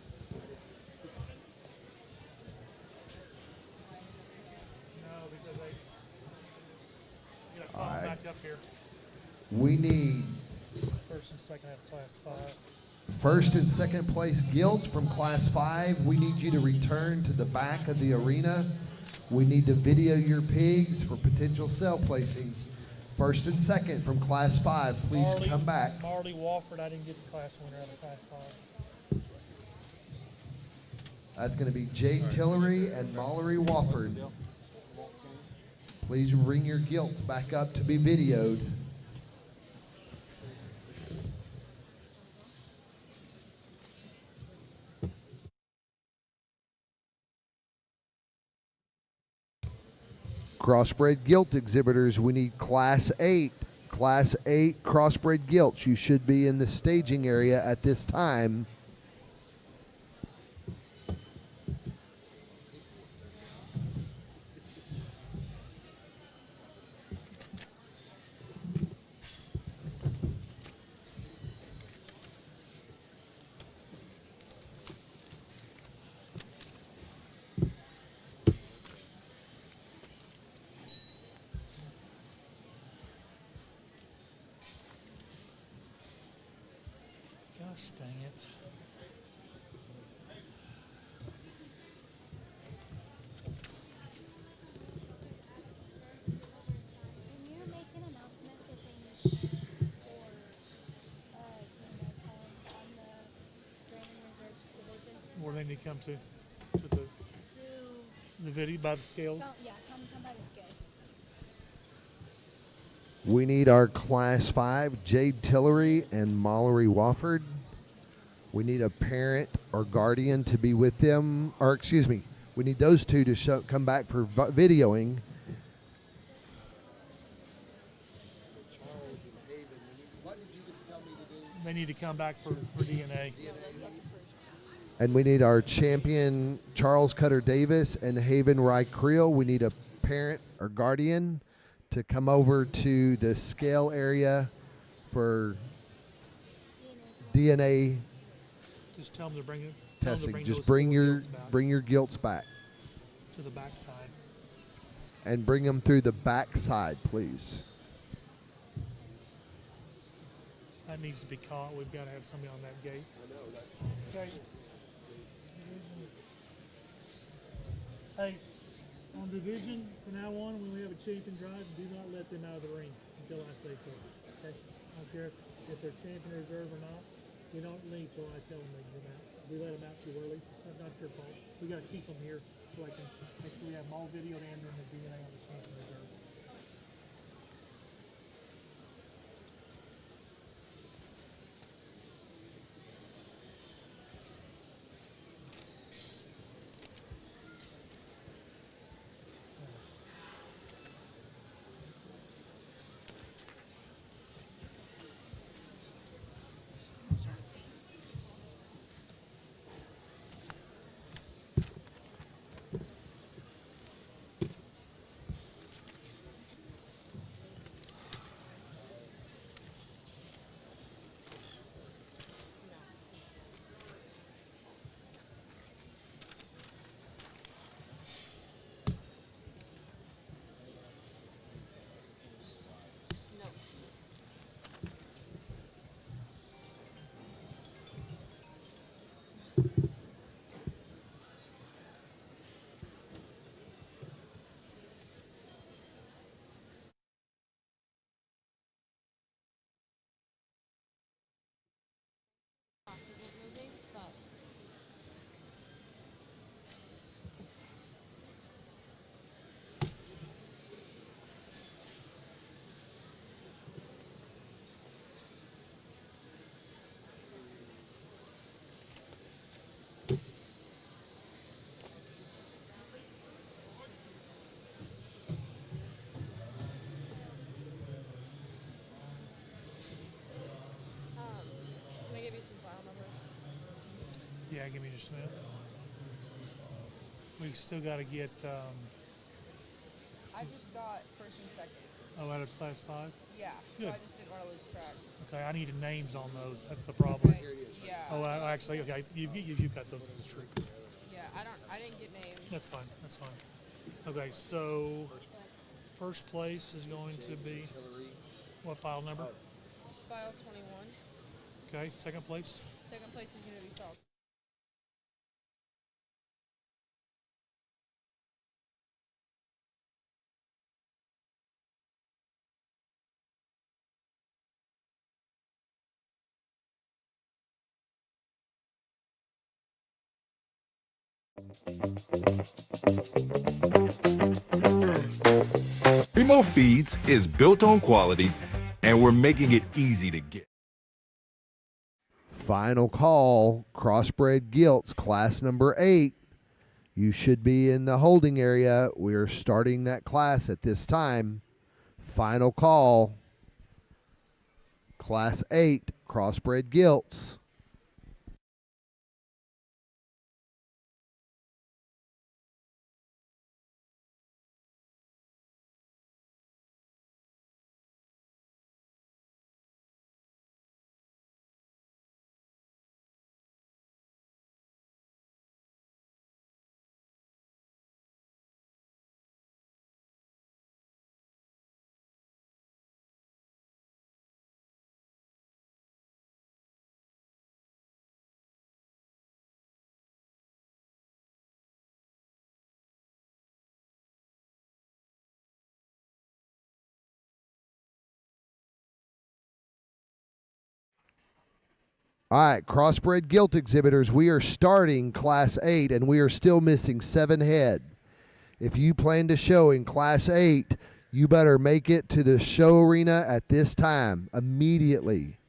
No, because they gotta climb back up here. We need First and second have class 5. first and second place gilts from class 5. We need you to return to the back of the arena. We need to video your pigs for potential sale placings. First and second from class 5, please come back. Marley Walford, I didn't get the class winner out of class 5. That's going to be Jade Tillery and Mallory Wofford. Please bring your gilts back up to be videoed. Crossbred gilt exhibitors, we need Class 8. Class 8 crossbred gilts. You should be in the staging area at this time. Gosh dang it. Can you make an announcement for things for on the Grand and Reserve Division? Where they need to come to the video by the scales. Yeah, come by the scale. We need our Class 5, Jade Tillery and Mallory Wofford. We need a parent or guardian to be with them, or excuse me, we need those two to come back for videoing. What did you just tell me to do? They need to come back for DNA. And we need our champion, Charles Cutter Davis and Haven Rye Creel. We need a parent or guardian to come over to the scale area for DNA Just tell them to bring it. testing. Just bring your gilts back to the back side. and bring them through the back side, please. That needs to be caught. We've got to have somebody on that gate. I know that's Okay. Hey, on division, from now on, when we have a champion drive, do not let them out of the ring until I say so. Okay? I don't care if they're champion reserve or not. We don't leave till I tell them they get out. We let them out too early. That's not your fault. We got to keep them here so I can make sure we have them all videoed and then the DNA on the champion reserve. Can I give you some file numbers? Yeah, give me just a minute. We still got to get, I just got first and second. out of class 5. Yeah, Good. so I just didn't want to lose track. Okay, I needed names on those. That's the problem. Okay. Yeah. Oh, actually, okay, you got those. That's true. Yeah, I didn't get names. That's fine. That's fine. Okay, so first place is going to be what file number? File 21. Okay, second place. Second place is going to be file. Primo Feeds is built on quality, and we're making it easy to get. Final call, Crossbred Gilts, class number 8. You should be in the holding area. We're starting that class at this time. Final call, class 8, Crossbred Gilts. All right, Crossbred Gilt exhibitors, we are starting Class 8, and we are still missing 7 head. If you plan to show in Class 8, You better make it to the show arena at this time immediately.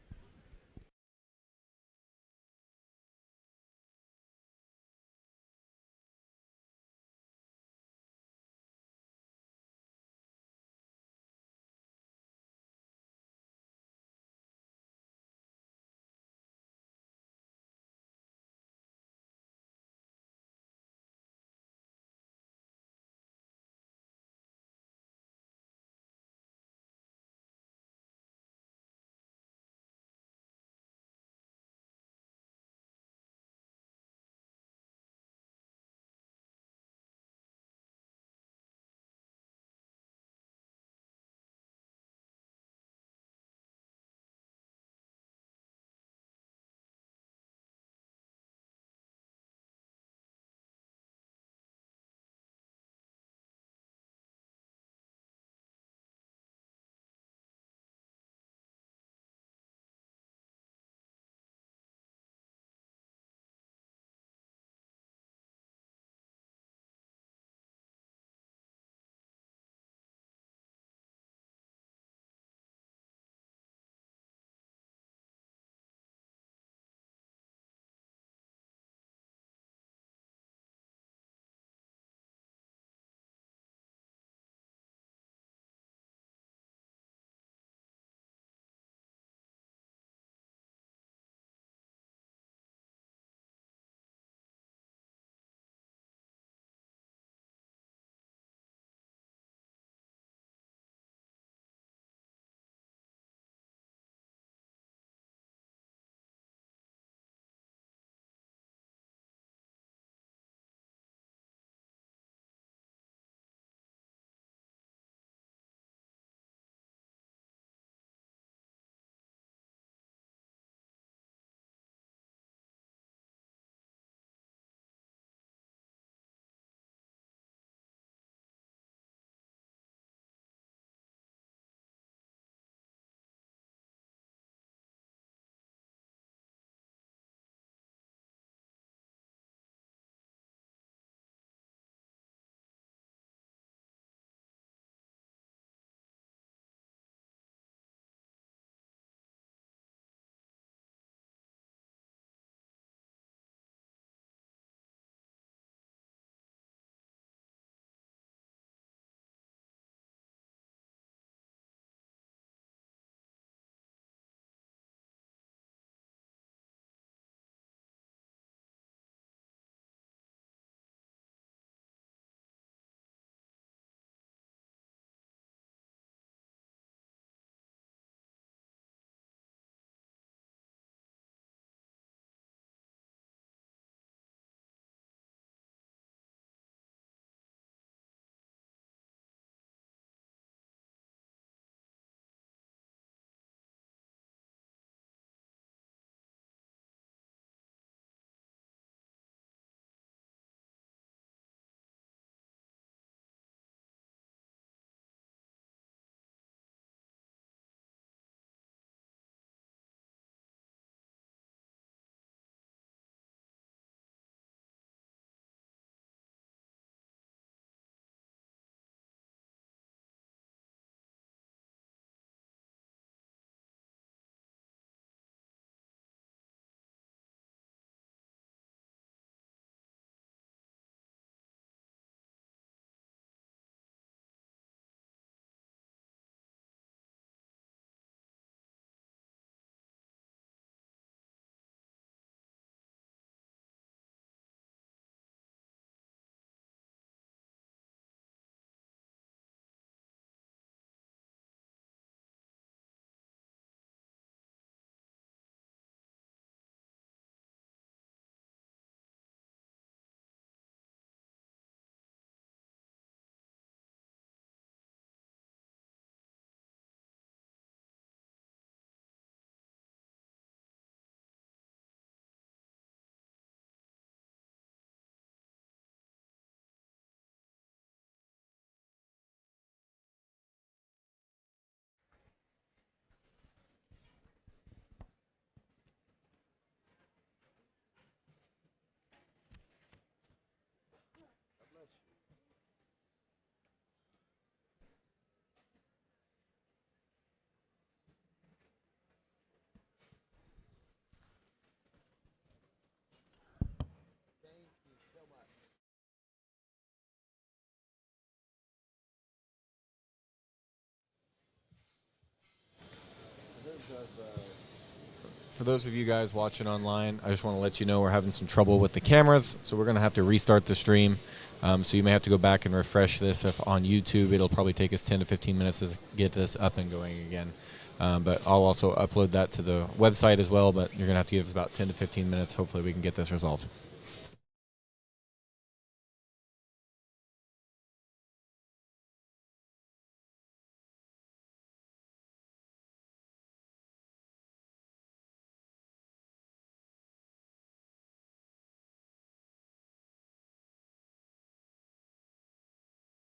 For those of you guys watching online, I just want to let you know we're having some trouble with the cameras, so we're going to have to restart the stream. So you may have to go back and refresh this. If on YouTube, it'll probably take us 10 to 15 minutes to get this up and going again. But I'll also upload that to the website as well, but you're going to have to give us about 10 to 15 minutes. Hopefully we can get this resolved.